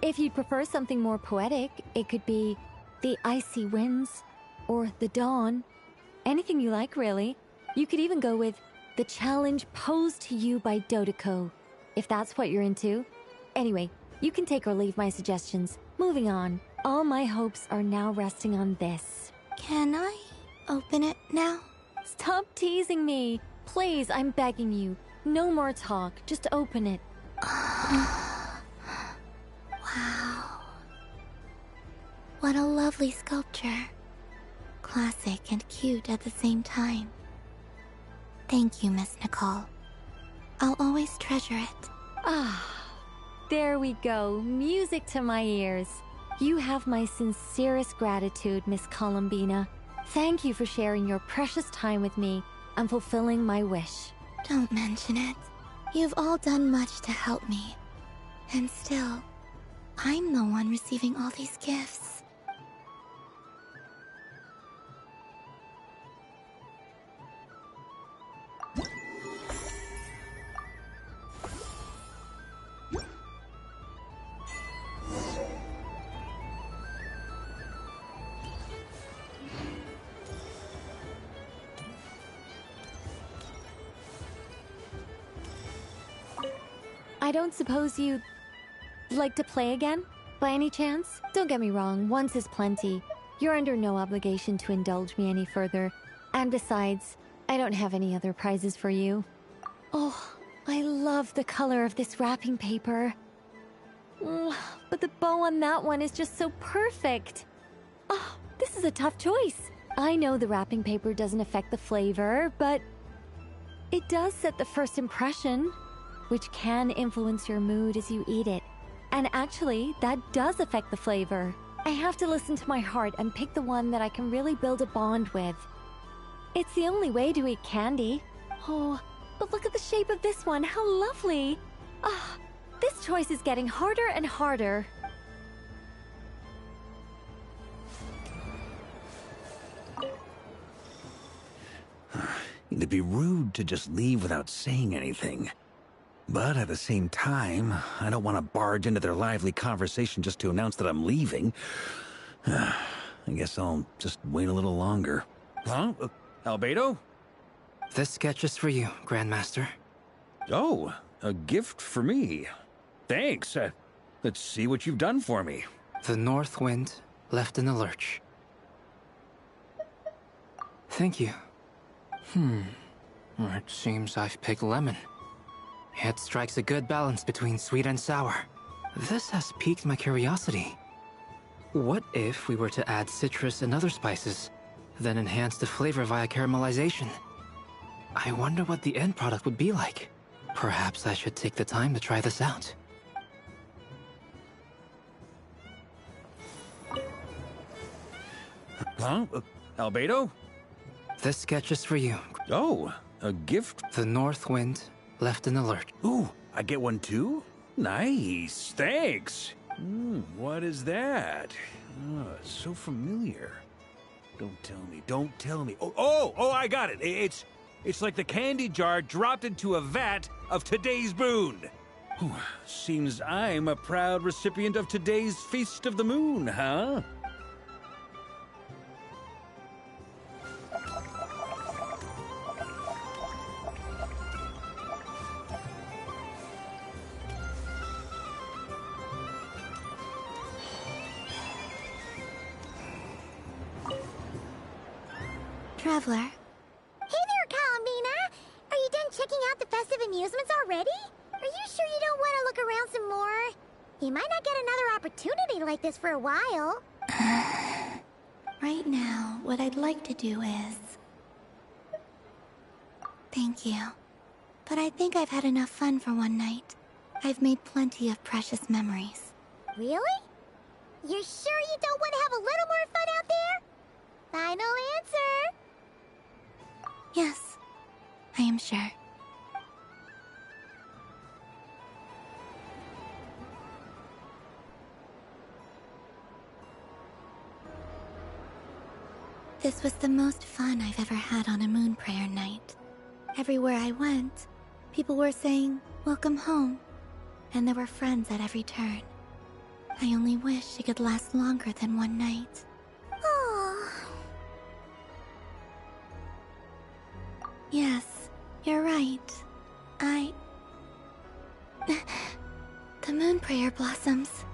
If you'd prefer something more poetic, it could be the icy winds or the dawn. Anything you like, really. You could even go with the challenge posed to you by Dodiko, if that's what you're into. Anyway, you can take or leave my suggestions. Moving on. All my hopes are now resting on this. Can I open it now? Stop teasing me. Please, I'm begging you. No more talk. Just open it. Wow. What a lovely sculpture. Classic and cute at the same time. Thank you, Miss Nicole. I'll always treasure it. There we go. Music to my ears. You have my sincerest gratitude, Miss Columbina. Thank you for sharing your precious time with me and fulfilling my wish. Don't mention it. You've all done much to help me. And still, I'm the one receiving all these gifts. I don't suppose you'd like to play again, by any chance? Don't get me wrong, once is plenty. You're under no obligation to indulge me any further. And besides, I don't have any other prizes for you. Oh, I love the color of this wrapping paper. But the bow on that one is just so perfect. Oh, this is a tough choice. I know the wrapping paper doesn't affect the flavor, but it does set the first impression, which can influence your mood as you eat it. And actually, that does affect the flavor. I have to listen to my heart and pick the one that I can really build a bond with. It's the only way to eat candy. Oh, but look at the shape of this one. How lovely. Ah, this choice is getting harder and harder. It'd be rude to just leave without saying anything. But at the same time, I don't want to barge into their lively conversation just to announce that I'm leaving. I guess I'll just wait a little longer. Huh? Albedo? This sketch is for you, Grandmaster. Oh, a gift for me. Thanks. Let's see what you've done for me. The North Wind left in the lurch. Thank you. It seems I've picked lemon. It strikes a good balance between sweet and sour. This has piqued my curiosity. What if we were to add citrus and other spices, then enhance the flavor via caramelization? I wonder what the end product would be like. Perhaps I should take the time to try this out. Huh? Albedo? This sketch is for you. Oh, a gift? The North Wind left in the lurch. Ooh, I get one too? Nice, thanks. What is that? Oh, it's so familiar. Don't tell me. Oh, I got it. It's like the candy jar dropped into a vat of today's boon. Seems I'm a proud recipient of today's Feast of the Moon, huh? Traveler. Hey there, Columbina! Are you done checking out the festive amusements already? Are you sure you don't want to look around some more? You might not get another opportunity like this for a while. Right now, what I'd like to do is... Thank you. But I think I've had enough fun for one night. I've made plenty of precious memories. Really? You're sure you don't want to have a little more fun out there? Final answer! Yes, I am sure. This was the most fun I've ever had on a moon prayer night. Everywhere I went, people were saying, "Welcome home," and there were friends at every turn. I only wish it could last longer than one night. Yes, you're right. The moon prayer blossoms.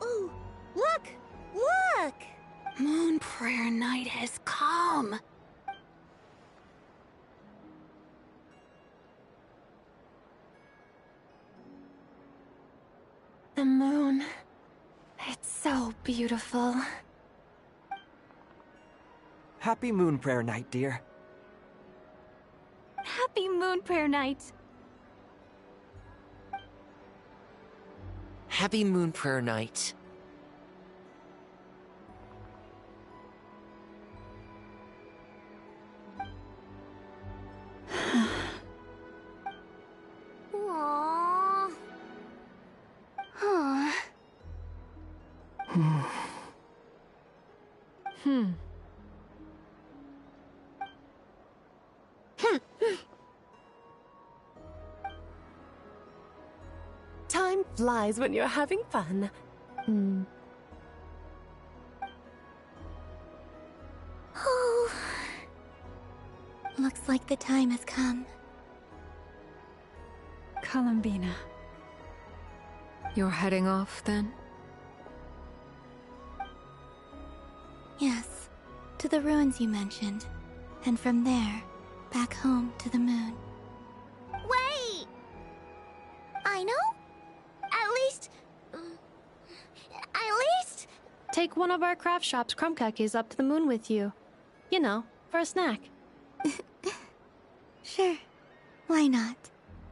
Ooh, look! Look! Moon prayer night has come. The moon. It's so beautiful. Happy Moon Prayer Night, dear. Happy Moon Prayer Night. Happy Moon Prayer Night. Aww. Huh. Time flies when you're having fun. Oh. Looks like the time has come. Columbina. You're heading off, then? Yes, to the ruins you mentioned. And from there, back home to the moon. Wait! I know? At least... Take one of our craft shop's crumb-cakes up to the moon with you. You know, for a snack. Sure. Why not?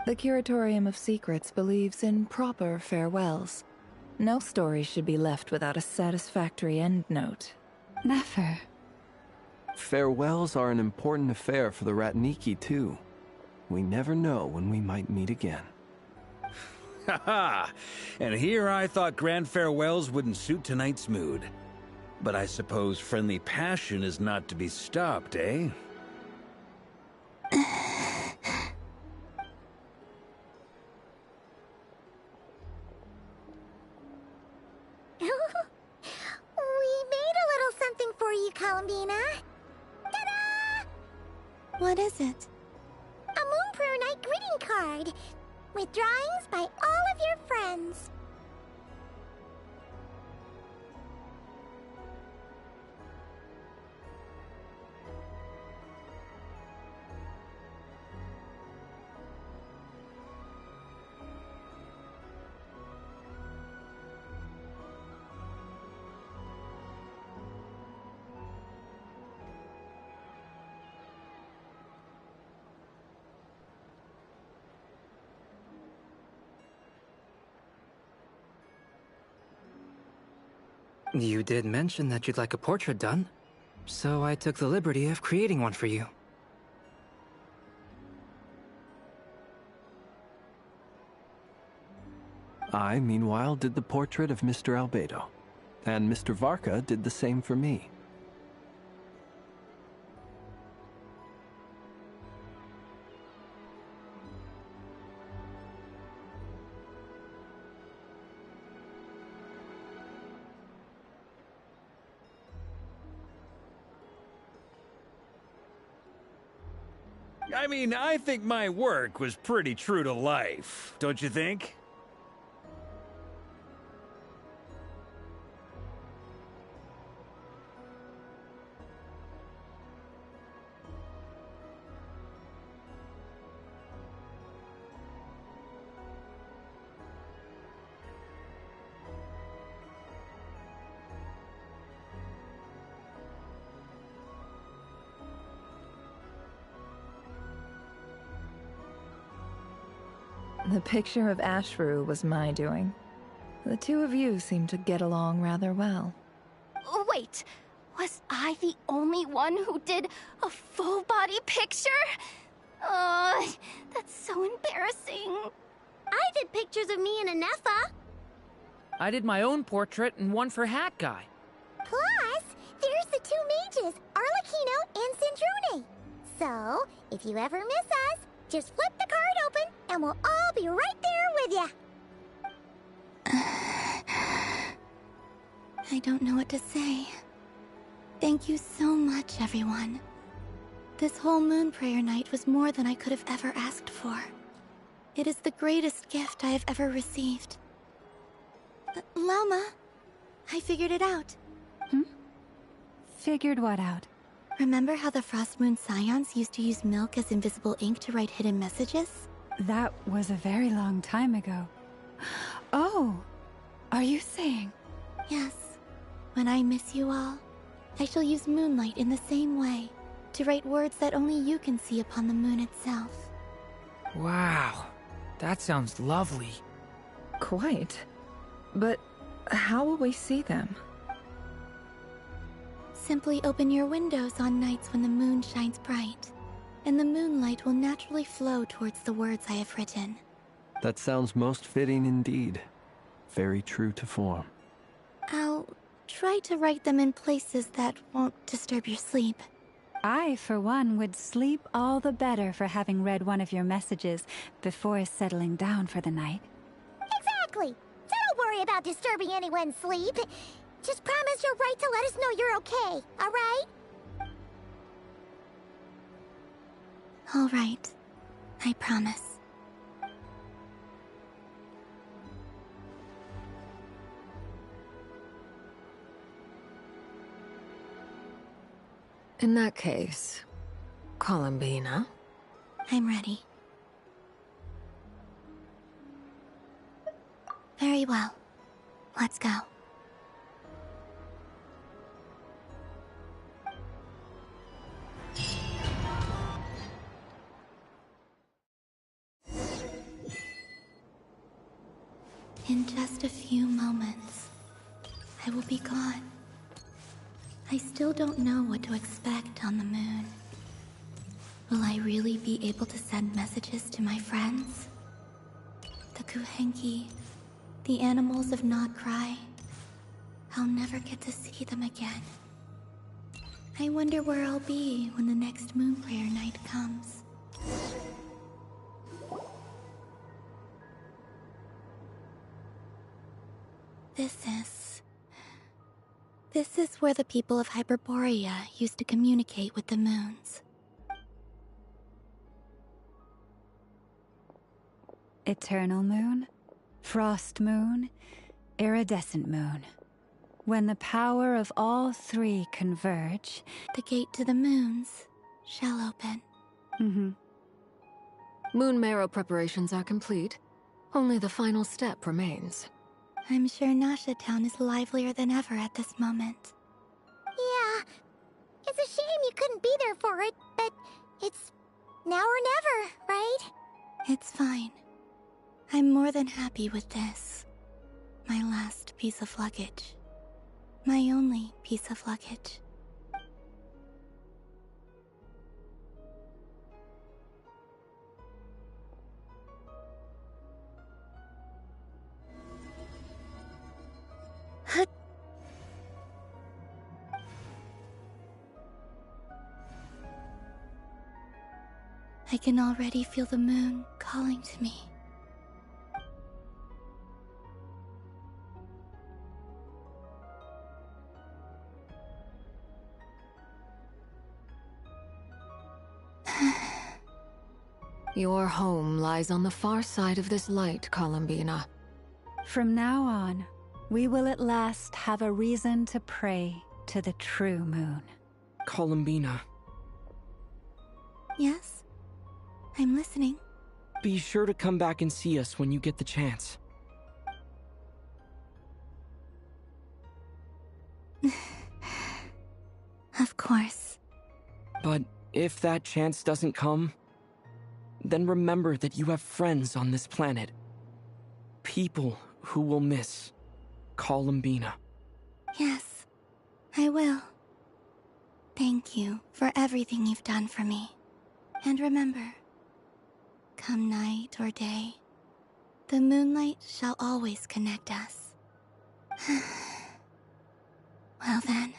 The Curatorium of Secrets believes in proper farewells. No story should be left without a satisfactory endnote. Never. Farewells are an important affair for the Ratniki, too. We never know when we might meet again. Haha! And here I thought grand farewells wouldn't suit tonight's mood. But I suppose friendly passion is not to be stopped, eh? We made a little something for you, Columbina. Ta-da! What is it? A Moon Prayer Night greeting card with drawings by all of your friends. You did mention that you'd like a portrait done, so I took the liberty of creating one for you. I, meanwhile, did the portrait of Mr. Albedo, and Mr. Varka did the same for me. I mean, I think my work was pretty true to life, don't you think? The picture of Ashru was my doing. The two of you seem to get along rather well. Wait, was I the only one who did a full-body picture? That's so embarrassing. I did pictures of me and Anefa. I did my own portrait and one for Hat Guy. Plus, there's the two mages, Arlecchino and Sindrune. So, if you ever miss us, just flip the card open, and we'll all be right there with ya. I don't know what to say. Thank you so much, everyone. This whole Moon Prayer Night was more than I could have ever asked for. It is the greatest gift I have ever received. Lauma, I figured it out. Figured what out? Remember how the Frost Moon Scions used to use milk as invisible ink to write hidden messages? That was a very long time ago. Oh, are you saying? Yes. When I miss you all, I shall use moonlight in the same way, to write words that only you can see upon the moon itself. Wow, that sounds lovely. Quite. But how will we see them? Simply open your windows on nights when the moon shines bright, and the moonlight will naturally flow towards the words I have written. That sounds most fitting indeed. Very true to form. I'll try to write them in places that won't disturb your sleep. I, for one, would sleep all the better for having read one of your messages before settling down for the night. Exactly. So don't worry about disturbing anyone's sleep. Just promise you'll write to let us know you're okay, alright? All right. I promise. In that case, Columbina? I'm ready. Very well. Let's go. In just a few moments, I will be gone. I still don't know what to expect on the moon. Will I really be able to send messages to my friends? The Kuhenki, the animals of Nod-Krai. I'll never get to see them again. I wonder where I'll be when the next moon prayer night comes. This is where the people of Hyperborea used to communicate with the moons. Eternal moon, frost moon, iridescent moon. When the power of all three converge, the gate to the moons shall open. Moon marrow preparations are complete. Only the final step remains. I'm sure Nasha Town is livelier than ever at this moment. Yeah, it's a shame you couldn't be there for it, but it's now or never, right? It's fine. I'm more than happy with this. My last piece of luggage. My only piece of luggage. I can already feel the moon calling to me. Your home lies on the far side of this light, Columbina. From now on, we will at last have a reason to pray to the true moon. Columbina. Yes? I'm listening. Be sure to come back and see us when you get the chance. Of course. But if that chance doesn't come, then remember that you have friends on this planet. People who will miss Columbina. Yes, I will. Thank you for everything you've done for me. And remember, come night or day, the moonlight shall always connect us. Well then,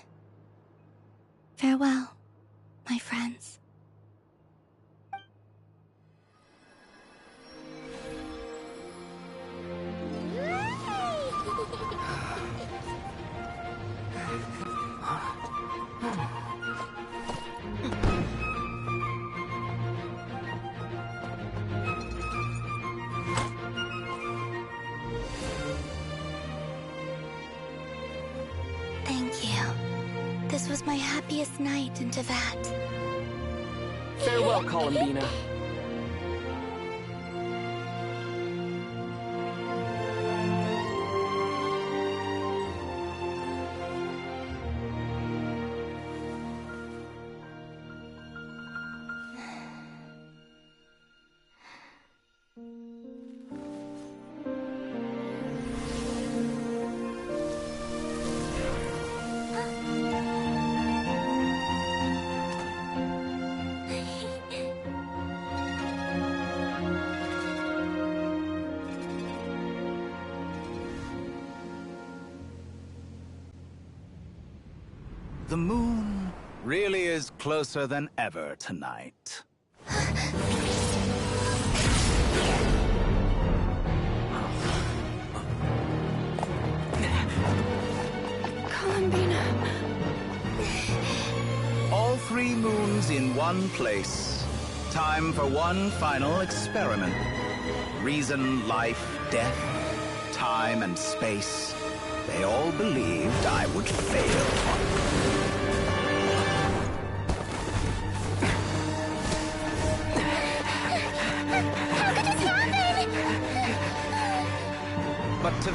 farewell, my friends. Thank you. This was my happiest night in Teyvat. Farewell, Columbina. The moon really is closer than ever tonight. Columbina. All three moons in one place. Time for one final experiment. Reason, life, death, time and space. They all believed I would fail.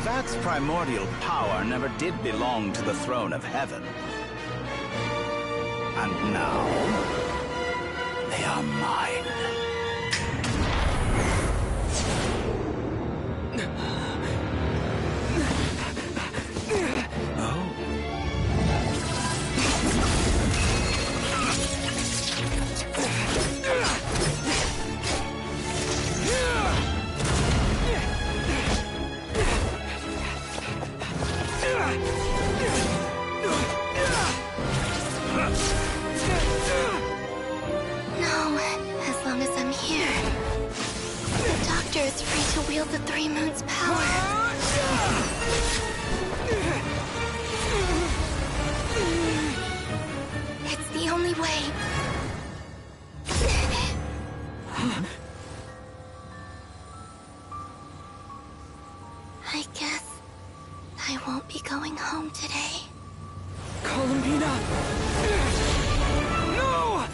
Tevat's primordial power never did belong to the throne of heaven. And now, they are mine. Is free to wield the Three Moons' power. It's the only way. I guess I won't be going home today. Columbina! No!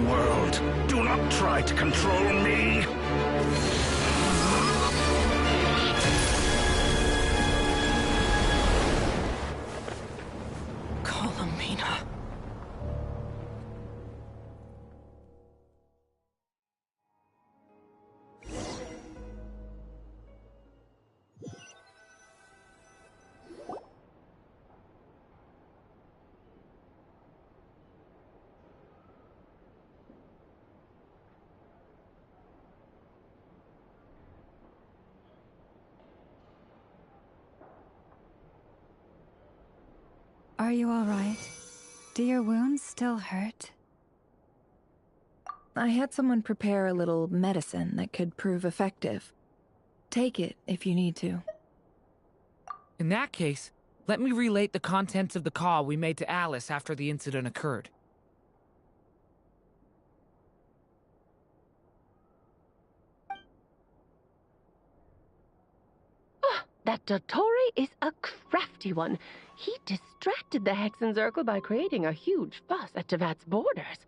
World, do not try to control me! Columbina. Are you all right? Do your wounds still hurt? I had someone prepare a little medicine that could prove effective. Take it if you need to. In that case, let me relate the contents of the call we made to Alice after the incident occurred. That Dotori is a crafty one. He distracted the Hexenzirkel by creating a huge fuss at Tevat's borders.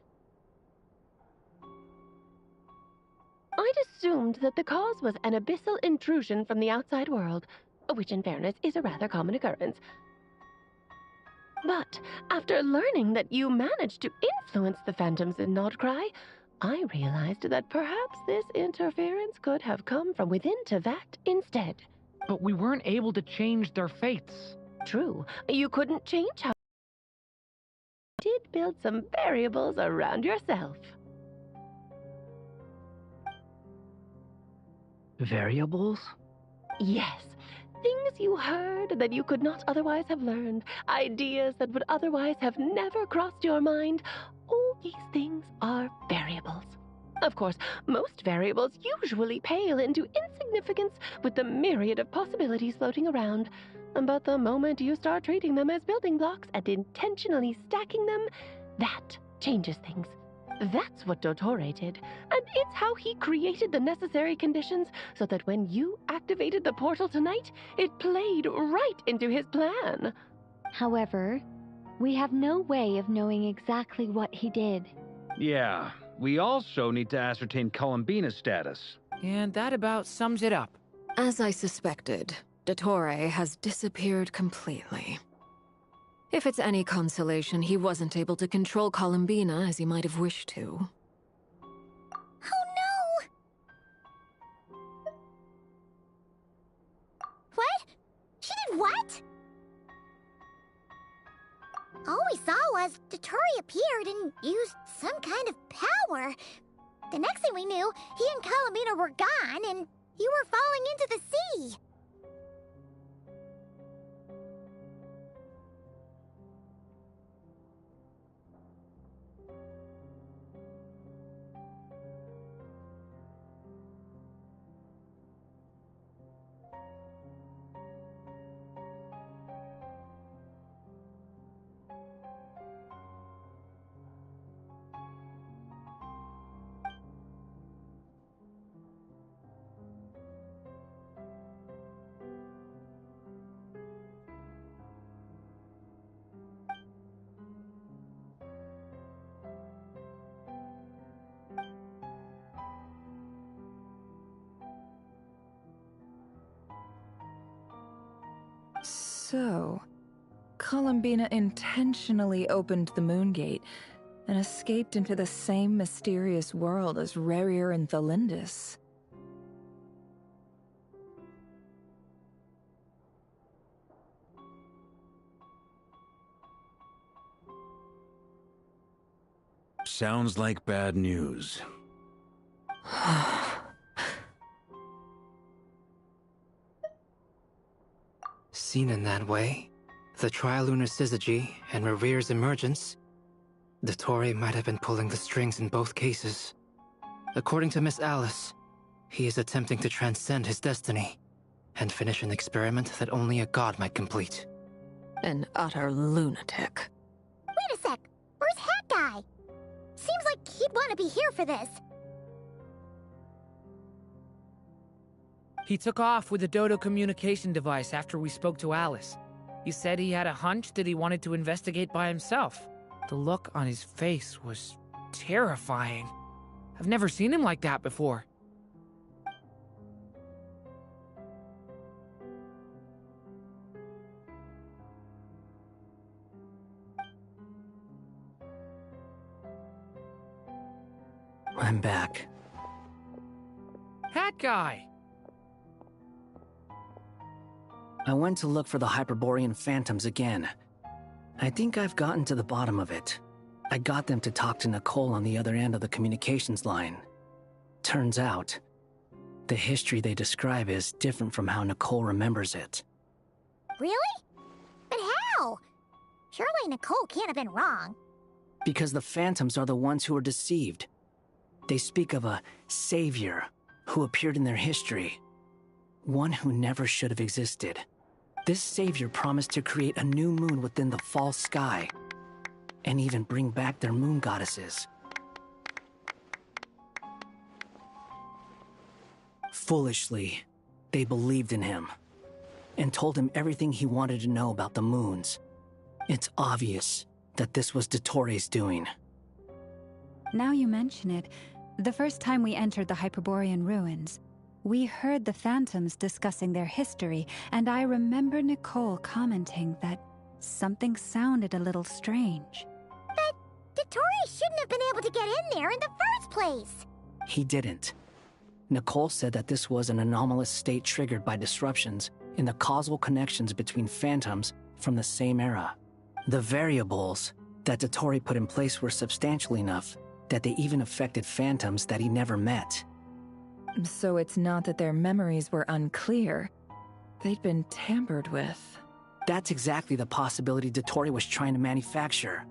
I'd assumed that the cause was an abyssal intrusion from the outside world, which in fairness is a rather common occurrence. But after learning that you managed to influence the phantoms in Nod-Krai, I realized that perhaps this interference could have come from within Tevat instead. But we weren't able to change their fates. True. You couldn't change how you did build some variables around yourself. Variables? Yes. Things you heard that you could not otherwise have learned. Ideas that would otherwise have never crossed your mind. All these things are variables. Of course, most variables usually pale into insignificance with the myriad of possibilities floating around. But the moment you start treating them as building blocks and intentionally stacking them, that changes things. That's what Dottore did, and it's how he created the necessary conditions so that when you activated the portal tonight, it played right into his plan. However, we have no way of knowing exactly what he did. Yeah, we also need to ascertain Columbina's status. And that about sums it up. As I suspected, Dottore has disappeared completely. If it's any consolation, he wasn't able to control Columbina as he might have wished to. Oh no! What? She did what? All we saw was Dottore appeared and used some kind of power. The next thing we knew, he and Columbina were gone and you were falling into the sea. So, Columbina intentionally opened the Moon Gate and escaped into the same mysterious world as Rerir and Thalindis. Sounds like bad news. Seen in that way, the Trilunar Syzygy and Rerir's emergence, Dottore might have been pulling the strings in both cases. According to Miss Alice, he is attempting to transcend his destiny and finish an experiment that only a god might complete. An utter lunatic. Wait a sec. Where's Hat Guy? Seems like he'd want to be here for this. He took off with the Dodo communication device after we spoke to Alice. He said he had a hunch that he wanted to investigate by himself. The look on his face was terrifying. I've never seen him like that before. I'm back. Hat Guy! I went to look for the Hyperborean phantoms again. I think I've gotten to the bottom of it. I got them to talk to Nicole on the other end of the communications line. Turns out, the history they describe is different from how Nicole remembers it. Really? But how? Surely Nicole can't have been wrong. Because the phantoms are the ones who were deceived. They speak of a savior who appeared in their history. One who never should have existed. This savior promised to create a new moon within the false sky, and even bring back their moon goddesses. Foolishly, they believed in him, and told him everything he wanted to know about the moons. It's obvious that this was Dottore's doing. Now you mention it, the first time we entered the Hyperborean ruins, we heard the phantoms discussing their history, and I remember Nicole commenting that something sounded a little strange. But Dottore shouldn't have been able to get in there in the first place! He didn't. Nicole said that this was an anomalous state triggered by disruptions in the causal connections between phantoms from the same era. The variables that Dottore put in place were substantial enough that they even affected phantoms that he never met. So it's not that their memories were unclear. They'd been tampered with. That's exactly the possibility Dottore was trying to manufacture.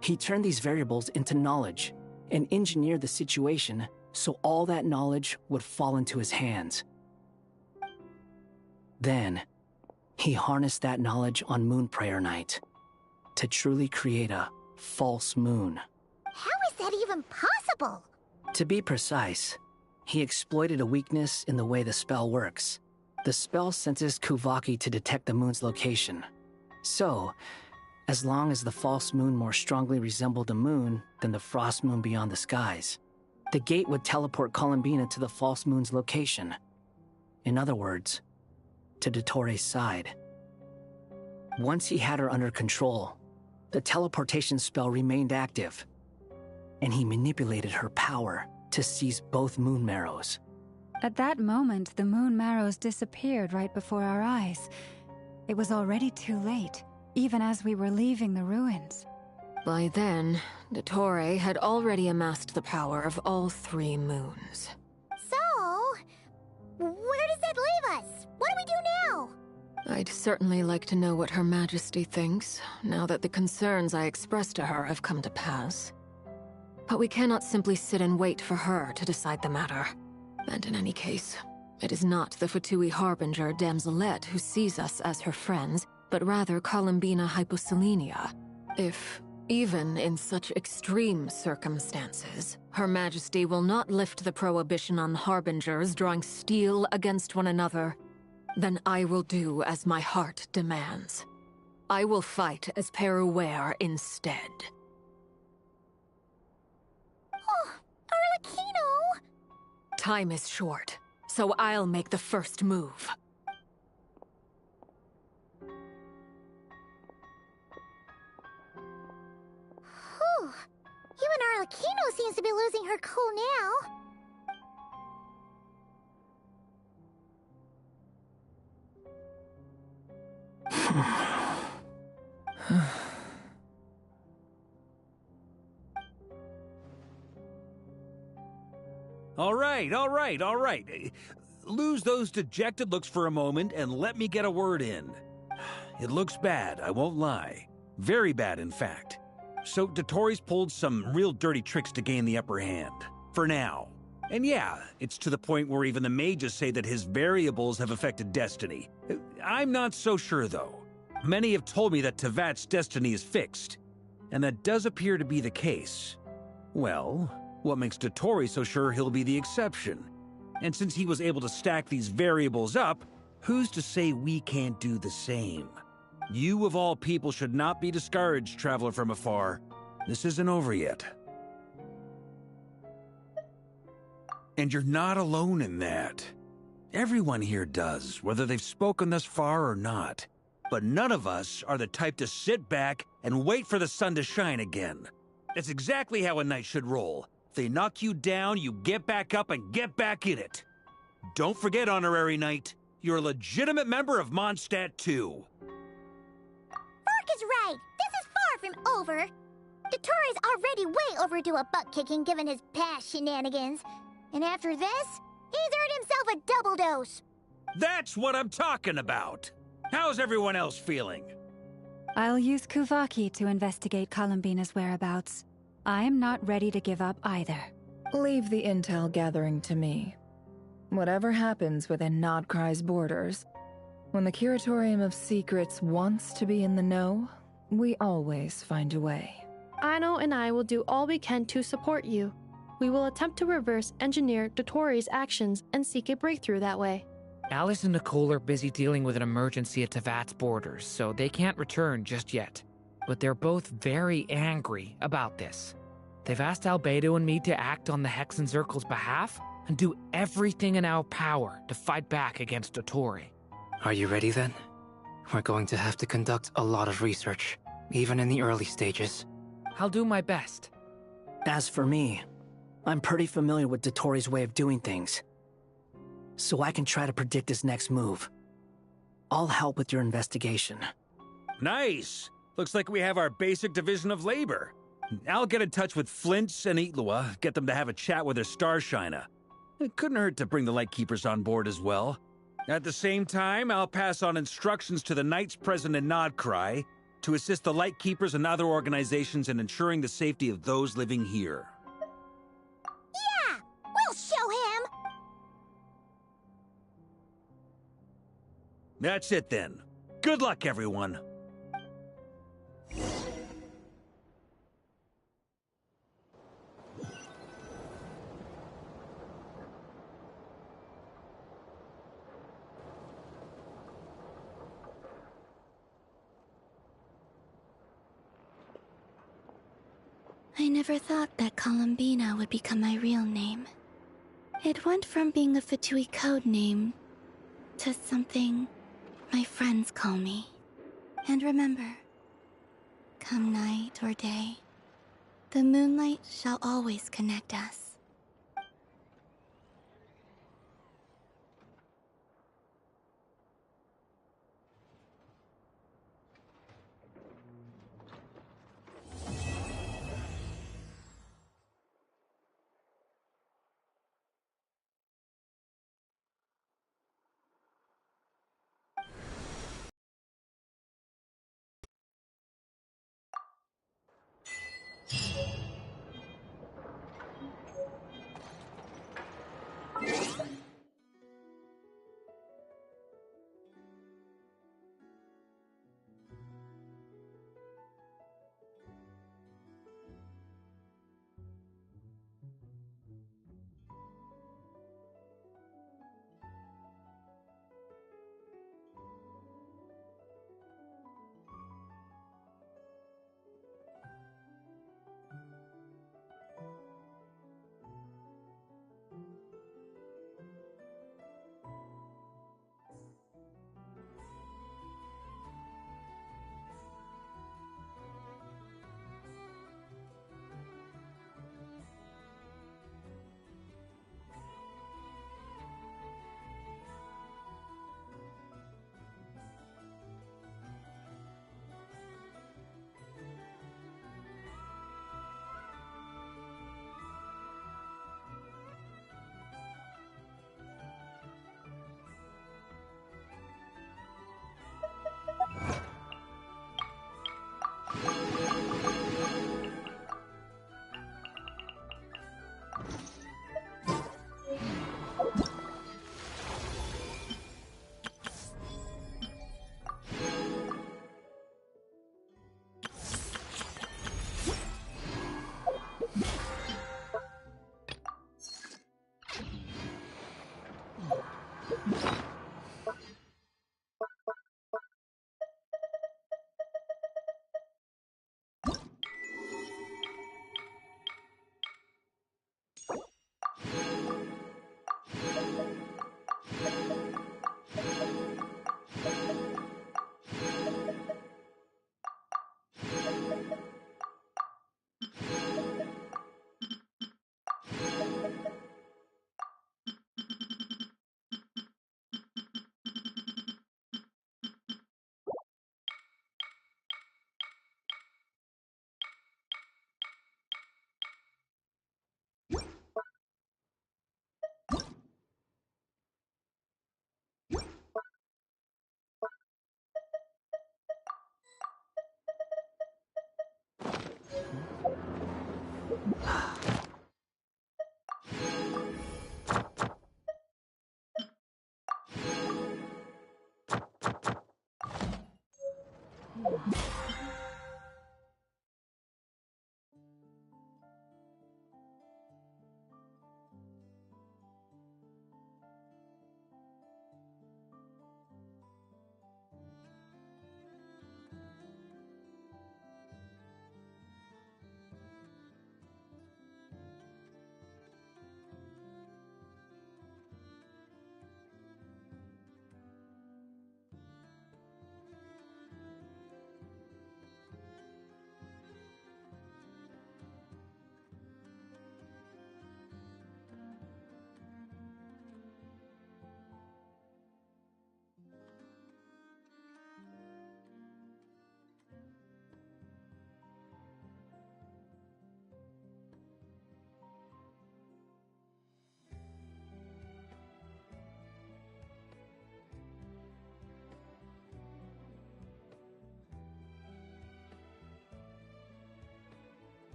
He turned these variables into knowledge and engineered the situation so all that knowledge would fall into his hands. Then, he harnessed that knowledge on Moon Prayer Night to truly create a false moon. How is that even possible? To be precise, he exploited a weakness in the way the spell works. The spell senses Kuvaki to detect the moon's location. So, as long as the false moon more strongly resembled the moon than the frost moon beyond the skies, the gate would teleport Columbina to the false moon's location. In other words, to Dottore's side. Once he had her under control, the teleportation spell remained active, and he manipulated her power to seize both moon marrows. At that moment, the moon marrows disappeared right before our eyes. It was already too late, even as we were leaving the ruins. By then, Dottore had already amassed the power of all 3 moons. So, where does that leave us? What do we do now? I'd certainly like to know what Her Majesty thinks, now that the concerns I expressed to her have come to pass. But we cannot simply sit and wait for her to decide the matter. And in any case, it is not the Fatui Harbinger Damselette who sees us as her friends, but rather Columbina Hyposelenia. If, even in such extreme circumstances, Her Majesty will not lift the prohibition on harbingers drawing steel against one another, then I will do as my heart demands. I will fight as Peruware instead. Oh, Arlecchino! Time is short, so I'll make the first move. Whew. Even Arlecchino seems to be losing her cool now. All right. Lose those dejected looks for a moment and let me get a word in. It looks bad, I won't lie. Very bad, in fact. So Dotori's pulled some real dirty tricks to gain the upper hand. For now. And yeah, it's to the point where even the mages say that his variables have affected destiny. I'm not so sure, though. Many have told me that Tevat's destiny is fixed. And that does appear to be the case. Well, what makes Dotori so sure he'll be the exception? And since he was able to stack these variables up, who's to say we can't do the same? You of all people should not be discouraged, traveler from afar. This isn't over yet. And you're not alone in that. Everyone here does, whether they've spoken thus far or not. But none of us are the type to sit back and wait for the sun to shine again. That's exactly how a knight should roll. If they knock you down, you get back up and get back in it. Don't forget, Honorary Knight, you're a legitimate member of Mondstadt too. Mark is right. This is far from over. Dotori's already way overdue a butt-kicking given his past shenanigans. And after this, he's earned himself a double dose. That's what I'm talking about. How's everyone else feeling? I'll use Kuvaki to investigate Columbina's whereabouts. I am not ready to give up either. Leave the intel gathering to me. Whatever happens within Nod-Krai's borders, when the Curatorium of Secrets wants to be in the know, we always find a way. Aino and I will do all we can to support you. We will attempt to reverse engineer Dotori's actions and seek a breakthrough that way. Alice and Nicole are busy dealing with an emergency at Tevat's borders, so they can't return just yet. But they're both very angry about this. They've asked Albedo and me to act on the Hexen Circle's behalf and do everything in our power to fight back against Dotori. Are you ready then? We're going to have to conduct a lot of research, even in the early stages. I'll do my best. As for me, I'm pretty familiar with Dotori's way of doing things, so I can try to predict his next move. I'll help with your investigation. Nice! Looks like we have our basic division of labor. I'll get in touch with Flints and Itlua, get them to have a chat with their Starshiner. It couldn't hurt to bring the Lightkeepers on board as well. At the same time, I'll pass on instructions to the Knights present in Nod-Krai to assist the Lightkeepers and other organizations in ensuring the safety of those living here. Yeah! We'll show him! That's it then. Good luck, everyone. I never thought that Columbina would become my real name. It went from being a Fatui code name to something my friends call me. And remember, come night or day, the moonlight shall always connect us.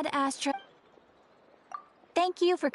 Ad Astra. Thank you for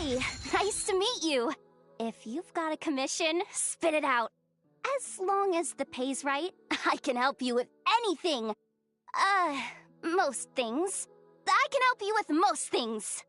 Hey, nice to meet you. If you've got a commission, spit it out. As long as the pay's right, I can help you with anything. Most things. I can help you with most things.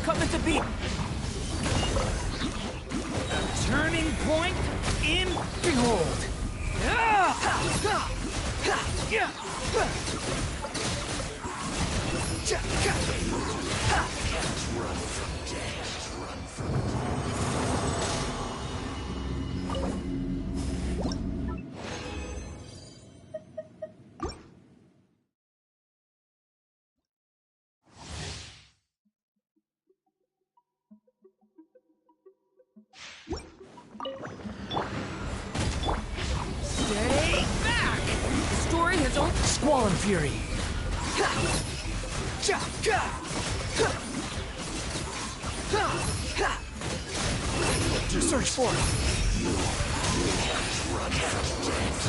Coming to beat. A turning point in behold. Run from death. Run from Stay back! The story has only... Squall and Fury! Search for it! Run from death.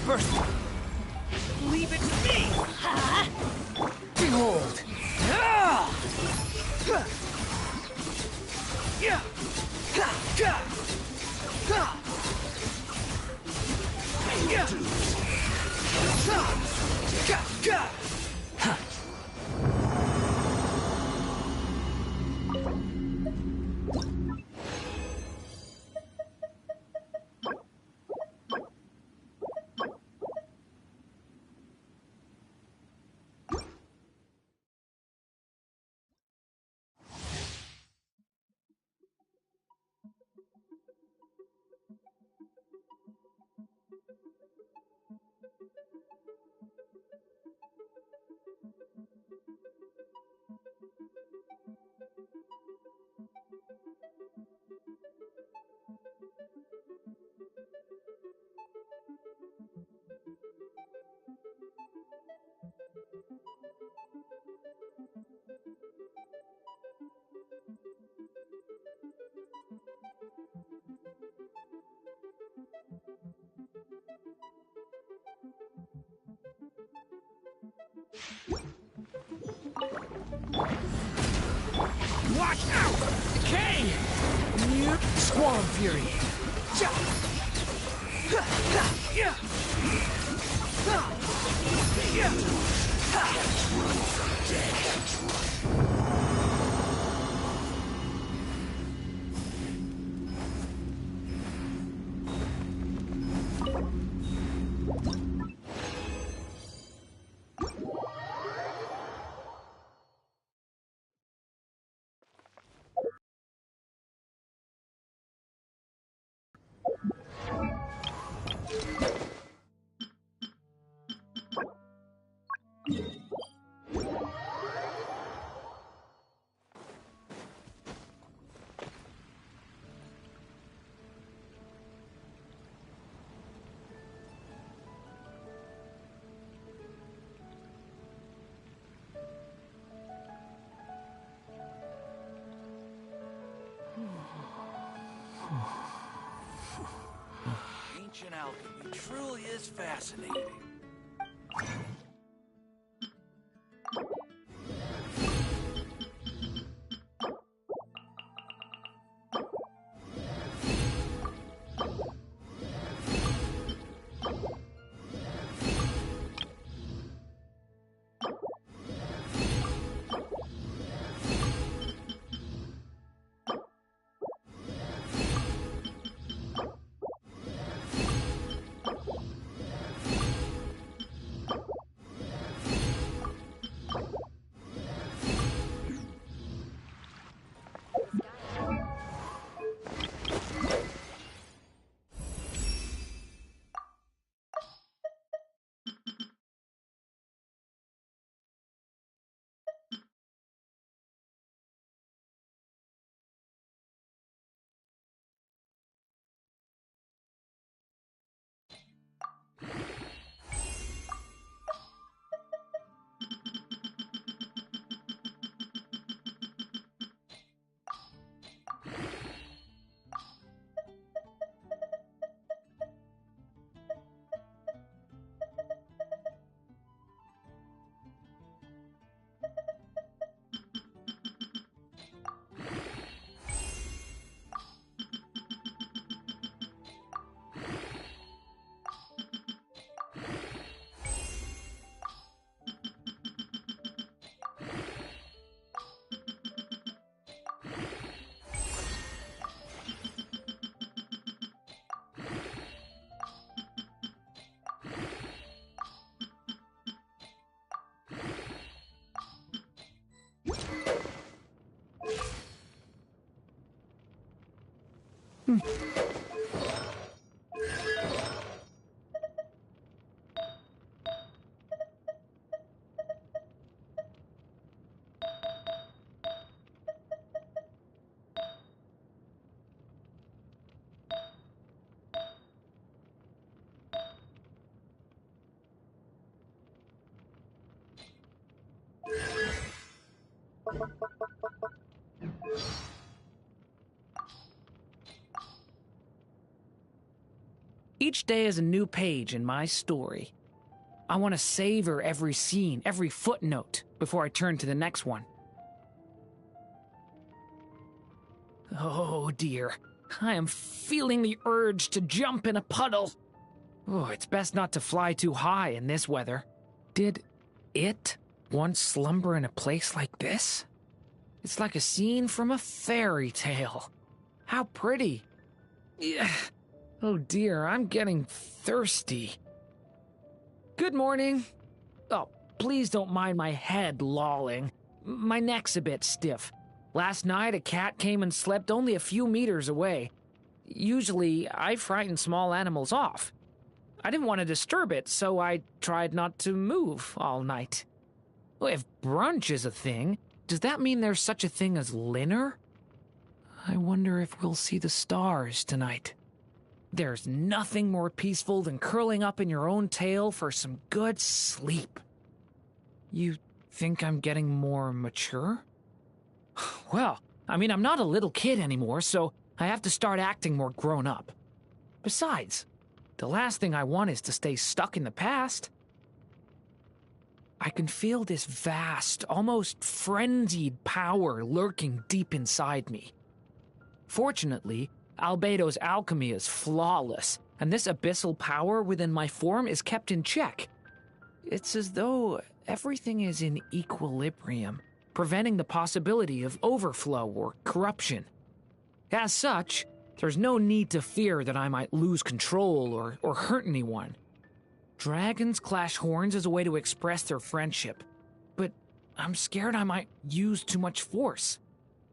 burst. Leave it to me! Behold! Watch out! Decay! Squall Fury! Ancient alchemy truly is fascinating. Each day is a new page in my story. I want to savor every scene, every footnote, before I turn to the next one. Oh dear, I am feeling the urge to jump in a puddle. Oh, it's best not to fly too high in this weather. Did it once slumber in a place like this? It's like a scene from a fairy tale. How pretty. Yeah. Oh dear, I'm getting thirsty. Good morning. Oh, please don't mind my head lolling. My neck's a bit stiff. Last night, a cat came and slept only a few meters away. Usually, I frighten small animals off. I didn't want to disturb it, so I tried not to move all night. Well, if brunch is a thing, does that mean there's such a thing as dinner? I wonder if we'll see the stars tonight. There's nothing more peaceful than curling up in your own tail for some good sleep. You think I'm getting more mature? Well, I mean, I'm not a little kid anymore, so I have to start acting more grown up. Besides, the last thing I want is to stay stuck in the past. I can feel this vast, almost frenzied power lurking deep inside me. Fortunately, Albedo's alchemy is flawless, and this abyssal power within my form is kept in check. It's as though everything is in equilibrium, preventing the possibility of overflow or corruption. As such, there's no need to fear that I might lose control or hurt anyone. Dragons clash horns as a way to express their friendship, but I'm scared I might use too much force.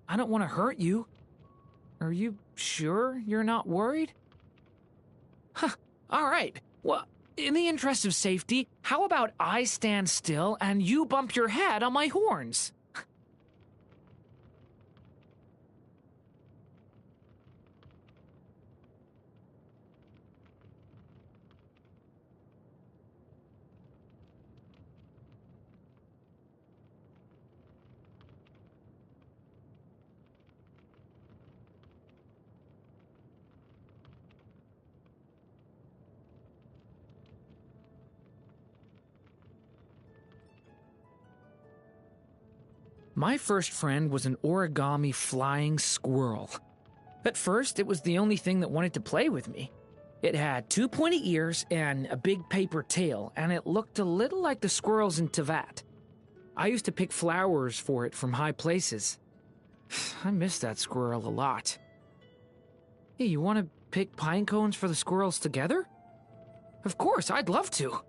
I don't want to hurt you. Are you sure you're not worried? Huh, all right. Well, in the interest of safety, how about I stand still and you bump your head on my horns? My first friend was an origami flying squirrel. At first, it was the only thing that wanted to play with me. It had 2 pointy ears and a big paper tail, and it looked a little like the squirrels in Teyvat. I used to pick flowers for it from high places. I miss that squirrel a lot. Hey, you want to pick pine cones for the squirrels together? Of course, I'd love to.